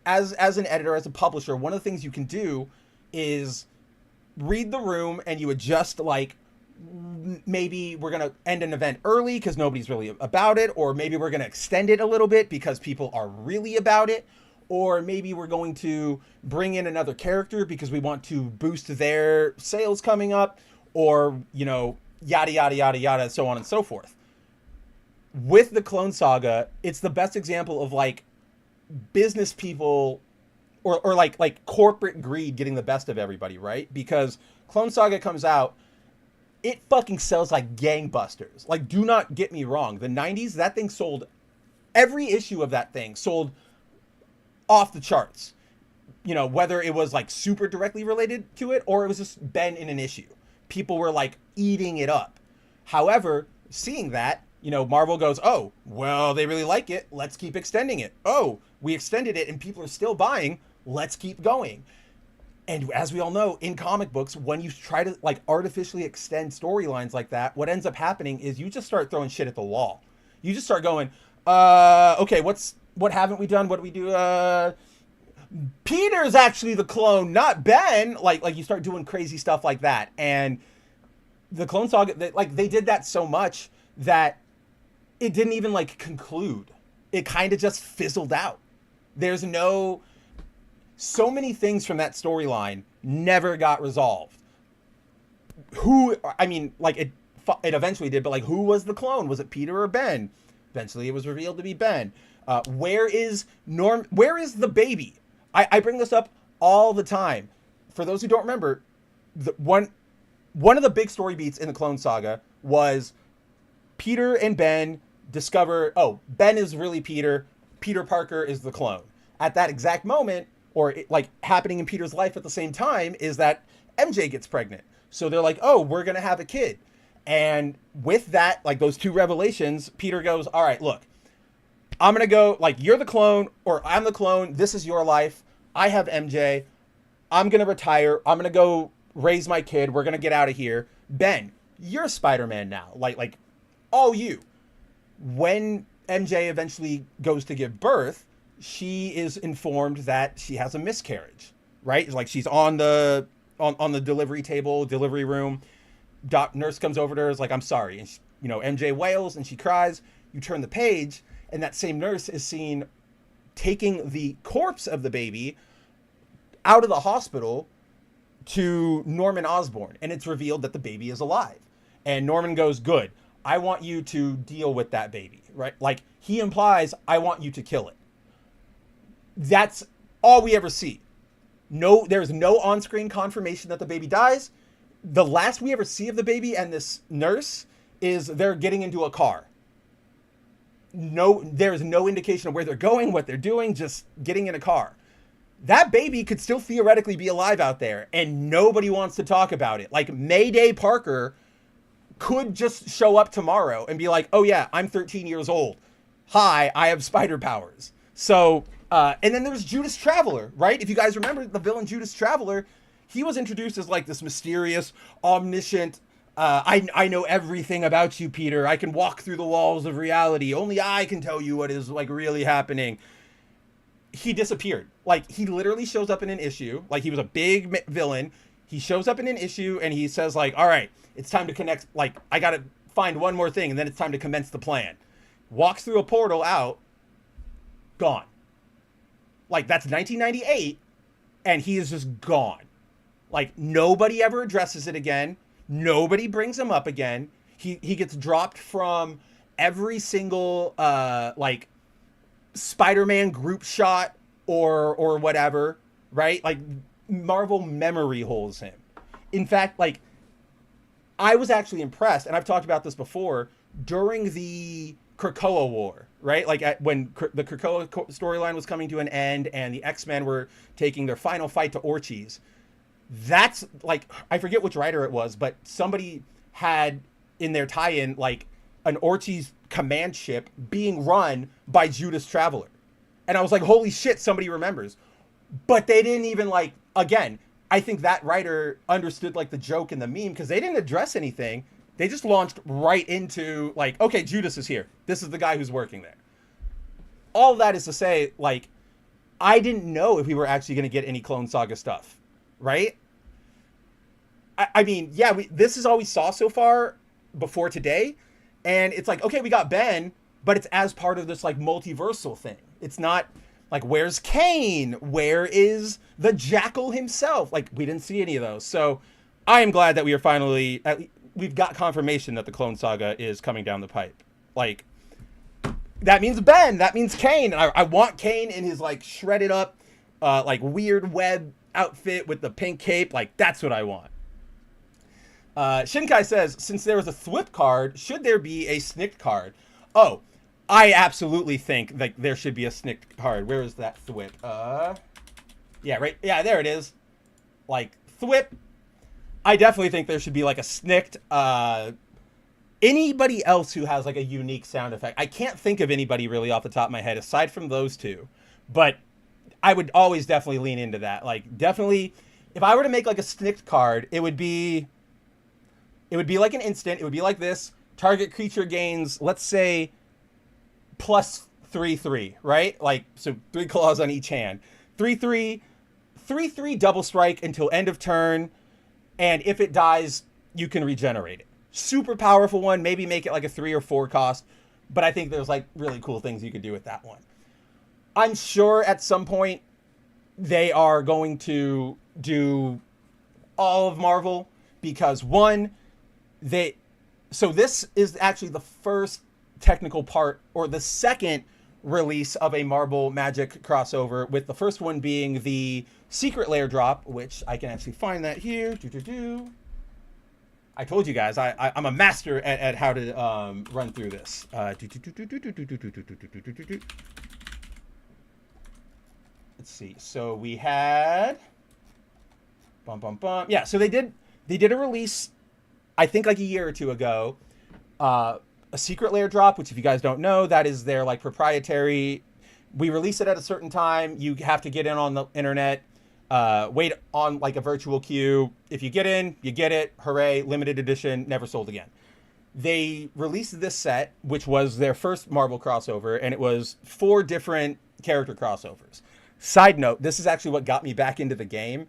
as an editor, as a publisher, one of the things you can do is read the room and you adjust, like, maybe we're going to end an event early because nobody's really about it, or maybe we're going to extend it a little bit because people are really about it, or maybe we're going to bring in another character because we want to boost their sales coming up, or, yada, yada, yada, yada, so on and so forth. With the Clone Saga, it's the best example of, like, business people or like corporate greed getting the best of everybody, right? Because Clone Saga comes out, it fucking sells like gangbusters. Like, do not get me wrong. The 90s, that thing sold, every issue of that thing sold off the charts. Whether it was, like, super directly related to it or it was just Ben in an issue. People were, like, eating it up. However, seeing that, Marvel goes, oh, well, they really like it. Let's keep extending it. Oh, we extended it and people are still buying. Let's keep going. And as we all know, in comic books, when you try to artificially extend storylines like that, what ends up happening is you just start throwing shit at the wall. You just start going, okay, what haven't we done? What do we do? Peter's actually the clone, not Ben. Like you start doing crazy stuff like that. And the Clone Saga, they did that so much that it didn't even conclude. It kind of just fizzled out. There's so many things from that storyline never got resolved. It eventually did, but who was the clone? Was it Peter or Ben? Eventually it was revealed to be Ben. Where is the baby? I bring this up all the time. For those who don't remember, one of the big story beats in the Clone Saga was Peter and Ben discover, Ben is really Peter. Peter Parker is the clone. At that exact moment, or happening in Peter's life at the same time, is that MJ gets pregnant. So they're like, oh, we're going to have a kid. And with that, those two revelations, Peter goes, all right, look, I'm going to go, you're the clone, or I'm the clone. This is your life. I have MJ. I'm going to retire. I'm going to go raise my kid. We're going to get out of here. Ben, you're Spider-Man now. All you. When MJ eventually goes to give birth, she is informed that she has a miscarriage, right? She's on the delivery table, delivery room. Nurse comes over to her, is like, I'm sorry. And MJ wails and she cries. You turn the page, and that same nurse is seen taking the corpse of the baby out of the hospital to Norman Osborn. And it's revealed that the baby is alive. And Norman goes, good. I want you to deal with that baby, right? He implies, I want you to kill it. That's all we ever see. There's no on-screen confirmation that the baby dies. The last we ever see of the baby and this nurse is they're getting into a car. There's no indication of where they're going, what they're doing, just getting in a car. That baby could still theoretically be alive out there, and nobody wants to talk about it. Mayday Parker could just show up tomorrow and be like, oh yeah, I'm 13 years old. Hi, I have spider powers. So, and then there's Judas Traveler, right? If you guys remember the villain Judas Traveler, he was introduced as this mysterious, omniscient, I know everything about you, Peter. I can walk through the walls of reality. Only I can tell you what is really happening. He disappeared. He literally shows up in an issue. He was a big villain. He shows up in an issue and he says all right, it's time to connect. I got to find one more thing and then it's time to commence the plan. Walks through a portal out, gone. That's 1998 and he is just gone. Nobody ever addresses it again. Nobody brings him up again. He gets dropped from every single Spider-Man group shot or whatever, right? Marvel memory holes him. In fact, I was actually impressed, and I've talked about this before, during the Krakoa War, right? When the Krakoa storyline was coming to an end and the X-Men were taking their final fight to Orchis. That's I forget which writer it was, but somebody had in their tie-in an Orchis command ship being run by Judas Traveler. And I was like, holy shit, somebody remembers. But they didn't even again, I think that writer understood the joke and the meme because they didn't address anything. They just launched right into okay, Judas is here. This is the guy who's working there. All that is to say, I didn't know if we were actually going to get any Clone Saga stuff, right? I mean, yeah, this is all we saw so far before today. And it's okay, we got Ben, but it's as part of this multiversal thing. It's not where's Kane? Where is the Jackal himself? We didn't see any of those. So I am glad that we are finally, we've got confirmation that the Clone Saga is coming down the pipe. That means Ben, that means Kane. And I want Kane in his shredded up, weird web outfit with the pink cape. That's what I want. Shinkai says, since there was a Thwip card, should there be a Snicked card? Oh, I absolutely think there should be a Snicked card. Where is that Thwip? Yeah, right. Yeah, there it is. Thwip. I definitely think there should be a Snicked anybody else who has like a unique sound effect. I can't think of anybody really off the top of my head aside from those two, but I would always definitely lean into that. Like definitely, if I were to make like a Snicked card, it would be like an instant. It would be like this: target creature gains, let's say, plus 3/3, right? Like so, 3 claws on each hand. 3/3, 3/3 double strike until end of turn, and if it dies, you can regenerate it. Super powerful one. Maybe make it like a 3 or 4 cost, but I think there's like really cool things you could do with that one. I'm sure at some point they are going to do all of Marvel because so this is actually the first technical part or the second release of a Marvel Magic crossover, with the first one being the Secret Lair drop, which I can actually find that here. I told you guys I'm a master at how to run through this. Let's see. So we had yeah, so they did a release, I think like a year or two ago, a Secret Lair drop, which if you guys don't know, that is their like proprietary. We release it at a certain time. You have to get in on the internet, wait on like a virtual queue. If you get in, you get it. Hooray, limited edition, never sold again. They released this set, which was their first Marvel crossover, and it was 4 different character crossovers. Side note, this is actually what got me back into the game.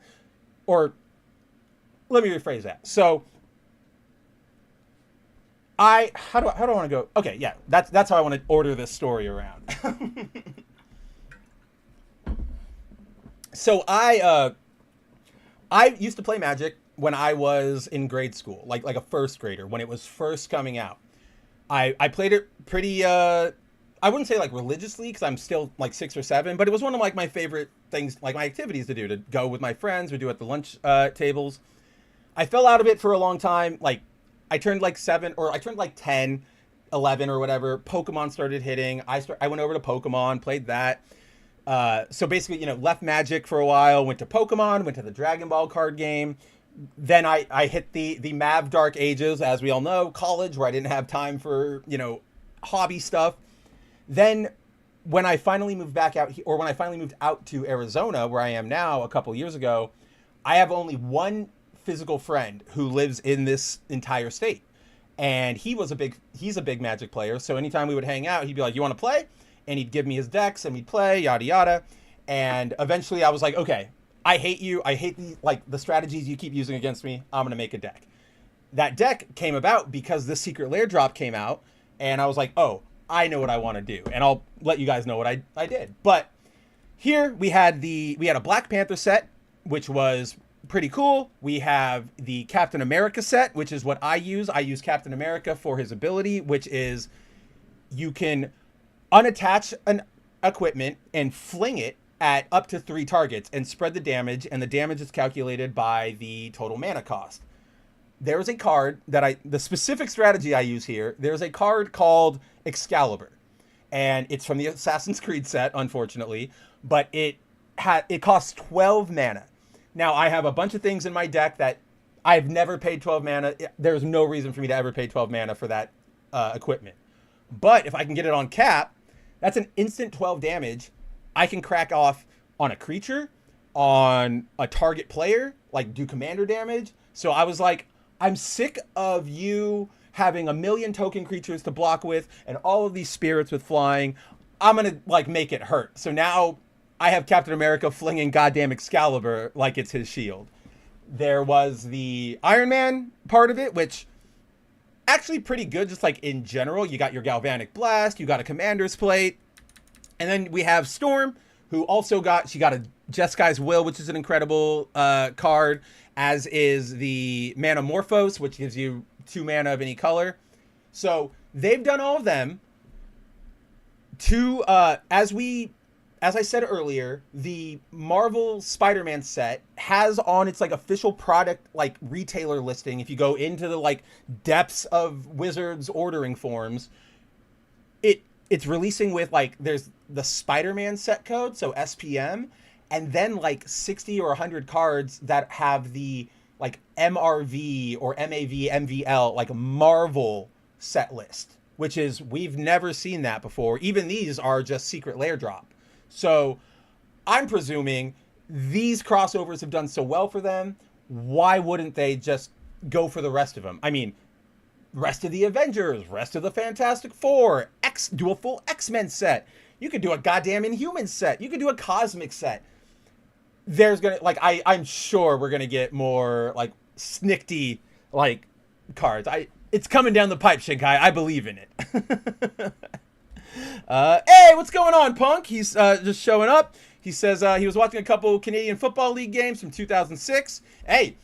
Or let me rephrase that. So how do I want to go? Okay, yeah, that's how I want to order this story around. So I used to play Magic when I was in grade school, like a first grader when it was first coming out. I played it pretty I wouldn't say like religiously because I'm still like 6 or 7, but it was one of like my favorite things, like my activities to do, to go with my friends. We do at the lunch tables. I fell out of it for a long time. Like I turned like 7 or I turned like 10, 11 or whatever. Pokemon started hitting. I went over to Pokemon, played that. So basically, you know, left Magic for a while, went to Pokemon, went to the Dragon Ball card game. Then I hit the Mav Dark Ages, as we all know, college, where I didn't have time for, you know, hobby stuff. Then when I finally moved back out, or when I finally moved out to Arizona, where I am now a couple years ago, I have only one physical friend who lives in this entire state. And he's a big Magic player. So anytime we would hang out, he'd be like, "You want to play?" And he'd give me his decks and we'd play, yada, yada. And eventually I was like, okay, I hate you. I hate the strategies you keep using against me. I'm going to make a deck. That deck came about because the Secret Lair drop came out. And I was like, oh, I know what I want to do. And I'll let you guys know what I did. But here we had a Black Panther set, which was pretty cool. We have the Captain America set, which is what I use. I use Captain America for his ability, which is you can unattach an equipment and fling it at up to 3 targets and spread the damage, and the damage is calculated by the total mana cost. There's a card the specific strategy I use here, there's a card called Excalibur, and it's from the Assassin's Creed set, unfortunately, but it costs 12 mana. Now, I have a bunch of things in my deck that I've never paid 12 mana. There's no reason for me to ever pay 12 mana for that equipment. But if I can get it on cap, that's an instant 12 damage. I can crack off on a creature, on a target player, like do commander damage. So I was like, I'm sick of you having a million token creatures to block with and all of these spirits with flying. I'm going to like make it hurt. So now I have Captain America flinging goddamn Excalibur like it's his shield. There was the Iron Man part of it, which actually pretty good, just like in general. You got your Galvanic Blast, you got a Commander's Plate, and then we have Storm, who also got a Jesky's Will, which is an incredible card, as is the Manamorphose, which gives you 2 mana of any color. So they've done all of them to, as I said earlier, the Marvel Spider-Man set has on its like official product like retailer listing. If you go into the like depths of Wizards ordering forms, it's releasing with like there's the Spider-Man set code, so SPM, and then like 60 or 100 cards that have the like MRV or MAV MVL like Marvel set list, which is, we've never seen that before. Even these are just secret lair drop. So I'm presuming these crossovers have done so well for them. Why wouldn't they just go for the rest of them? I mean, rest of the Avengers, rest of the Fantastic Four, do a full X-Men set. You could do a goddamn Inhuman set. You could do a Cosmic set. There's gonna, like, I'm sure we're gonna get more, like, snickety, like, cards. It's coming down the pipe, Shinkai. I believe in it. Hey, what's going on, Punk? He's just showing up. He says he was watching a couple Canadian Football League games from 2006. Hey,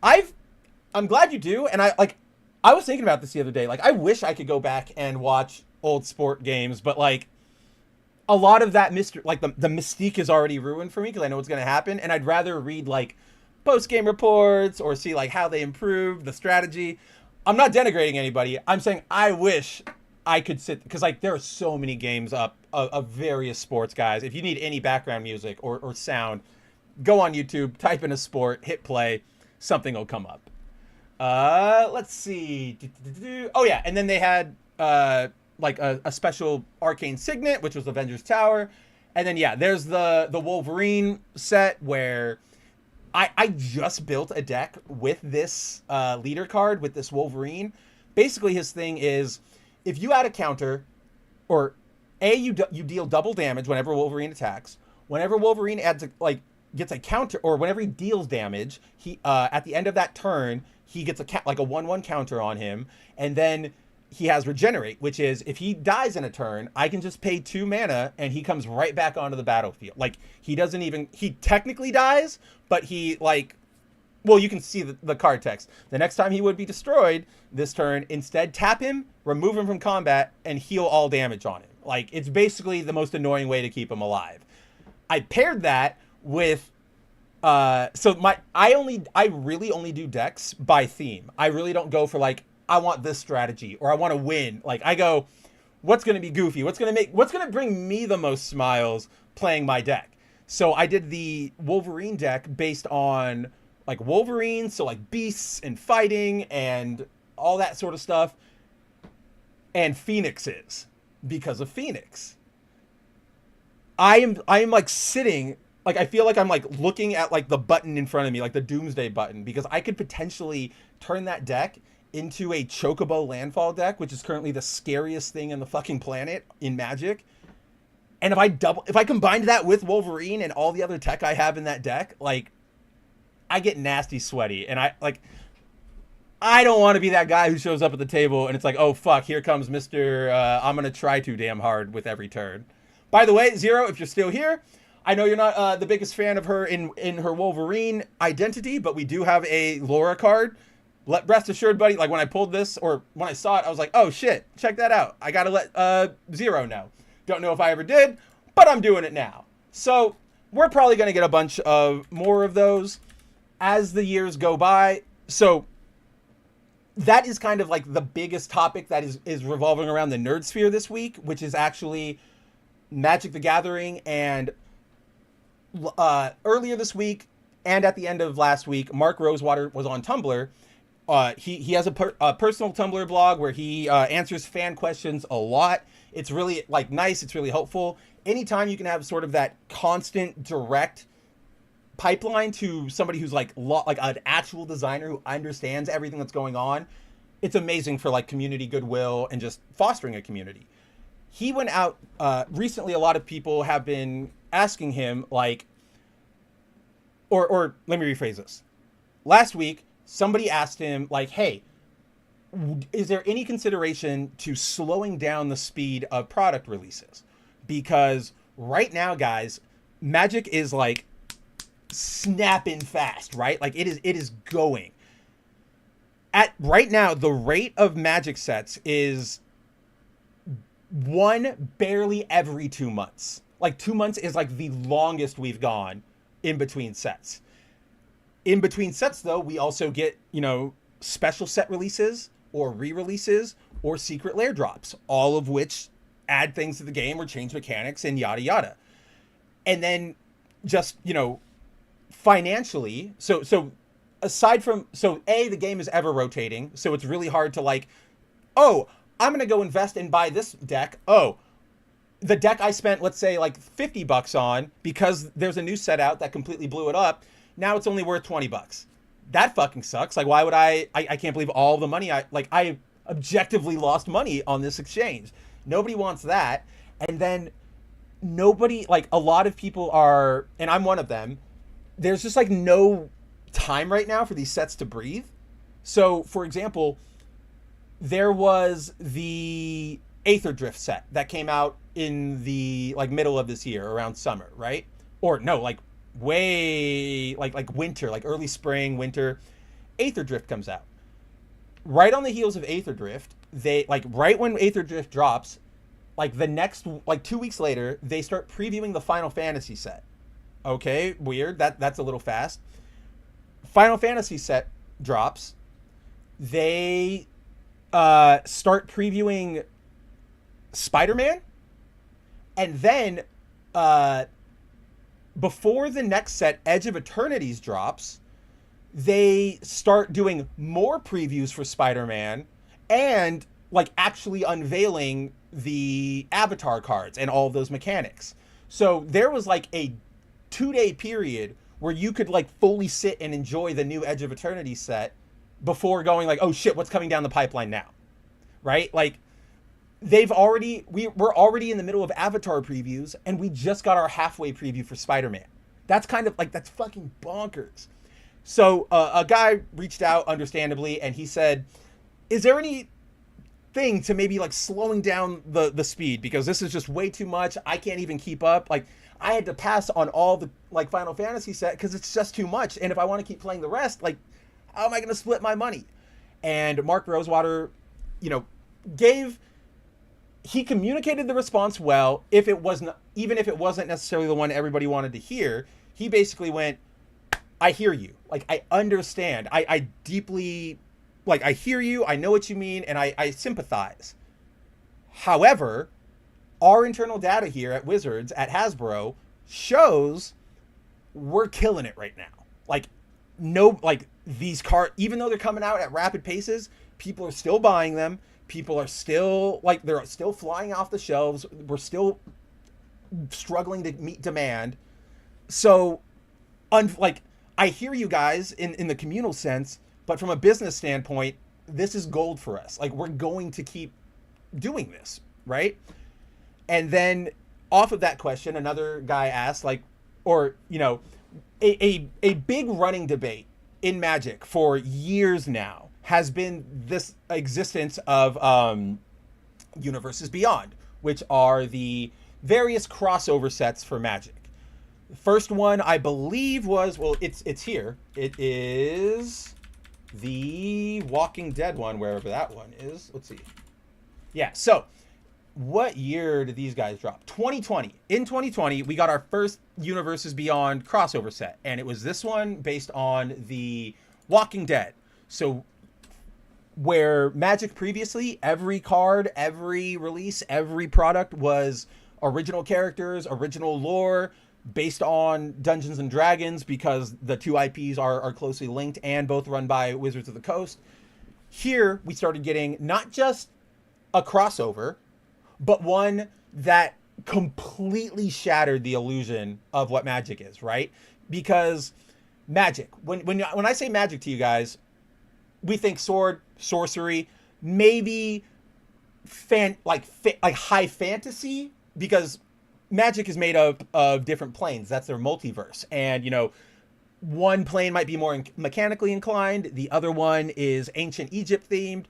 I'm glad you do, and I was thinking about this the other day. Like, I wish I could go back and watch old sport games, but, like, a lot of that like, the mystique is already ruined for me because I know what's going to happen, and I'd rather read, like, post-game reports or see, like, how they improved, the strategy. I'm not denigrating anybody. I'm saying I wish I could sit, because, like, there are so many games up of various sports, guys. If you need any background music or sound, go on YouTube, type in a sport, hit play, something will come up. Let's see. Oh yeah, and then they had like a special arcane signet, which was Avengers Tower, and then yeah, there's the Wolverine set where I just built a deck with this leader card with this Wolverine. Basically, his thing is, if you add a counter, or you deal double damage whenever Wolverine attacks. Whenever Wolverine gets a counter, or whenever he deals damage, he at the end of that turn, he gets like a 1/1 counter on him, and then he has regenerate, which is, if he dies in a turn, I can just pay 2 mana and he comes right back onto the battlefield. Like, he technically dies, but he, like, well, you can see the card text. The next time he would be destroyed this turn, instead tap him, remove him from combat, and heal all damage on him. Like, it's basically the most annoying way to keep him alive. I paired that with I really only do decks by theme. I really don't go for, like, I want this strategy or I want to win. Like, I go, what's going to be goofy? What's going to bring me the most smiles playing my deck? So I did the Wolverine deck based on, like, Wolverine, so, like, beasts and fighting and all that sort of stuff, and Phoenixes because of Phoenix. I am like sitting, like, I feel like I'm, like, looking at, like, the button in front of me, like the Doomsday button, because I could potentially turn that deck into a Chocobo Landfall deck, which is currently the scariest thing on the fucking planet in Magic. And if I combined that with Wolverine and all the other tech I have in that deck, like, I get nasty sweaty, and I don't want to be that guy who shows up at the table and it's like, oh fuck, here comes Mr. I'm gonna try too damn hard with every turn. By the way, Zero, if you're still here, I know you're not the biggest fan of her in her Wolverine identity, but we do have a Laura card. Rest assured, buddy, like, when I pulled this, or when I saw it, I was like, oh shit, check that out. I gotta let Zero know. Don't know if I ever did, but I'm doing it now. So we're probably gonna get a bunch of more of those as the years go by. So that is kind of like the biggest topic that is revolving around the nerd sphere this week, which is actually Magic the Gathering. And earlier this week and at the end of last week, Mark Rosewater was on Tumblr. He has a personal Tumblr blog where he answers fan questions a lot. It's really, like, nice. It's really helpful. Anytime you can have sort of that constant, direct pipeline to somebody who's like an actual designer who understands everything that's going on, it's amazing for, like, community goodwill and just fostering a community. He went out recently. A lot of people have been asking him, like, or let me rephrase this. Last week, somebody asked him, like, hey, is there any consideration to slowing down the speed of product releases? Because right now, guys, Magic is, like, snapping fast, right? Like, it is going. At right now, the rate of Magic sets is one barely every 2 months. Like, 2 months is, like, the longest we've gone in between sets. In between sets, though, we also get, you know, special set releases or re-releases or secret lair drops, all of which add things to the game or change mechanics and yada yada. And then just, you know, financially, so aside from, the game is ever rotating, so it's really hard to, like, oh, I'm going to go invest and buy this deck. Oh, the deck I spent, let's say, like $50 on because there's a new set out that completely blew it up. Now it's only worth $20. That fucking sucks. Like, why would I can't believe all the money I objectively lost money on this exchange. Nobody wants that. And then nobody, like, a lot of people are, and I'm one of them, there's just like no time right now for these sets to breathe. So, for example, there was the Aether Drift set that came out in the like middle of this year around summer, right? Or no, like way like winter, like early spring, winter. Aether Drift comes out. Right on the heels of Aether Drift, they like right when Aether Drift drops, like the next like 2 weeks later, they start previewing the Final Fantasy set. Okay, weird. That's a little fast. Final Fantasy set drops. They start previewing Spider-Man, and then before the next set, Edge of Eternities drops, they start doing more previews for Spider-Man and like actually unveiling the avatar cards and all of those mechanics. So there was like a 2-day period where you could like fully sit and enjoy the new Edge of Eternity set before going like, oh shit, what's coming down the pipeline now? Right? Like we're already in the middle of Avatar previews and we just got our halfway preview for Spider-Man. That's kind of like, that's fucking bonkers. So a guy reached out understandably and he said, is there any thing to maybe like slowing down the speed, because this is just way too much. I can't even keep up. Like I had to pass on all the like Final Fantasy set because it's just too much. And if I want to keep playing the rest, like how am I going to split my money? And Mark Rosewater, he communicated the response well. Even if it wasn't necessarily the one everybody wanted to hear, he basically went, I hear you. Like, I understand. I deeply, like, I hear you. I know what you mean. And I sympathize. However, our internal data here at Wizards, at Hasbro, shows we're killing it right now. Like, these cards, even though they're coming out at rapid paces, people are still buying them. People are still, like, they're still flying off the shelves. We're still struggling to meet demand. So, I hear you guys in the communal sense, but from a business standpoint, this is gold for us. Like, we're going to keep doing this, right? And then off of that question, another guy asked, like, or, a big running debate in Magic for years now has been this existence of Universes Beyond, which are the various crossover sets for Magic. The first one, I believe, was, well, it's here. It is the Walking Dead one, wherever that one is. Let's see. Yeah, so what year did these guys drop? 2020. In 2020, we got our first Universes Beyond crossover set, and it was this one based on the Walking Dead. So where Magic previously, every card, every release, every product was original characters, original lore, based on Dungeons and Dragons, because the two IPs are closely linked and both run by Wizards of the Coast. Here, we started getting not just a crossover, but one that completely shattered the illusion of what Magic is, right? Because Magic, when I say Magic to you guys, we think sword, sorcery, maybe high fantasy, because Magic is made of different planes. That's their multiverse. And, one plane might be more mechanically inclined. The other one is ancient Egypt themed,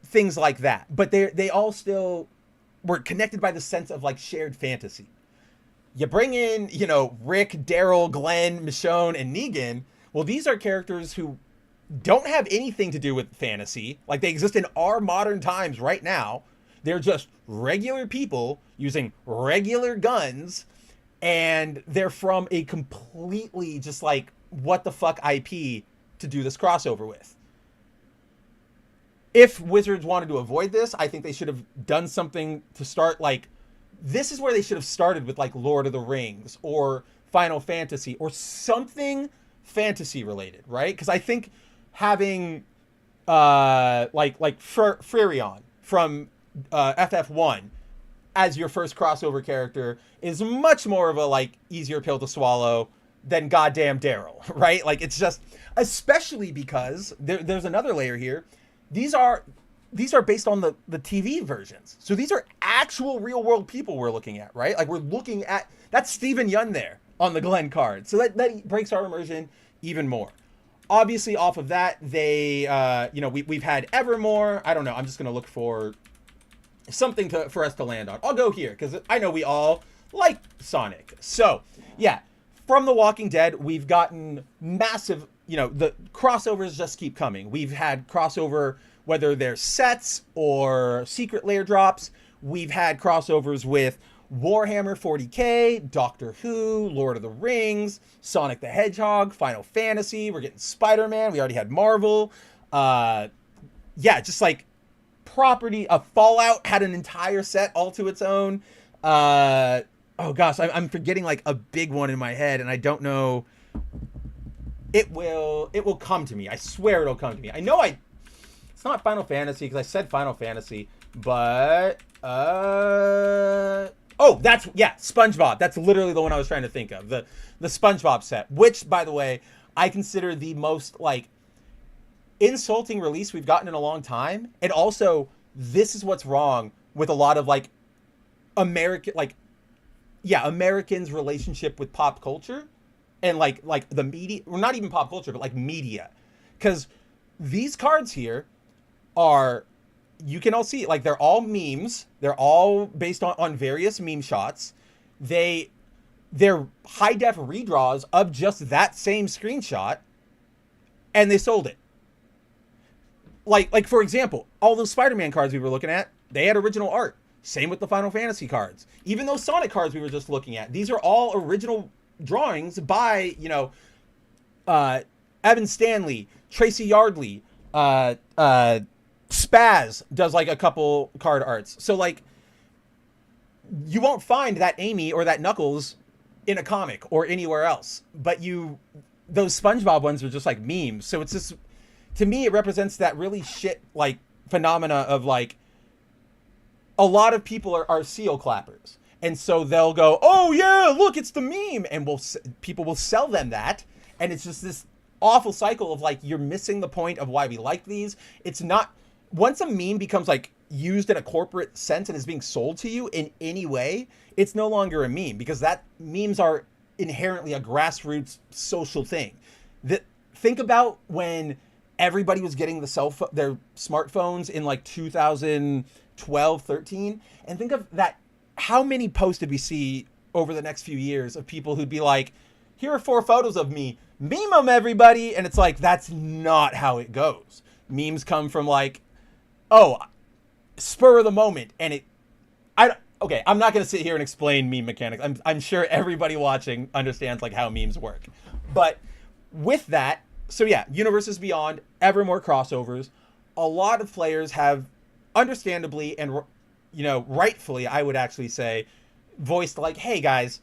things like that. But they all still were connected by the sense of like shared fantasy. You bring in, Rick, Daryl, Glenn, Michonne, and Negan. Well, these are characters who don't have anything to do with fantasy. Like, they exist in our modern times right now. They're just regular people using regular guns, and they're from a completely just like what the fuck IP to do this crossover with. If Wizards wanted to avoid this, I think they should have done something to start, like, this is where they should have started with like Lord of the Rings or Final Fantasy or something fantasy related, right? Because I think having Firion from FF1 as your first crossover character is much more of a like easier pill to swallow than goddamn Daryl, right? Like it's just, especially because there's another layer here. These are based on the TV versions. So these are actual real world people we're looking at, right? Like we're looking at, that's Steven Yeun there on the Glenn card. So that breaks our immersion even more. Obviously off of that, they, we've had Evermore. I don't know. I'm just going to look for something for us to land on. I'll go here because I know we all like Sonic. So yeah, from The Walking Dead, we've gotten massive, the crossovers just keep coming. We've had crossover, whether they're sets or secret layer drops. We've had crossovers with Warhammer 40K, Doctor Who, Lord of the Rings, Sonic the Hedgehog, Final Fantasy. We're getting Spider-Man. We already had Marvel. Just like property of Fallout had an entire set all to its own. Oh gosh, I'm forgetting like a big one in my head, and I don't know. It will come to me. I swear it'll come to me. I know it's not Final Fantasy because I said Final Fantasy, but SpongeBob. That's literally the one I was trying to think of. The SpongeBob set, which by the way, I consider the most like insulting release we've gotten in a long time. And also, this is what's wrong with a lot of like Americans' relationship with pop culture and like the media, or not even pop culture, but like media. Because these cards here are, you can all see it, like they're all memes. They're all based on various meme shots. They're high def redraws of just that same screenshot, and they sold it. Like for example, all those Spider-Man cards we were looking at, they had original art. Same with the Final Fantasy cards. Even those Sonic cards we were just looking at, these are all original drawings by, Evan Stanley, Tracy Yardley, Spaz does like a couple card arts. So like, you won't find that Amy or that Knuckles in a comic or anywhere else. But those SpongeBob ones are just like memes. So it's just, to me, it represents that really shit like phenomena of like, a lot of people are seal clappers. And so they'll go, oh yeah, look, it's the meme. And people will sell them that. And it's just this awful cycle of like, you're missing the point of why we like these. It's not, once a meme becomes like used in a corporate sense and is being sold to you in any way, it's no longer a meme, because that memes are inherently a grassroots social thing. Think about when everybody was getting their smartphones in like 2012, 13, and think of that. How many posts did we see over the next few years of people who'd be like, here are 4 photos of me, meme them everybody. And it's like, that's not how it goes. Memes come from like, oh, spur of the moment. And okay, I'm not going to sit here and explain meme mechanics. I'm sure everybody watching understands like how memes work. But with that, so yeah, Universes Beyond, ever more crossovers. A lot of players have understandably and, rightfully, I would actually say, voiced like, hey guys,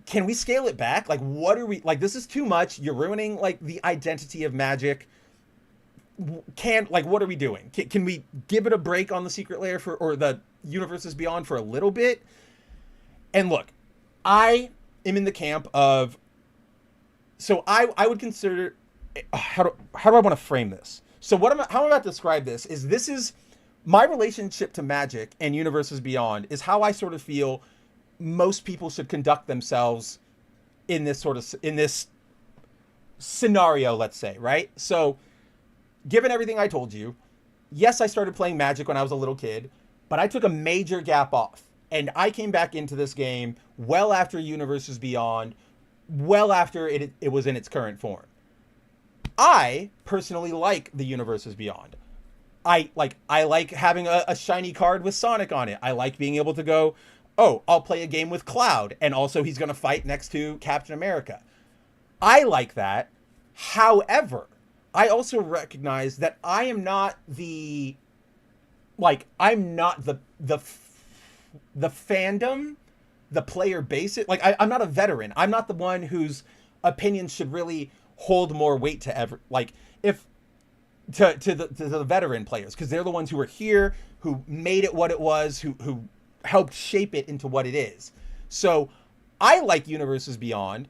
can we scale it back? Like, what are we, like, this is too much. You're ruining like the identity of Magic. What are we doing? Can we give it a break on the secret layer or the Universes Beyond for a little bit? And look, I am in the camp of, so I would consider, how do I want to frame this? So how I'm about to describe this is my relationship to Magic and Universes Beyond is how I sort of feel most people should conduct themselves in this scenario, let's say, right? So given everything I told you, yes, I started playing Magic when I was a little kid, but I took a major gap off, and I came back into this game well after Universes Beyond, well after it was in its current form. I personally like the Universes Beyond. I like having a shiny card with Sonic on it. I like being able to go, oh, I'll play a game with Cloud, and also he's going to fight next to Captain America. I like that. However, I also recognize that I am not the fandom, the player base. I'm not a veteran. I'm not the one whose opinions should really hold more weight to ever. Like, if to the veteran players, because they're the ones who were here, who made it what it was, who helped shape it into what it is. So I like Universes Beyond.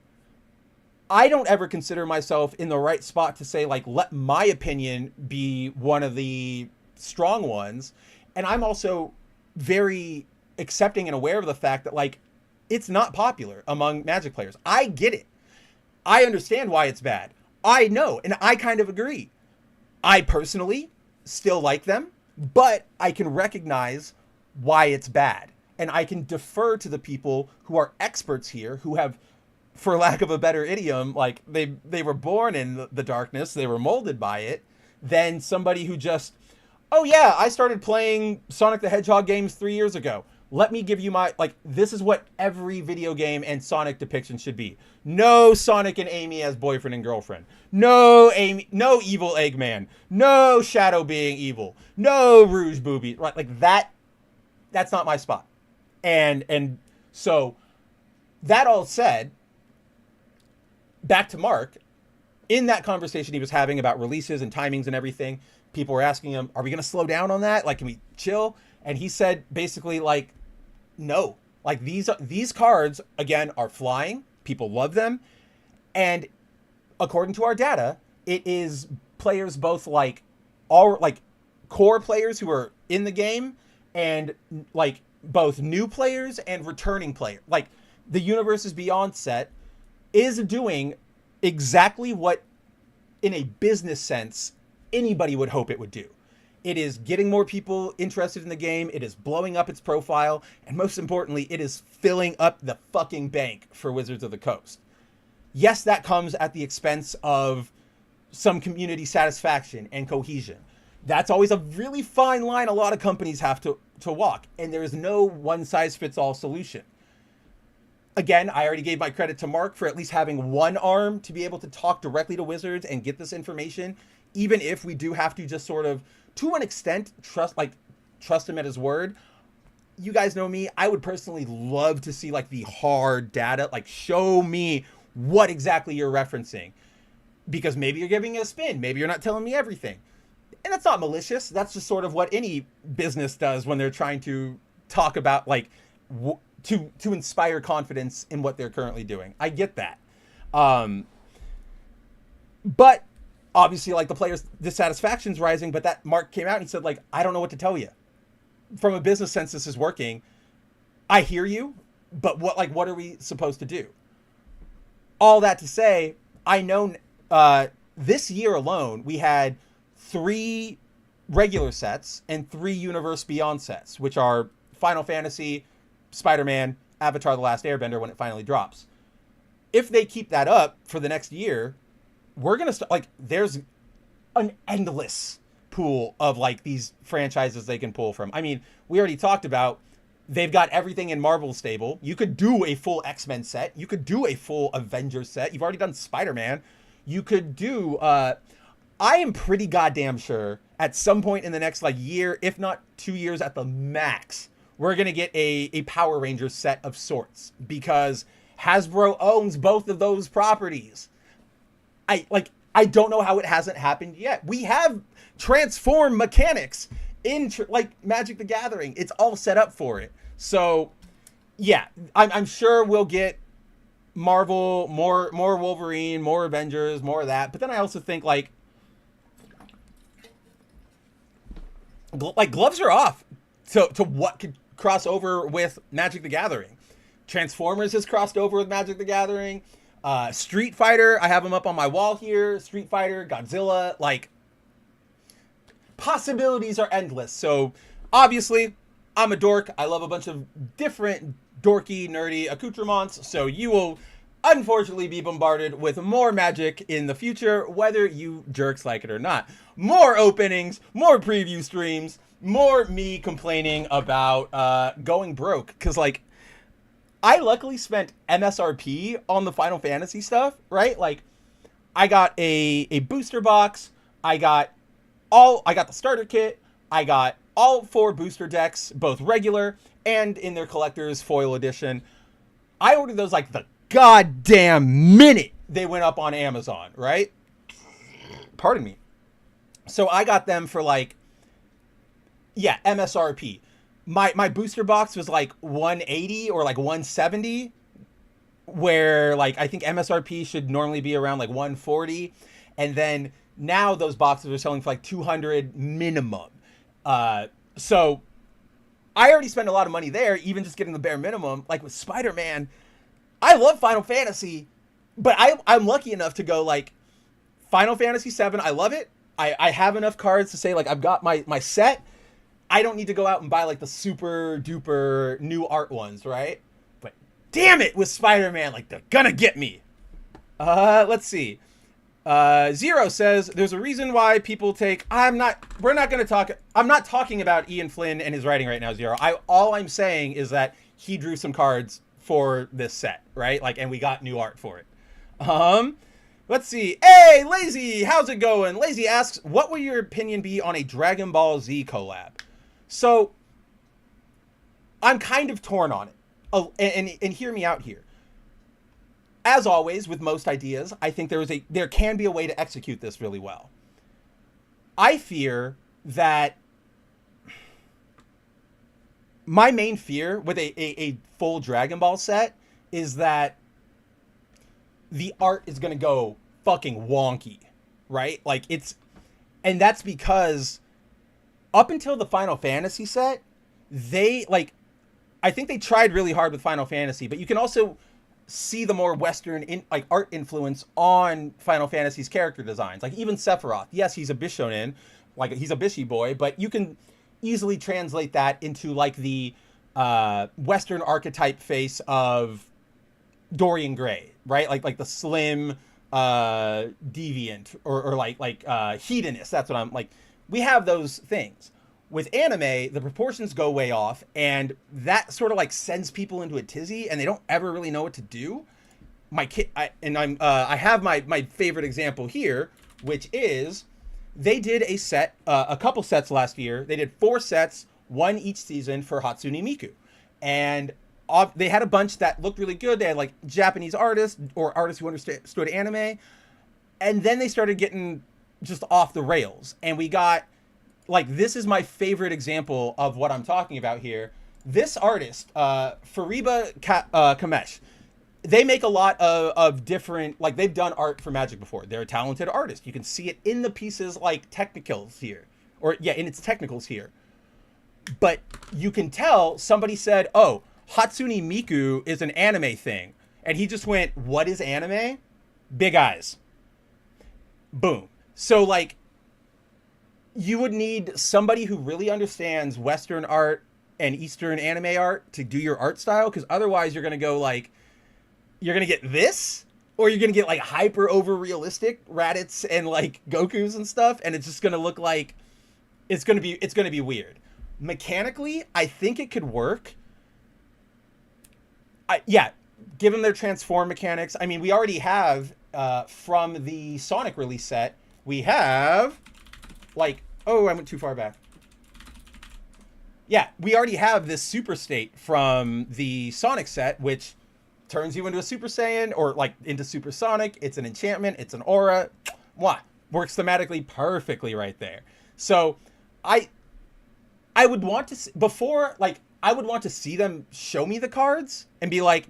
I don't ever consider myself in the right spot to say, like, let my opinion be one of the strong ones. And I'm also very accepting and aware of the fact that, like, it's not popular among Magic players. I get it. I understand why it's bad. I know, and I kind of agree. I personally still like them, but I can recognize why it's bad. And I can defer to the people who are experts here, who have, for lack of a better idiom, like they were born in the darkness, they were molded by it, than somebody who just, oh yeah, I started playing Sonic the Hedgehog games 3 years ago. Let me give you my, like, this is what every video game and Sonic depiction should be. No Sonic and Amy as boyfriend and girlfriend. No no evil Eggman. No Shadow being evil. No Rouge Booby. Right, like that's not my spot. And so that all said, back to Mark, in that conversation he was having about releases and timings and everything, people were asking him, are we going to slow down on that? Like, can we chill? And he said basically, like, no. Like, these cards, again, are flying. People love them. And according to our data, it is players both, like, all, like, core players who are in the game and, like, both new players and returning players. Like, the Universes Beyond set is doing exactly what, in a business sense, anybody would hope it would do. It is getting more people interested in the game. It is blowing up its profile. And most importantly, it is filling up the fucking bank for Wizards of the Coast. Yes, that comes at the expense of some community satisfaction and cohesion. That's always a really fine line a lot of companies have to walk. And there is no one-size-fits-all solution. Again, I already gave my credit to Mark for at least having one arm to be able to talk directly to Wizards and get this information, even if we do have to just sort of, to an extent, trust him at his word. You guys know me. I would personally love to see, like, the hard data, like, show me what exactly you're referencing, because maybe you're giving it a spin. Maybe you're not telling me everything. And that's not malicious. That's just sort of what any business does when they're trying to talk about, like, to inspire confidence in what they're currently doing. I get that. But obviously, like, the players' dissatisfaction's rising, but that Mark came out and he said, like, I don't know what to tell you. From a business sense, this is working. I hear you, but what are we supposed to do? All that to say, I know this year alone, we had 3 regular sets and 3 Universe Beyond sets, which are Final Fantasy, Spider-Man, Avatar: The Last Airbender when it finally drops. If they keep that up for the next year, we're going to start, like, there's an endless pool of, like, these franchises they can pull from. I mean, we already talked about, they've got everything in Marvel's stable. You could do a full X-Men set. You could do a full Avengers set. You've already done Spider-Man. You could do, I am pretty goddamn sure at some point in the next, like, year, if not 2 years at the max, we're going to get a Power Rangers set of sorts, because Hasbro owns both of those properties. I don't know how it hasn't happened yet. We have transform mechanics in like Magic the Gathering. It's all set up for it. So yeah, I'm sure we'll get Marvel, more Wolverine, more Avengers, more of that. But then I also think, like gloves are off to what could cross over with Magic the Gathering. Transformers has crossed over with Magic the Gathering. Street Fighter, I have them up on my wall here. Street Fighter, Godzilla, like, possibilities are endless. So obviously, I'm a dork. I love a bunch of different dorky, nerdy accoutrements. So you will unfortunately be bombarded with more Magic in the future, whether you jerks like it or not. More openings, more preview streams, more me complaining about going broke. Because, like, I luckily spent MSRP on the Final Fantasy stuff, right? Like, I got a booster box. I got the starter kit. I got all 4 booster decks, both regular and in their collector's foil edition. I ordered those like the goddamn minute they went up on Amazon, right? Pardon me. So I got them for like, yeah, MSRP. My booster box was like 180 or like 170, where like I think MSRP should normally be around like 140, and then now those boxes are selling for like 200 minimum. So I already spent a lot of money there, even just getting the bare minimum. Like with Spider-Man, I love Final Fantasy, but I'm lucky enough to go like Final Fantasy 7. I love it. I have enough cards to say like I've got my set. I don't need to go out and buy like the super duper new art ones, right? But damn it, with Spider-Man, like they're gonna get me. Let's see. Zero says there's a reason why people take. I'm not talking about Ian Flynn and his writing right now, Zero. All I'm saying is that he drew some cards for this set, right? Like, and we got new art for it. Let's see. Hey, Lazy, how's it going? Lazy asks, what would your opinion be on a Dragon Ball Z collab? So, I'm kind of torn on it. Oh, and hear me out here. As always, with most ideas, I think there can be a way to execute this really well. I fear that my main fear with a full Dragon Ball set is that the art is going to go fucking wonky, right? Like and that's because up until the Final Fantasy set, I think they tried really hard with Final Fantasy, but you can also see the more Western art influence on Final Fantasy's character designs. Like even Sephiroth, yes, he's a Bishonen, like he's a Bishi boy, but you can easily translate that into like the Western archetype face of Dorian Gray, right? Like the slim deviant or like hedonist. That's what I'm like. We have those things. With anime, the proportions go way off, and that sort of like sends people into a tizzy, and they don't ever really know what to do. I have my favorite example here, which is they did a couple sets last year. They did 4 sets, one each season for Hatsune Miku, and they had a bunch that looked really good. They had like Japanese artists or artists who understood anime, and then they started getting just off the rails, and we got. Like, this is my favorite example of what I'm talking about here. This artist, Fariba Kamesh, they make a lot of different, like, they've done art for Magic before. They're a talented artist. You can see it in the pieces, like, technicals here. Or, yeah, in its technicals here. But you can tell somebody said, oh, Hatsune Miku is an anime thing. And he just went, what is anime? Big eyes. Boom. So, like, you would need somebody who really understands Western art and Eastern anime art to do your art style, because otherwise you're going to go like, you're going to get this, or you're going to get like hyper over realistic Raditz and like Gokus and stuff, and it's just going to look like it's going to be weird. Mechanically, I think it could work. Yeah, given their transform mechanics. I mean, we already have from the Sonic release set, we have like, oh, I went too far back. Yeah, we already have this Super State from the Sonic set, which turns you into a Super Saiyan or like into Super Sonic. It's an enchantment. It's an aura. Mwah. Works thematically perfectly right there. So I would want to, I would want to see them show me the cards and be like,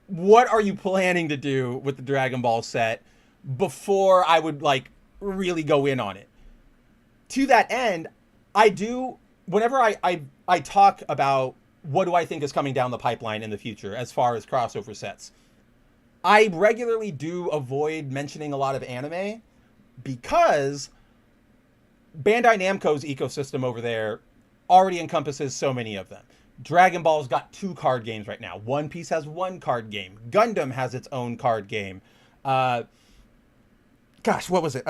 what are you planning to do with the Dragon Ball set before I would like really go in on it. To that end, whenever I talk about what do I think is coming down the pipeline in the future as far as crossover sets, I regularly do avoid mentioning a lot of anime because Bandai Namco's ecosystem over there already encompasses so many of them. Dragon Ball's got 2 card games right now. One Piece has 1 card game. Gundam has its own card game. What was it?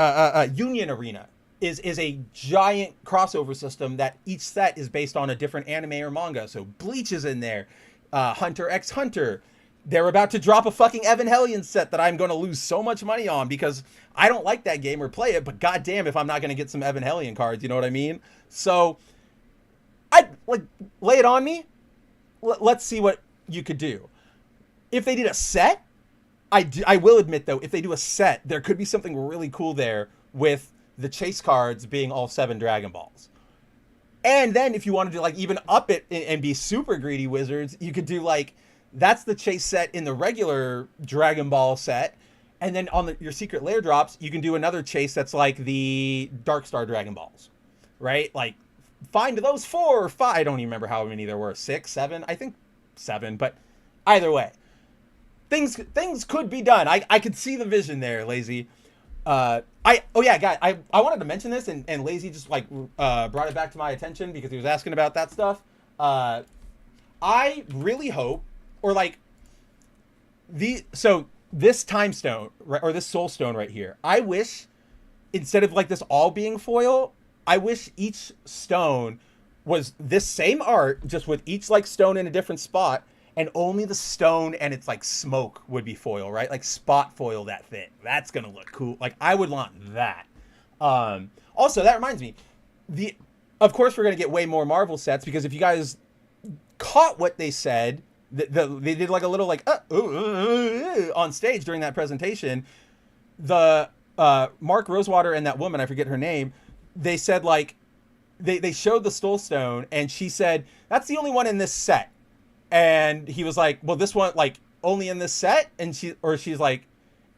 Union Arena is a giant crossover system that each set is based on a different anime or manga. So Bleach is in there. Hunter x Hunter. They're about to drop a fucking Evangelion set that I'm going to lose so much money on because I don't like that game or play it, but goddamn if I'm not going to get some Evangelion cards, you know what I mean? So I like lay it on me. Let's see what you could do. If they did a set, I will admit though, if they do a set, there could be something really cool there with the chase cards being all 7 Dragon Balls. And then if you wanted to like even up it and be super greedy wizards, you could do like, that's the chase set in the regular Dragon Ball set. And then on your secret lair drops, you can do another chase that's like the Dark Star Dragon Balls, right? Like find those 4 or 5. I don't even remember how many there were. 6, 7, I think 7, but either way, things could be done. I could see the vision there, Lazy. Guy, I wanted to mention this, and Lazy just like brought it back to my attention because he was asking about that stuff. I really hope, or like this time stone, right, or this soul stone right here, I wish instead of like this all being foil, I wish each stone was this same art, just with each like stone in a different spot, and only the stone and its like smoke would be foil, right? Like spot foil that thing. That's gonna look cool. Like I would want that. Also, that reminds me, of course we're gonna get way more Marvel sets, because if you guys caught what they said, they did like a little like on stage during that presentation. The Mark Rosewater and that woman, I forget her name, they said like they showed the Soul Stone, and she said that's the only one in this set. And he was like, well, this one, like, only in this set? And she's like,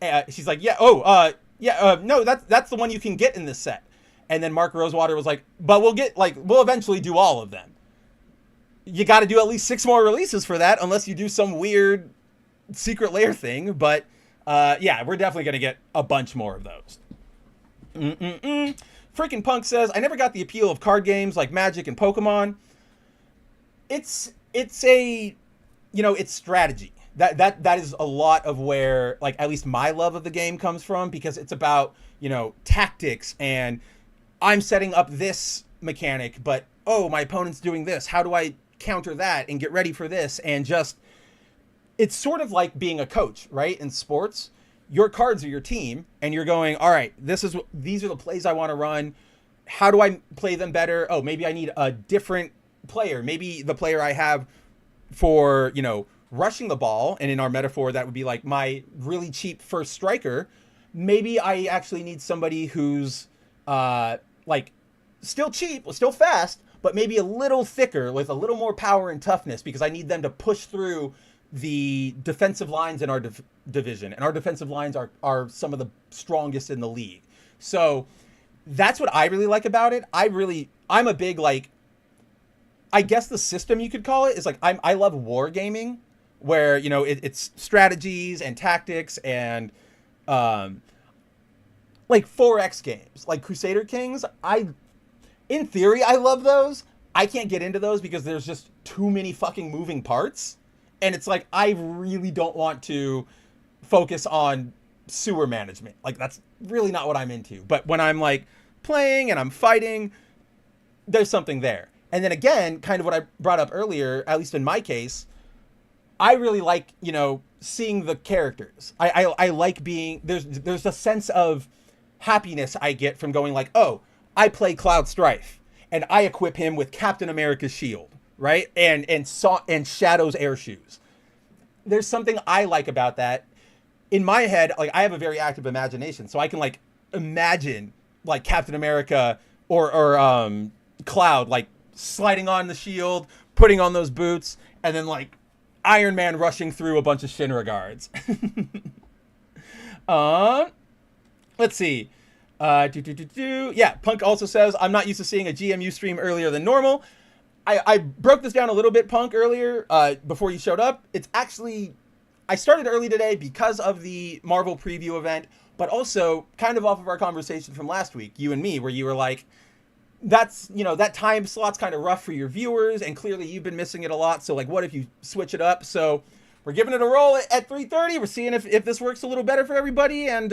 yeah, no, that's the one you can get in this set. And then Mark Rosewater was like, but we'll eventually do all of them. You got to do at least 6 more releases for that, unless you do some weird secret lair thing. But, yeah, we're definitely going to get a bunch more of those. Freaking Punk says, I never got the appeal of card games like Magic and Pokemon. It's a, it's strategy. That is a lot of where, like, at least my love of the game comes from, because it's about, tactics, and I'm setting up this mechanic, but, oh, my opponent's doing this. How do I counter that and get ready for this? And just, it's sort of like being a coach, right? In sports, your cards are your team, and you're going, all right, these are the plays I want to run. How do I play them better? Oh, maybe I need a different player. Maybe the player I have for, rushing the ball, and in our metaphor, that would be like my really cheap first striker. Maybe I actually need somebody who's like still cheap, still fast, but maybe a little thicker with a little more power and toughness, because I need them to push through the defensive lines in our division. And our defensive lines are some of the strongest in the league. So that's what I really like about it. I'm a big, like, I guess the system you could call it is like, I love wargaming, where, it's strategies and tactics and like 4X games, like Crusader Kings. In theory, I love those. I can't get into those because there's just too many fucking moving parts. And it's like, I really don't want to focus on sewer management. Like, that's really not what I'm into. But when I'm like playing and I'm fighting, there's something there. And then again, kind of what I brought up earlier, at least in my case, I really like, seeing the characters. I like being, there's a sense of happiness I get from going like, oh, I play Cloud Strife, and I equip him with Captain America's shield, right? And Shadow's air shoes. There's something I like about that. In my head, like, I have a very active imagination, so I can like imagine like Captain America or Cloud like sliding on the shield, putting on those boots, and then like Iron Man rushing through a bunch of Shinra guards. Let's see. Yeah, Punk also says, I'm not used to seeing a GMU stream earlier than normal. I broke this down a little bit, Punk, earlier, before you showed up. It's actually, I started early today because of the Marvel preview event, but also kind of off of our conversation from last week, you and me, where you were like, that's, that time slot's kind of rough for your viewers, and clearly you've been missing it a lot, so like, what if you switch it up? So we're giving it a roll at 3:30. We're seeing if this works a little better for everybody, and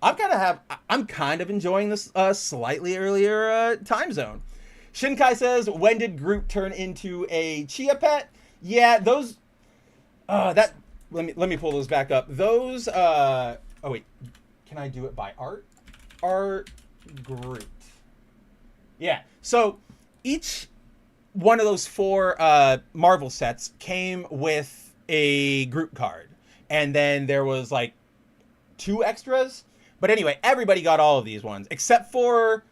I'm kind of enjoying this slightly earlier time zone. Shinkai says, when did Groot turn into a Chia Pet? Yeah, those let me pull those back up. Those oh wait, can I do it by art? Art Groot. Yeah. So each one of those 4 Marvel sets came with a Groot card. And then there was like 2 extras. But anyway, everybody got all of these ones except for,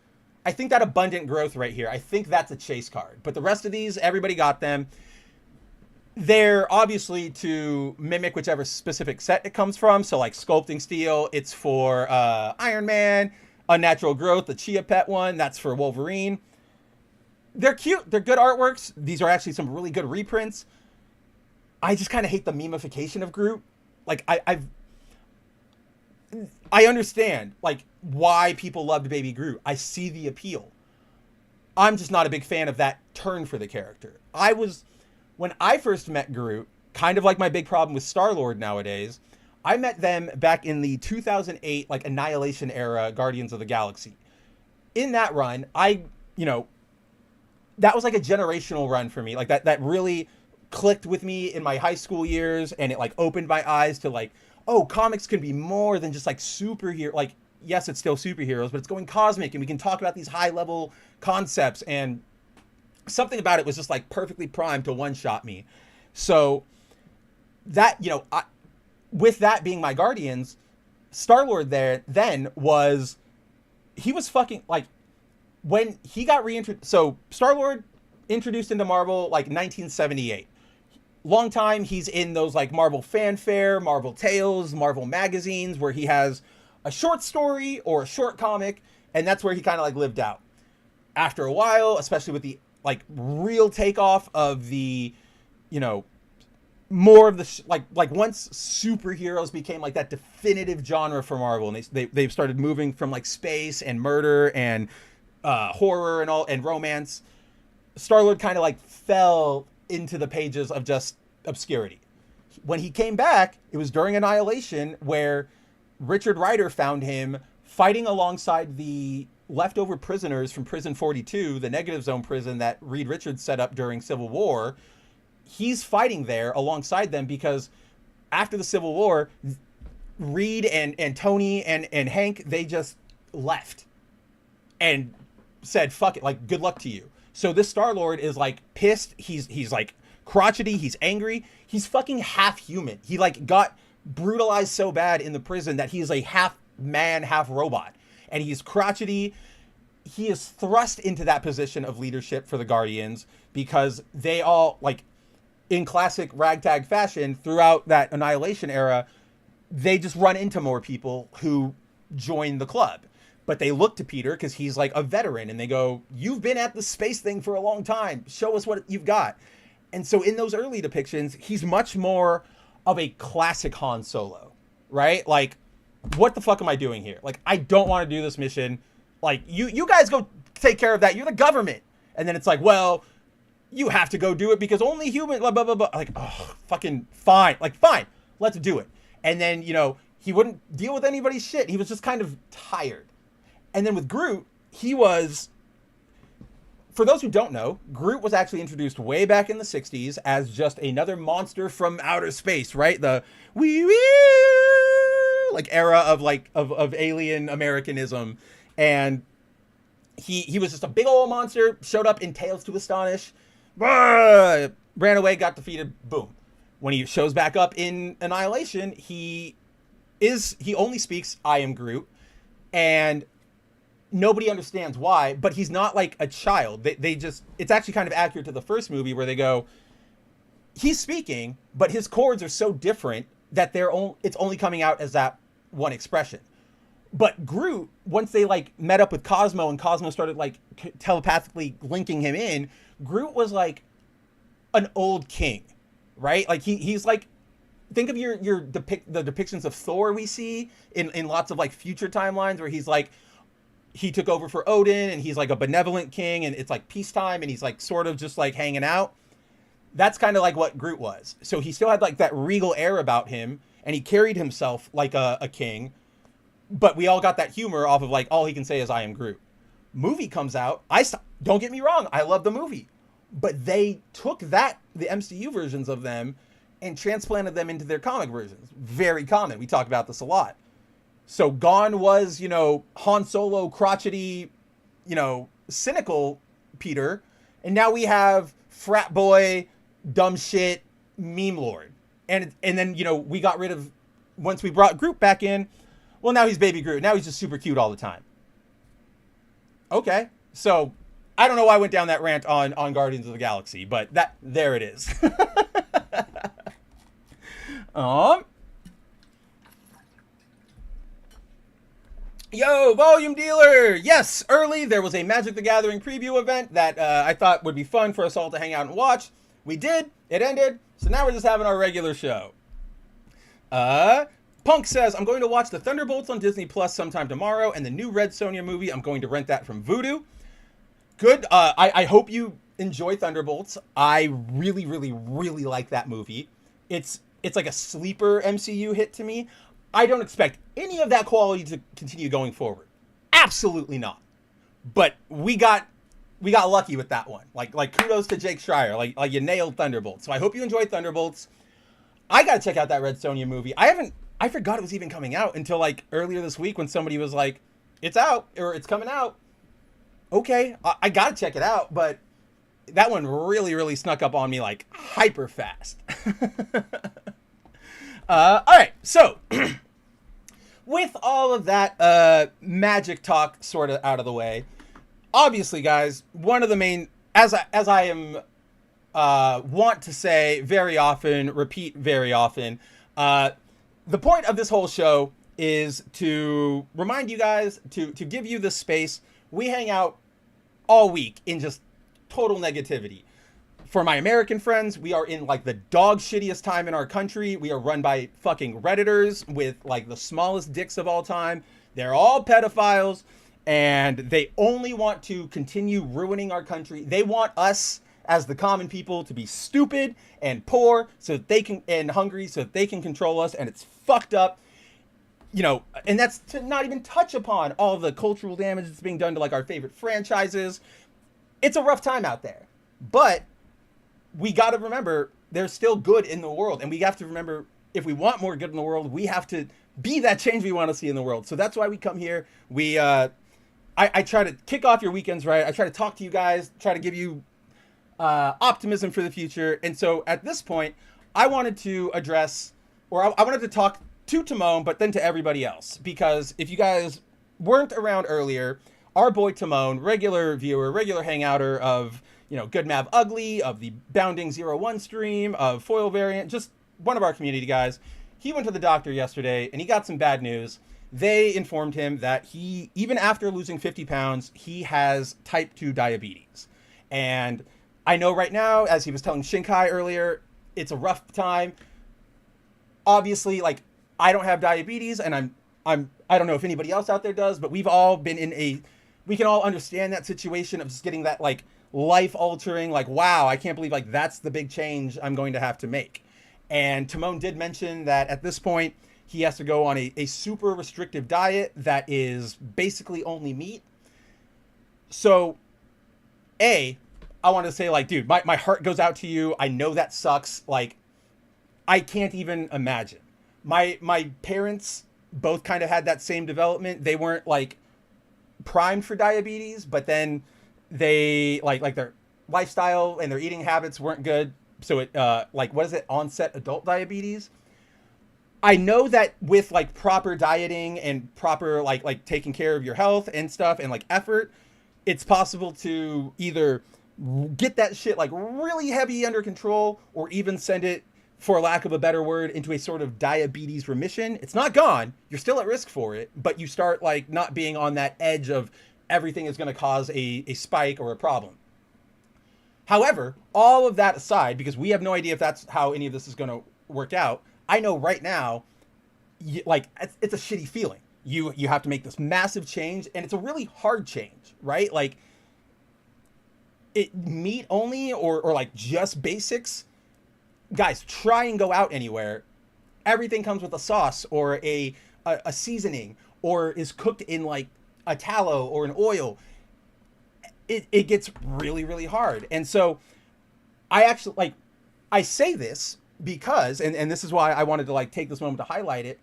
I think that Abundant Growth right here. I think that's a chase card. But the rest of these, everybody got them. They're obviously to mimic whichever specific set it comes from. So like Sculpting Steel, it's for Iron Man. Unnatural Growth, the Chia Pet one, that's for Wolverine. They're cute. They're good artworks. These are actually some really good reprints. I just kind of hate the memification of Groot. Like I understand like why people loved Baby Groot. I see the appeal. I'm just not a big fan of that turn for the character. When I first met Groot, kind of like my big problem with Star-Lord nowadays, I met them back in the 2008 like Annihilation era Guardians of the Galaxy. In that run, that was like a generational run for me. Like that really clicked with me in my high school years, and it like opened my eyes to like, oh, comics can be more than just like superhero. Like, yes, it's still superheroes, but it's going cosmic, and we can talk about these high level concepts, and something about it was just like perfectly primed to one-shot me. So that, with that being my Guardians, Star-Lord he was fucking like, when he got reintroduced. So Star-Lord introduced into Marvel like 1978. Long time he's in those like Marvel Fanfare, Marvel Tales, Marvel magazines where he has a short story or a short comic, and that's where he kind of like lived out. After a while, especially with the like real takeoff of the, more of the like once superheroes became like that definitive genre for Marvel, and they've started moving from like space and murder and horror and all and romance, Star-Lord kind of like fell into the pages of just obscurity. When he came back, it was during Annihilation, where Richard Rider found him fighting alongside the leftover prisoners from Prison 42, the Negative Zone prison that Reed Richards set up during Civil War. He's fighting there alongside them because after the Civil War, Reed and Tony and Hank, they just left and said, fuck it, like, good luck to you. So this Star-Lord is like pissed. He's like crotchety. He's angry. He's fucking half human. He like got brutalized so bad in the prison that he's a half man, half robot. And he's crotchety. He is thrust into that position of leadership for the Guardians because they all, like, in classic ragtag fashion throughout that Annihilation era, they just run into more people who join the club. But they look to Peter because he's like a veteran, and they go, you've been at the space thing for a long time. Show us what you've got. And so in those early depictions, he's much more of a classic Han Solo, right? Like, what the fuck am I doing here? Like, I don't want to do this mission. Like, you guys go take care of that. You're the government. And then it's like, well, you have to go do it because only human, blah, blah, blah, blah. Like, oh, fucking fine. Like, fine, let's do it. And then, he wouldn't deal with anybody's shit. He was just kind of tired. And then with Groot, he was, for those who don't know, Groot was actually introduced way back in the 60s as just another monster from outer space, right? The wee wee like era of like of alien Americanism. And he was just a big old monster, showed up in Tales to Astonish, ran away, got defeated, boom. When he shows back up in Annihilation, he only speaks, I am Groot, and nobody understands why, but he's not like a child. It's actually kind of accurate to the first movie where they go, he's speaking, but his chords are so different that it's only coming out as that one expression. But Groot, once they like met up with Cosmo and Cosmo started like telepathically linking him in, Groot was like an old king, right? Like he's like, think of the depictions of Thor we see in lots of like future timelines where he's like, he took over for Odin and he's like a benevolent king and it's like peacetime and he's like sort of just like hanging out. That's kind of like what Groot was. So he still had like that regal air about him and he carried himself like a king, but we all got that humor off of like, all he can say is I am Groot. Movie comes out. Don't get me wrong. I love the movie, but they took the MCU versions of them and transplanted them into their comic versions. Very common. We talk about this a lot. So gone was, Han Solo, crotchety, cynical Peter. And now we have frat boy, dumb shit, meme lord. And then, we got rid of, once we brought Groot back in, Well, now he's Baby Groot. Now he's just super cute all the time. Okay. So, I don't know why I went down that rant on Guardians of the Galaxy, but there it is. Yo, Volume Dealer! Yes, early there was a Magic the Gathering preview event that I thought would be fun for us all to hang out and watch. We did. It ended. So now we're just having our regular show. Punk says, I'm going to watch the Thunderbolts on Disney Plus sometime tomorrow, and the new Red Sonja movie, I'm going to rent that from Vudu. Good. I hope you enjoy Thunderbolts. I really, really, really like that movie. It's like a sleeper MCU hit to me. I don't expect any of that quality to continue going forward. Absolutely not. But we got lucky with that one. Like kudos to Jake Schreier. Like you nailed Thunderbolts. So I hope you enjoy Thunderbolts. I gotta check out that Red Sonja movie. I forgot it was even coming out until like earlier this week when somebody was like, it's out or it's coming out. Okay, I gotta check it out, but that one really, really snuck up on me like hyper fast. All right, so with all of that magic talk sort of out of the way, obviously, guys, one of the main, as I am want to say very often, repeat very often, the point of this whole show is to remind you guys to give you the space. We hang out all week in just total negativity. For my American friends, we are in like the dog shittiest time in our country. We are run by fucking Redditors with like the smallest dicks of all time. They're all pedophiles and they only want to continue ruining our country. They want us as the common people to be stupid and poor so that they can, and hungry so that they can control us. And it's fucked up. You know, and that's to not even touch upon all the cultural damage that's being done to like our favorite franchises. It's a rough time out there, but we got to remember there's still good in the world. And we have to remember if we want more good in the world, we have to be that change we want to see in the world. So that's why we come here. I try to kick off your weekends, right? I try to talk to you guys, try to give you optimism for the future. And so at this point, I wanted to address, or I wanted to talk to Timon, but then to everybody else. Because if you guys weren't around earlier, our boy Timon, regular viewer, regular hangouter of, you know, Good Mav Ugly, of the Bounding 01 stream, of Foil Variant, just one of our community guys, he went to the doctor yesterday and he got some bad news. They informed him that he, even after losing 50 pounds, he has type 2 diabetes. And I know right now, as he was telling Shinkai earlier, it's a rough time. Obviously, like, I don't have diabetes, and I don't know if anybody else out there does, but we've all been we can all understand that situation of just getting that, like, life-altering, like, wow, I can't believe, like, that's the big change I'm going to have to make. And Timon did mention that at this point, he has to go on a super restrictive diet that is basically only meat. So, I want to say, like, dude, my heart goes out to you. I know that sucks. Like, I can't even imagine. My parents both kind of had that same development. They weren't, like, primed for diabetes, but then they, like their lifestyle and their eating habits weren't good. So it, like, what is it? Onset adult diabetes. I know that with, like, proper dieting and proper, like taking care of your health and stuff and, like, effort, it's possible to either get that shit, like, really heavy under control or even send it, for lack of a better word, into a sort of diabetes remission. It's not gone. You're still at risk for it, but you start, like, not being on that edge of everything is going to cause a spike or a problem. However, all of that aside, because we have no idea if that's how any of this is going to work out, I know right now, like, it's a shitty feeling. You have to make this massive change, and it's a really hard change, right? Like, meat only or like just basics. Guys, try and go out anywhere. Everything comes with a sauce or a seasoning or is cooked in like a tallow or an oil. It gets really, really hard. And so I actually, like, I say this because, and this is why I wanted to, like, take this moment to highlight it.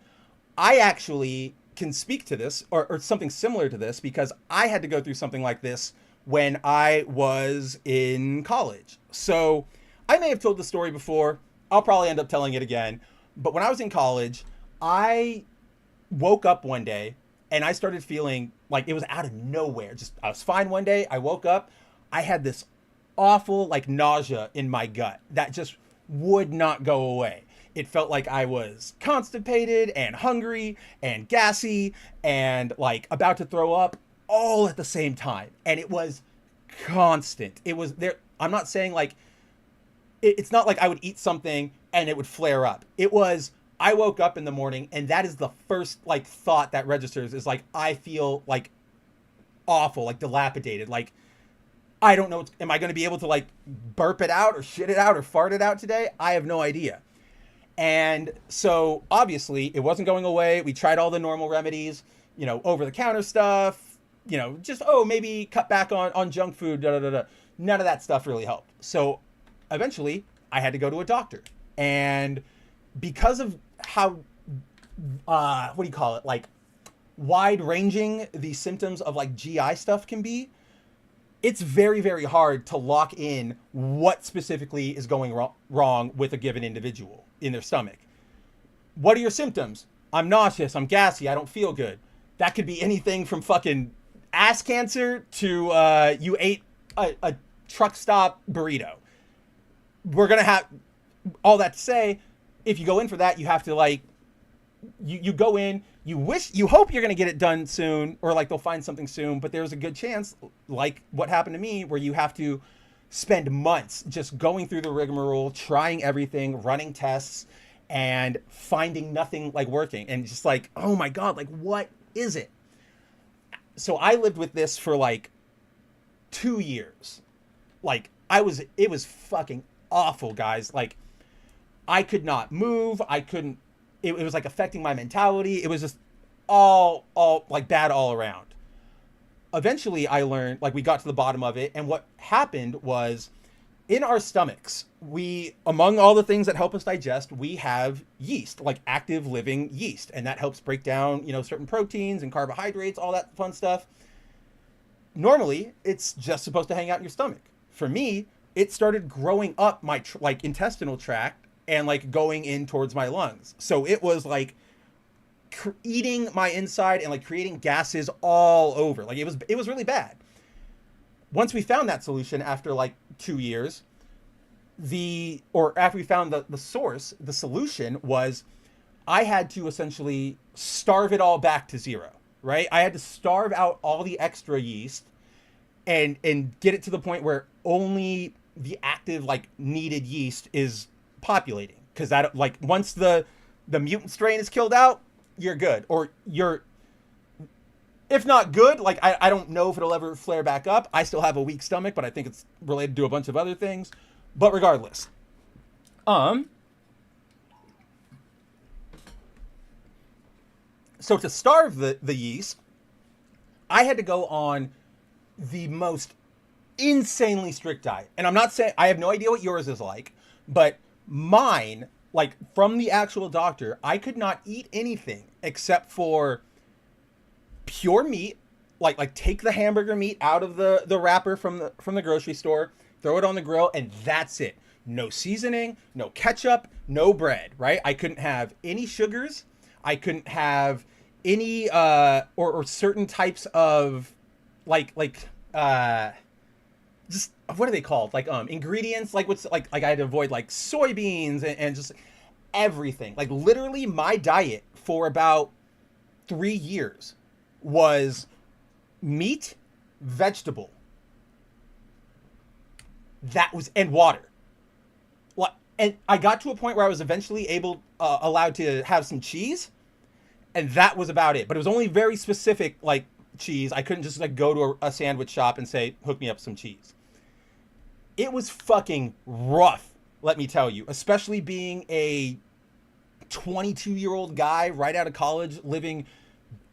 I actually can speak to this or something similar to this because I had to go through something like this when I was in college. So I may have told the story before. I'll probably end up telling it again. But when I was in college, I woke up one day and I started feeling like it was out of nowhere. Just, I was fine one day. I woke up. I had this awful like nausea in my gut that just would not go away. It felt like I was constipated and hungry and gassy and like about to throw up all at the same time. And it was constant. It was there. I'm not saying like, it's not like I would eat something and it would flare up. It was, I woke up in the morning and that is the first like thought that registers is like, I feel like awful, like dilapidated. Like, I don't know, am I going to be able to like burp it out or shit it out or fart it out today? I have no idea. And so obviously it wasn't going away. We tried all the normal remedies, you know, over the counter stuff, you know, just, oh, maybe cut back on junk food, da, da, da, da. None of that stuff really helped. So eventually I had to go to a doctor. And because of how, what do you call it? Like wide ranging the symptoms of like GI stuff can be, it's very, very hard to lock in what specifically is going wrong with a given individual in their stomach. What are your symptoms? I'm nauseous. I'm gassy. I don't feel good. That could be anything from fucking ass cancer to you ate a truck stop burrito. We're going to have all that to say, if you go in for that, you have to like, you go in, you hope you're going to get it done soon, or like they'll find something soon, but there's a good chance, like what happened to me, where you have to spend months just going through the rigmarole, trying everything, running tests, and finding nothing like working. And just like, oh my God, like what is it? So I lived with this for like 2 years. Like it was fucking awful, guys. Like I could not move. I couldn't, it was like affecting my mentality. It was just all like bad all around. Eventually I learned, like we got to the bottom of it. And what happened was in our stomachs, we, among all the things that help us digest, we have yeast, like active living yeast. And that helps break down, you know, certain proteins and carbohydrates, all that fun stuff. Normally it's just supposed to hang out in your stomach. For me, it started growing up my like intestinal tract and like going in towards my lungs. So it was like eating my inside and like creating gases all over. Like it was really bad. Once we found that solution after like 2 years, after we found the source, the solution was I had to essentially starve it all back to zero, right? I had to starve out all the extra yeast and get it to the point where only the active like needed yeast is populating, because that like once the mutant strain is killed out, you're good, or you're, if not good, like I don't know if it'll ever flare back up. I still have a weak stomach, but I think it's related to a bunch of other things. But regardless, so to starve the yeast, I had to go on the most insanely strict diet. And I'm not saying, I have no idea what yours is like, but mine, like from the actual doctor, I could not eat anything except for pure meat, like take the hamburger meat out of the wrapper from the grocery store, throw it on the grill, and that's it. No seasoning, no ketchup, no bread, right? I couldn't have any sugars. I couldn't have any or certain types of just, what are they called? Like ingredients, like what's like I had to avoid like soybeans and just everything. Like literally my diet for about 3 years was meat, vegetable. That was, and water. And I got to a point where I was eventually allowed to have some cheese, and that was about it. But it was only very specific, like cheese. I couldn't just like go to a sandwich shop and say, hook me up some cheese. It was fucking rough, let me tell you, especially being a 22-year-old guy right out of college, living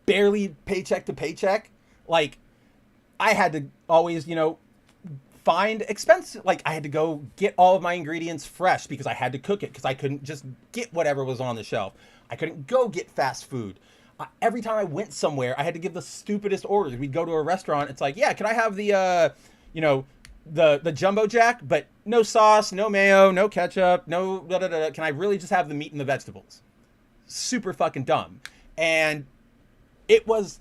barely paycheck to paycheck. Like I had to always, you know, find expensive, like I had to go get all of my ingredients fresh because I had to cook it, because I couldn't just get whatever was on the shelf. I couldn't go get fast food. Every time I went somewhere, I had to give the stupidest orders. We'd go to a restaurant. It's like, yeah, can I have the, you know, the jumbo jack, but no sauce, no mayo, no ketchup, no da da da. Can I really just have the meat and the vegetables? Super fucking dumb. And it was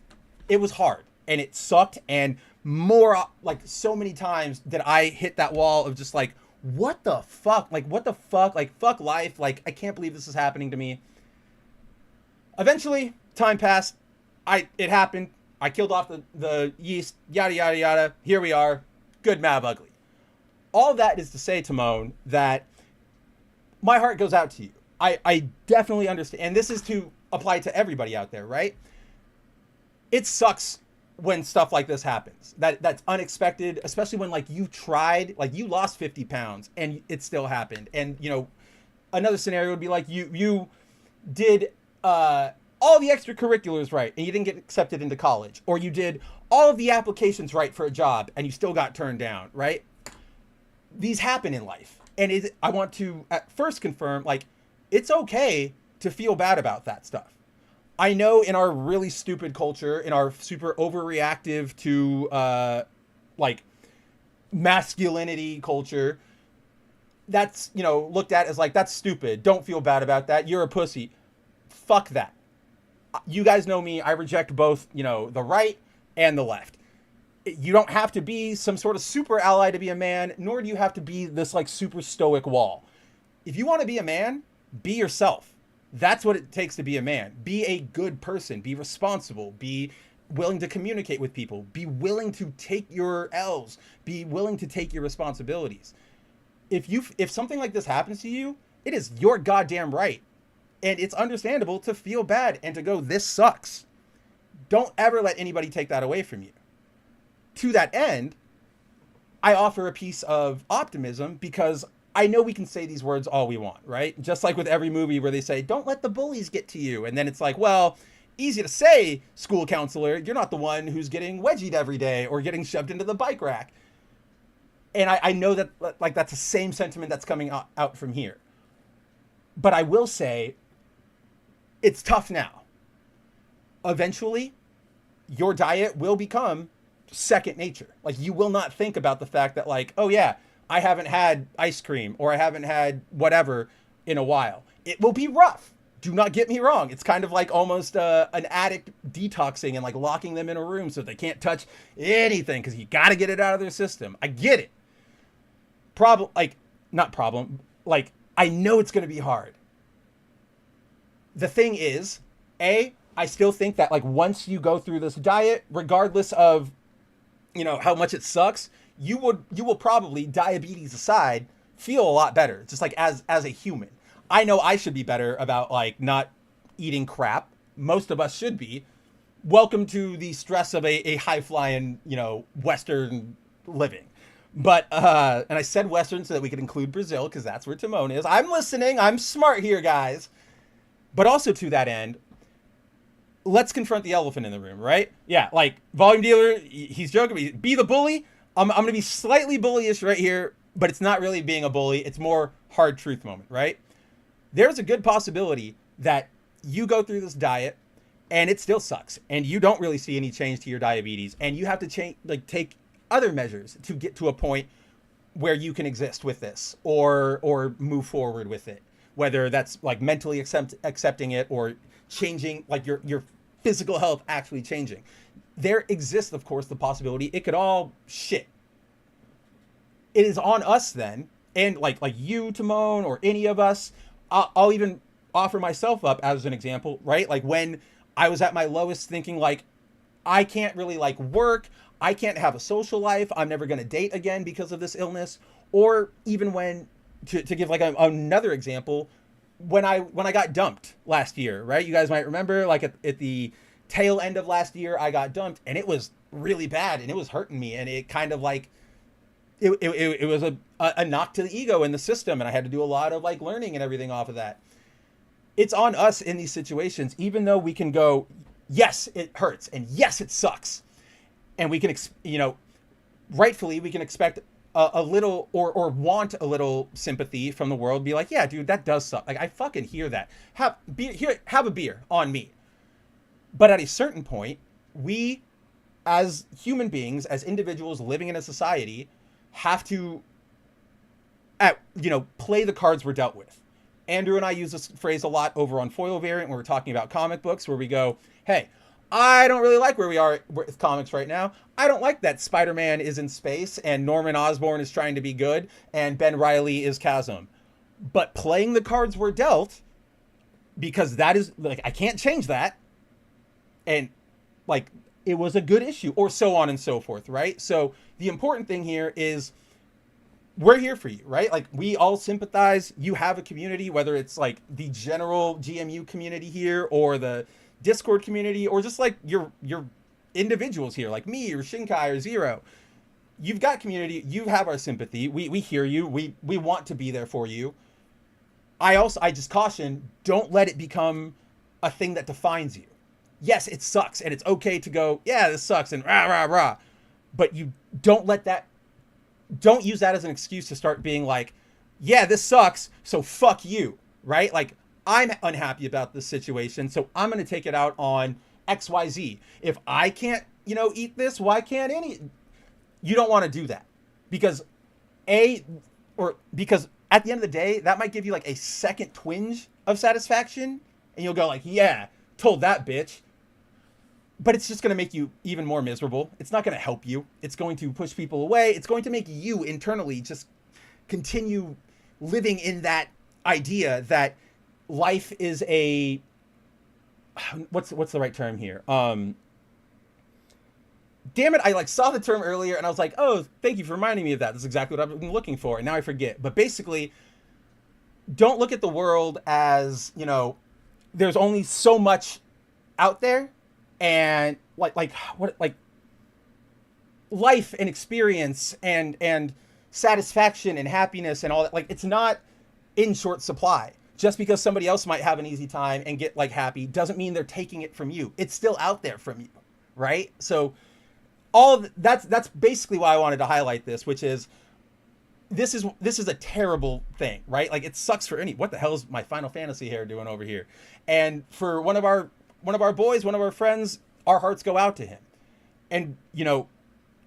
hard and it sucked, and more like so many times that I hit that wall of just like, what the fuck? Like, what the fuck? Like, fuck life. Like, I can't believe this is happening to me. Eventually, time passed. It happened. I killed off the yeast, yada, yada, yada. Here we are. Good, Mav, ugly. All that is to say, Timon, that my heart goes out to you. I definitely understand. And this is to apply to everybody out there, right? It sucks when stuff like this happens. That's unexpected, especially when like you tried, like you lost 50 pounds and it still happened. And, you know, another scenario would be like you did all the extracurriculars right and you didn't get accepted into college, or you did all of the applications right for a job and you still got turned down, right? These happen in life. And I want to at first confirm, like, it's okay to feel bad about that stuff. I know in our really stupid culture, in our super overreactive to like masculinity culture, that's, you know, looked at as like, that's stupid. Don't feel bad about that. You're a pussy. Fuck that. You guys know me. I reject both, you know, the right and the left. You don't have to be some sort of super ally to be a man, nor do you have to be this like super stoic wall. If you want to be a man, be yourself. That's what it takes to be a man. Be a good person. Be responsible. Be willing to communicate with people. Be willing to take your L's. Be willing to take your responsibilities. If something like this happens to you, it is your goddamn right. And it's understandable to feel bad and to go, this sucks. Don't ever let anybody take that away from you. To that end, I offer a piece of optimism because I know we can say these words all we want, right? Just like with every movie where they say, don't let the bullies get to you. And then it's like, well, easy to say, school counselor, you're not the one who's getting wedgied every day or getting shoved into the bike rack. And I know that like that's the same sentiment that's coming out from here. But I will say, it's tough now. Eventually, your diet will become second nature. Like, you will not think about the fact that like, oh yeah, I haven't had ice cream or I haven't had whatever in a while. It will be rough. Do not get me wrong. It's kind of like almost an addict detoxing and like locking them in a room so they can't touch anything because you got to get it out of their system. I get it. Like, I know it's going to be hard. The thing is, I still think that like once you go through this diet, regardless of, you know, how much it sucks, you will probably, diabetes aside, feel a lot better. Just like as a human. I know I should be better about like not eating crap. Most of us should be. Welcome to the stress of a high flying, you know, Western living. But, and I said Western so that we could include Brazil because that's where Timon is. I'm listening. I'm smart here, guys. But also to that end, let's confront the elephant in the room, right? Yeah, like volume dealer, he's joking. Be the bully. I'm going to be slightly bullyish right here, but it's not really being a bully. It's more hard truth moment, right? There's a good possibility that you go through this diet and it still sucks and you don't really see any change to your diabetes and you have to take other measures to get to a point where you can exist with this or move forward with it, whether that's like mentally accepting it or changing, like your physical health actually changing. There exists, of course, the possibility it could all shit. It is on us then, and like you, Timon, or any of us. I'll even offer myself up as an example, right? Like when I was at my lowest, thinking like, I can't really like work, I can't have a social life, I'm never going to date again because of this illness, or even when, to give like another example, when I got dumped last year, right? You guys might remember, like at the tail end of last year, I got dumped, and it was really bad, and it was hurting me, and it kind of like, it was a knock to the ego in the system, and I had to do a lot of like learning and everything off of that. It's on us in these situations, even though we can go, yes, it hurts, and yes, it sucks, and we can, rightfully, we can expect a little or want a little sympathy from the world. Be like, yeah, dude, that does suck. Like, I fucking hear that. Have a beer on me. But at a certain point, we, as human beings, as individuals living in a society, have to, play the cards we're dealt with. Andrew and I use this phrase a lot over on Foil Variant when we're talking about comic books, where we go, hey, I don't really like where we are with comics right now. I don't like that Spider-Man is in space and Norman Osborn is trying to be good and Ben Reilly is Chasm. But playing the cards we're dealt, because that is, like, I can't change that. And, like, it was a good issue, or so on and so forth, right? So the important thing here is we're here for you, right? Like, we all sympathize. You have a community, whether it's, like, the general GMU community here or the Discord community, or just like your individuals here, like me or Shinkai or Zero. You've got community. You have our sympathy. We hear you. We want to be there for you. I just caution, don't let it become a thing that defines you. Yes, it sucks, and it's okay to go, yeah, this sucks, and rah, rah, rah. But you don't use that as an excuse to start being like, yeah, this sucks, so fuck you, right? Like, I'm unhappy about this situation, so I'm going to take it out on XYZ. If I can't, eat this, why can't any? You don't want to do that. Because at the end of the day, that might give you like a second twinge of satisfaction, and you'll go like, yeah, told that bitch. But it's just going to make you even more miserable. It's not going to help you. It's going to push people away. It's going to make you internally just continue living in that idea that life is a, what's the right term here? Damn it, I saw the term earlier and I was like, oh, thank you for reminding me of that. That's exactly what I've been looking for, and now I forget. But basically, don't look at the world as, there's only so much out there, and life and experience and satisfaction and happiness and all that, it's not in short supply. Just because somebody else might have an easy time and get happy doesn't mean they're taking it from you. It's still out there from you, right? So that's basically why I wanted to highlight this, which is this is a terrible thing, right? Like, it sucks for what the hell is my Final Fantasy hair doing over here? And for one of our boys, one of our friends, our hearts go out to him. And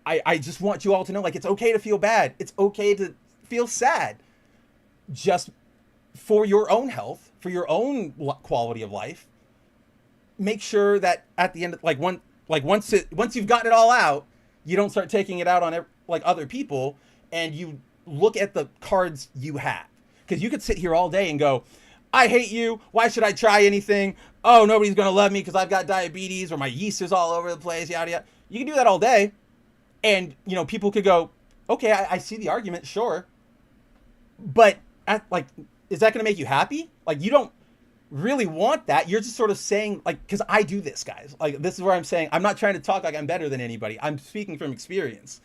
I just want you all to know, it's okay to feel bad. It's okay to feel sad. Just for your own health, for your own quality of life, make sure that at the end, once you've gotten it all out, you don't start taking it out on other people, and you look at the cards you have. Because you could sit here all day and go, I hate you. Why should I try anything? Oh, nobody's going to love me because I've got diabetes, or my yeast is all over the place, yada, yada. You can do that all day. And, people could go, okay, I see the argument, sure. But, is that going to make you happy? You don't really want that. You're just sort of saying, because I do this, guys. This is where I'm saying, I'm not trying to talk like I'm better than anybody. I'm speaking from experience.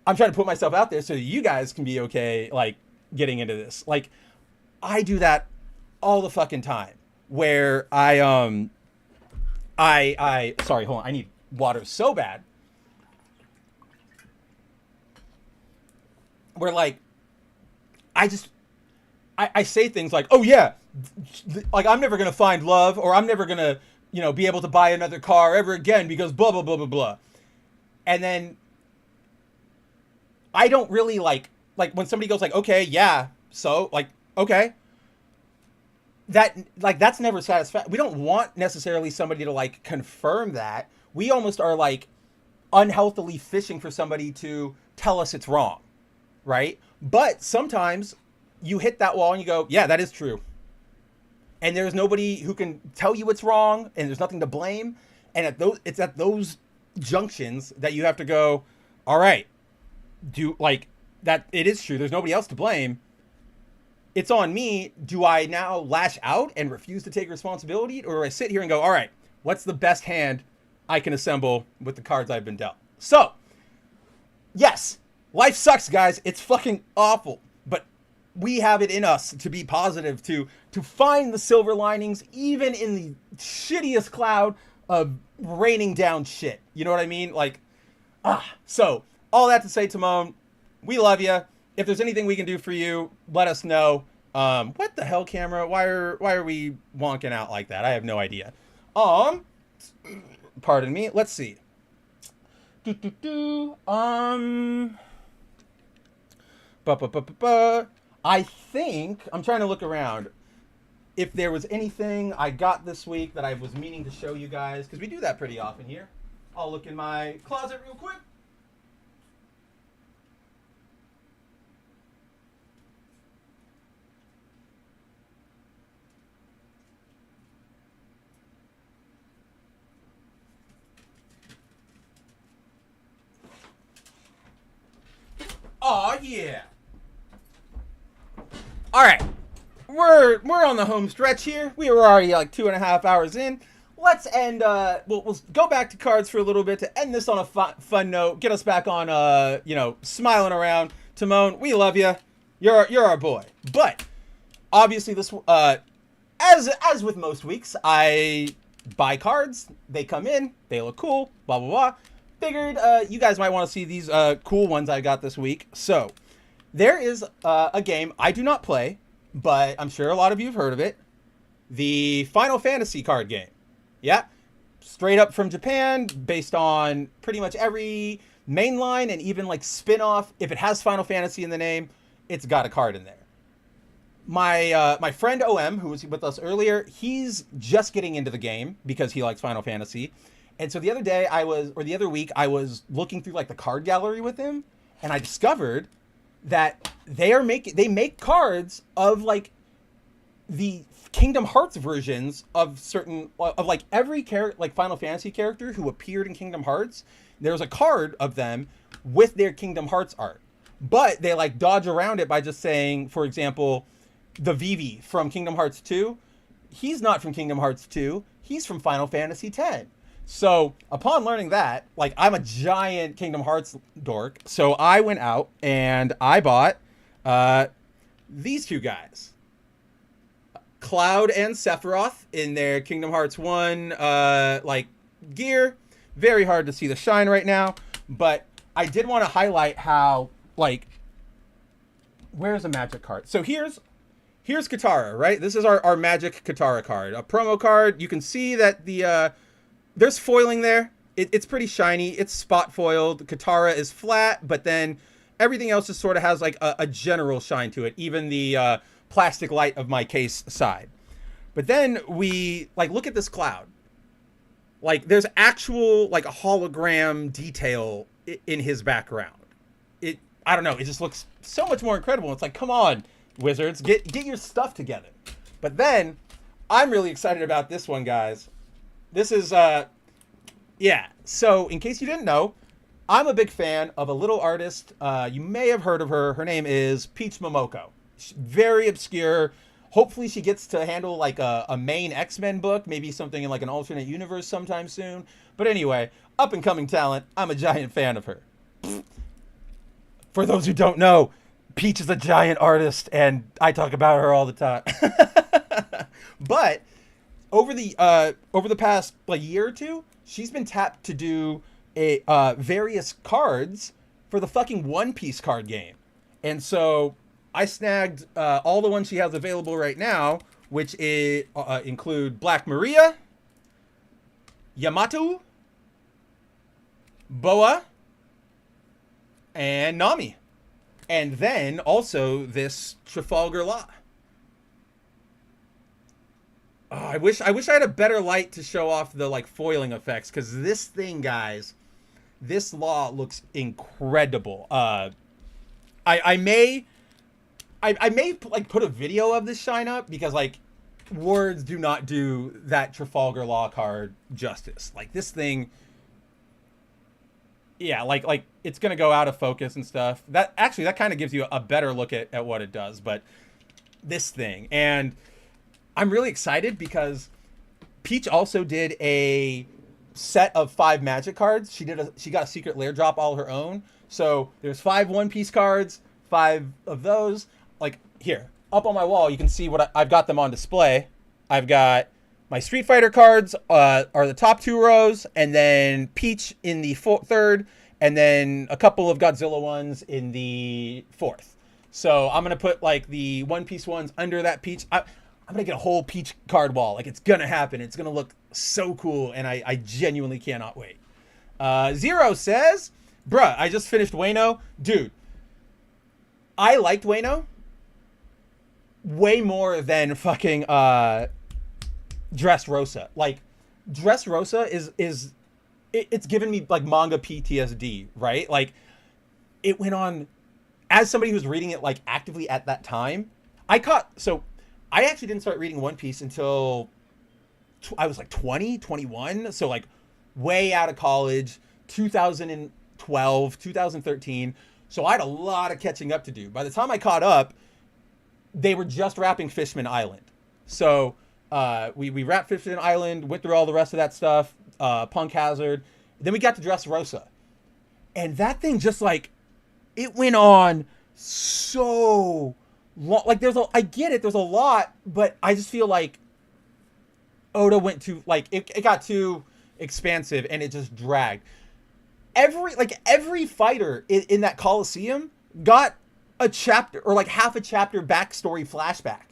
I'm trying to put myself out there so that you guys can be okay, getting into this. I do that all the fucking time, where sorry, hold on. I need water so bad. Where, I say things like, oh yeah, I'm never going to find love, or I'm never going to, be able to buy another car ever again because blah, blah, blah, blah, blah. And then I don't really like when somebody goes okay, yeah, so okay. That's never satisfactory. We don't want necessarily somebody to confirm that. We almost are unhealthily fishing for somebody to tell us it's wrong, right? But sometimes you hit that wall and you go, yeah, that is true. And there's nobody who can tell you it's wrong, and there's nothing to blame. And it's at those junctions that you have to go, all right, that it is true. There's nobody else to blame. It's on me. Do I now lash out and refuse to take responsibility? Or do I sit here and go, all right, what's the best hand I can assemble with the cards I've been dealt? So, yes, life sucks, guys. It's fucking awful. But we have it in us to be positive, to find the silver linings, even in the shittiest cloud of raining down shit. You know what I mean? So, all that to say, Timon, we love you. If there's anything we can do for you, let us know. What the hell, camera? Why are we wonking out like that? I have no idea. Pardon me. Let's see. I think I'm trying to look around. if there was anything I got this week that I was meaning to show you guys, because we do that pretty often here. I'll look in my closet real quick. Oh yeah. All right. We're on the home stretch here. We were already like 2.5 hours in. Let's end. We'll go back to cards for a little bit to end this on a fun note. Get us back on. Smiling around. Timon, we love you. You're our boy. But obviously, this as with most weeks, I buy cards. They come in. They look cool. Blah blah blah. Figured you guys might want to see these cool ones I got this week. So there is a game I do not play, but I'm sure a lot of you have heard of it. The Final Fantasy card game. Yeah. Straight up from Japan, based on pretty much every mainline and even like spin-off. If it has Final Fantasy in the name, it's got a card in there. My friend OM, who was with us earlier, he's just getting into the game because he likes Final Fantasy. And so the other week, I was looking through like the card gallery with him, and I discovered that they make cards of like the Kingdom Hearts versions of like every character, like Final Fantasy character who appeared in Kingdom Hearts. There's a card of them with their Kingdom Hearts art, but they like dodge around it by just saying, for example, the Vivi from Kingdom Hearts 2. He's not from Kingdom Hearts 2. He's from Final Fantasy X. So upon learning that, like, I'm a giant Kingdom Hearts dork. So I went out and I bought these two guys, Cloud and Sephiroth, in their Kingdom Hearts 1 gear. Very hard to see the shine right now, but I did want to highlight how, like, where's a magic card? So here's Katara, right? This is our magic Katara card, a promo card. You can see that there's foiling there. It's pretty shiny. It's spot foiled. Katara is flat, but then everything else just sort of has like a general shine to it. Even the plastic light of my case side. But then we like look at this Cloud. Like there's actual like a hologram detail in his background. I don't know. It just looks so much more incredible. It's like, come on, Wizards, get your stuff together. But then I'm really excited about this one, guys. This is, so in case you didn't know, I'm a big fan of a little artist. You may have heard of her. Her name is Peach Momoko. She's very obscure. Hopefully she gets to handle like a main X-Men book, maybe something in like an alternate universe sometime soon. But anyway, up and coming talent. I'm a giant fan of her. For those who don't know, Peach is a giant artist and I talk about her all the time. But over the past like year or two, she's been tapped to do various cards for the fucking One Piece card game. And so I snagged all the ones she has available right now, which include Black Maria, Yamato, Boa, and Nami. And then also this Trafalgar Law. Oh, I wish I had a better light to show off the like foiling effects, because this thing, guys, this law looks incredible. I may like put a video of this shine up, because like words do not do that Trafalgar Law card justice. Like this thing, yeah, like it's gonna go out of focus and stuff. That kind of gives you a better look at what it does. But this thing, and I'm really excited because Peach also did a set of 5 magic cards. She got a secret lair drop all her own. So there's 5 One Piece cards, 5 of those. Like here, up on my wall, you can see what I've got them on display. I've got my Street Fighter cards are the top 2 rows, and then Peach in the third, and then a couple of Godzilla ones in the 4th. So I'm gonna put like the One Piece ones under that Peach. I'm going to get a whole Peach card wall. Like, it's going to happen. It's going to look so cool, and I genuinely cannot wait. Zero says, bruh, I just finished Wano. Dude, I liked Wano. way more than fucking Dressrosa. Like, Dressrosa is it's given me like manga PTSD, right? Like, it went on, as somebody who's reading it like actively at that time. I actually didn't start reading One Piece until I was like 20, 21. So like way out of college, 2012, 2013. So I had a lot of catching up to do. By the time I caught up, they were just wrapping Fishman Island. So we wrapped Fishman Island, went through all the rest of that stuff, Punk Hazard. Then we got to Dressrosa. And that thing just like, it went on so long. Like I get it, there's a lot, but I just feel like Oda went too, like it got too expansive and it just dragged. Every fighter in that Coliseum got a chapter or like half a chapter backstory flashback.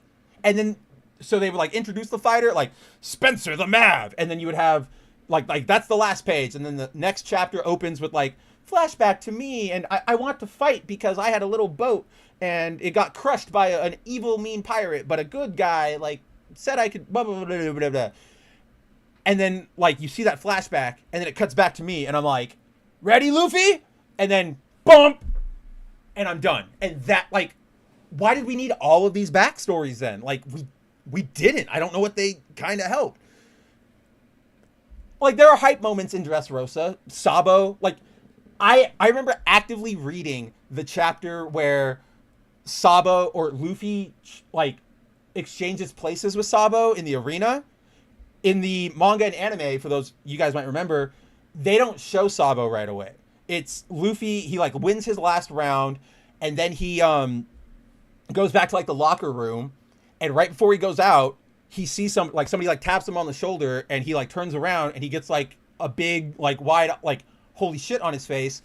And then, so they would like introduce the fighter, like Spencer the Mav. And then you would have like that's the last page. And then the next chapter opens with like flashback to me. And I want to fight because I had a little boat and it got crushed by an evil, mean pirate. But a good guy like said I could blah, blah, blah, blah, blah, blah. And then like you see that flashback and then it cuts back to me and I'm like, ready, Luffy? And then bump, and I'm done. And that, like, why did we need all of these backstories then? Like, we didn't. I don't know what they kind of helped. Like, there are hype moments in Dressrosa. Sabo, like, I remember actively reading the chapter where Sabo or Luffy, like, exchanges places with Sabo in the arena. In the manga and anime, for those you guys might remember, they don't show Sabo right away. It's Luffy, he like wins his last round, and then he goes back to like the locker room, and right before he goes out, he sees somebody like taps him on the shoulder, and he like turns around and he gets like a big like wide like holy shit on his face.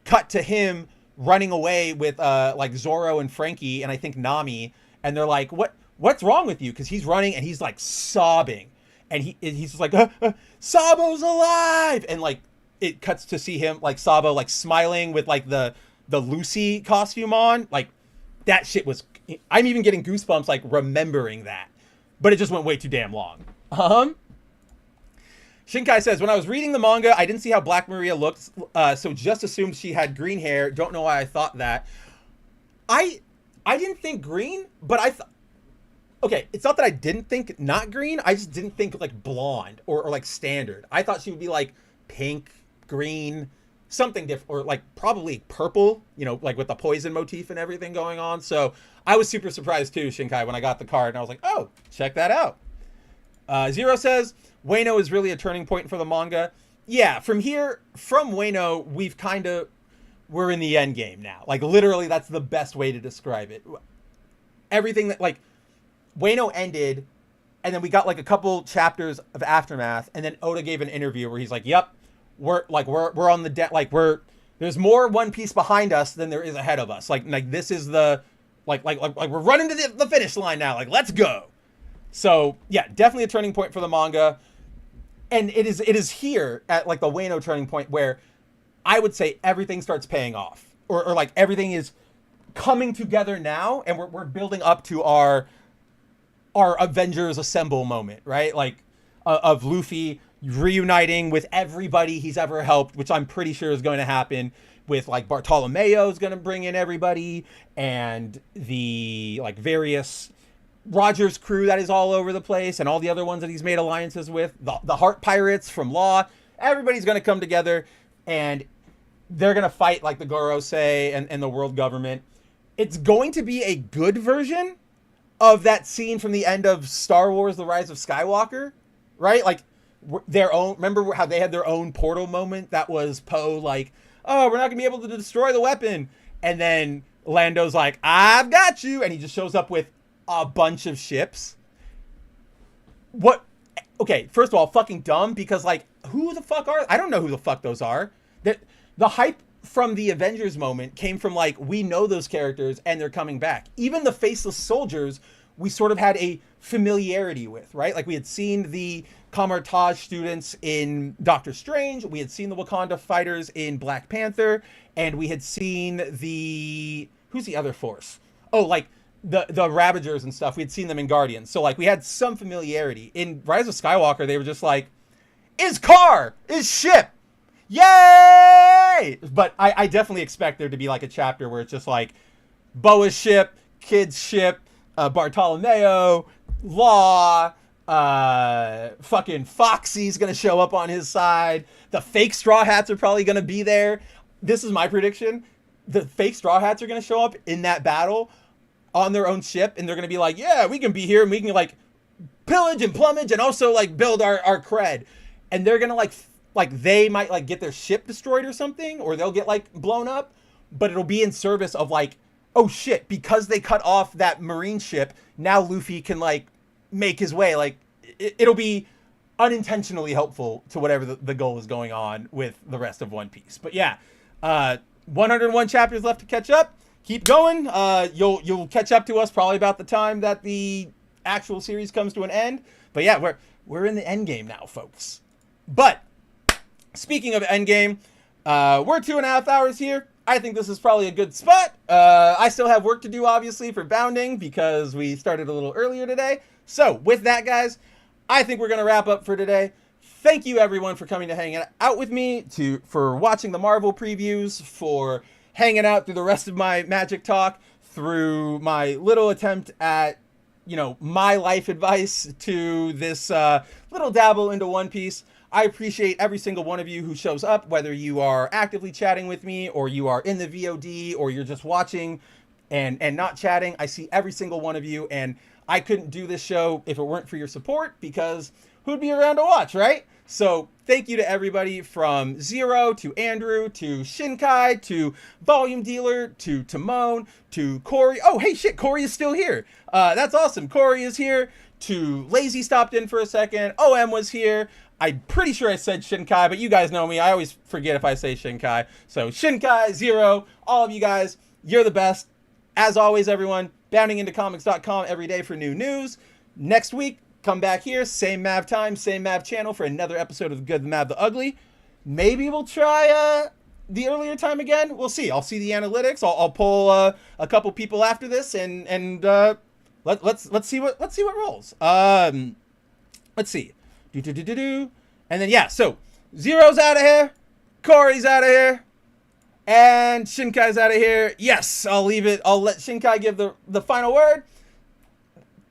Cut to him running away with like Zoro and Frankie and I think Nami, and they're like, what's wrong with you? Because he's running and he's like sobbing. And he's just like, Sabo's alive! And like, it cuts to see him, like Sabo, like smiling with like the Lucy costume on. Like, that shit was, I'm even getting goosebumps, like remembering that. But it just went way too damn long. Shinkai says, when I was reading the manga, I didn't see how Black Maria looked, so just assumed she had green hair. Don't know why I thought that. I didn't think green, but I thought, okay, it's not that I didn't think not green. I just didn't think like blonde or like standard. I thought she would be like pink, green, something different, or like probably purple, you know, like with the poison motif and everything going on. So I was super surprised too, Shinkai, when I got the card and I was like, oh, check that out. Zero says, Wano is really a turning point for the manga. Yeah, from Wano, we're in the end game now. Like literally, that's the best way to describe it. Everything that like, Wano ended, and then we got like a couple chapters of Aftermath, and then Oda gave an interview where he's like, "Yep, we're on the deck. Like there's more One Piece behind us than there is ahead of us. Like this is the like we're running to the finish line now. Like let's go." So yeah, definitely a turning point for the manga, and it is here at like the Wano turning point where I would say everything starts paying off, or like everything is coming together now, and we're building up to our Avengers Assemble moment, right? Like of Luffy reuniting with everybody he's ever helped, which I'm pretty sure is going to happen with like Bartolomeo's going to bring in everybody and the like various Rogers crew that is all over the place and all the other ones that he's made alliances with, the Heart Pirates from Law. Everybody's going to come together and they're going to fight like the Gorosei and the world government. It's going to be a good version of that scene from the end of Star Wars: The Rise of Skywalker, right? Like their own, remember how they had their own portal moment? That was Poe like, oh, we're not gonna be able to destroy the weapon. And then Lando's like, I've got you. And he just shows up with a bunch of ships. What? Okay, first of all, fucking dumb, because like, who the fuck are, I don't know who the fuck those are. The hype from the Avengers moment came from like, we know those characters and they're coming back. Even the faceless soldiers, we sort of had a familiarity with, right? Like we had seen the Kamartage students in Doctor Strange, we had seen the Wakanda fighters in Black Panther, and we had seen who's the other force? Oh, like the Ravagers and stuff. We'd seen them in Guardians, so like we had some familiarity. In Rise of Skywalker, they were just like, is ship, yay! But I definitely expect there to be like a chapter where it's just like Boa's ship, Kid's ship, Bartolomeo, Law, fucking Foxy's gonna show up on his side. The fake Straw Hats are probably gonna be there. This is my prediction. The fake Straw Hats are gonna show up in that battle on their own ship, and they're gonna be like, yeah, we can be here and we can like pillage and plumage and also like build our cred. And they're gonna like they might like get their ship destroyed or something, or they'll get like blown up, but it'll be in service of like, oh shit, because they cut off that Marine ship, now Luffy can like make his way. Like it'll be unintentionally helpful to whatever the goal is going on with the rest of One Piece. But yeah, 101 chapters left to catch up. Keep going. You'll catch up to us probably about the time that the actual series comes to an end. But yeah, we're in the end game now, folks. But speaking of end game, we're 2.5 hours here. I think this is probably a good spot. I still have work to do, obviously, for bounding because we started a little earlier today. So with that, guys, I think we're going to wrap up for today. Thank you, everyone, for coming to hang out with me, for watching the Marvel previews, for hanging out through the rest of my Magic talk, through my little attempt at, my life advice to this little dabble into One Piece. I appreciate every single one of you who shows up, whether you are actively chatting with me or you are in the VOD or you're just watching and not chatting. I see every single one of you, and I couldn't do this show if it weren't for your support, because who'd be around to watch, right? So thank you to everybody from Zero to Andrew to Shinkai to Volume Dealer to Timon to Corey. Oh, hey, shit, Corey is still here. That's awesome. Corey is here. To Lazy stopped in for a second. OM was here. I'm pretty sure I said Shinkai, but you guys know me. I always forget if I say Shinkai. So Shinkai, Zero, all of you guys, you're the best. As always, everyone, boundingintocomics.com every day for new news. Next week, come back here, same Mav time, same Mav channel for another episode of The Good, the Mad, the Ugly. Maybe we'll try the earlier time again. We'll see. I'll see the analytics. I'll pull a couple people after this, and let's see what rolls. Let's see. And then yeah, so Zero's out of here, Corey's out of here, and Shinkai's out of here. Yes, I'll leave it. I'll let Shinkai give the final word.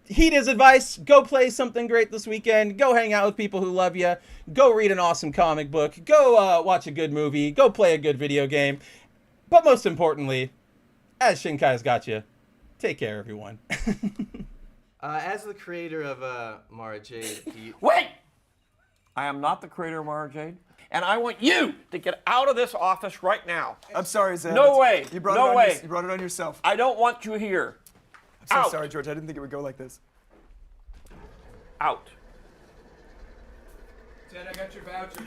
Heed his advice. Go play something great this weekend. Go hang out with people who love you. Go read an awesome comic book. Go watch a good movie. Go play a good video game. But most importantly, as Shinkai's got you, take care, everyone. As the creator of Mara Jade, Wait! I am not the creator of Mara Jade, and I want you to get out of this office right now. I'm sorry, Zeb. No way. You brought you brought it on yourself. I don't want you here. I'm so sorry, George. I didn't think it would go like this. Out. Ted, I got your voucher.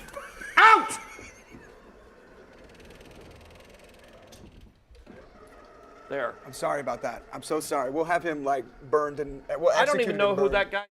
Out! There. I'm sorry about that. I'm so sorry. We'll have him like burned and I don't even know who that guy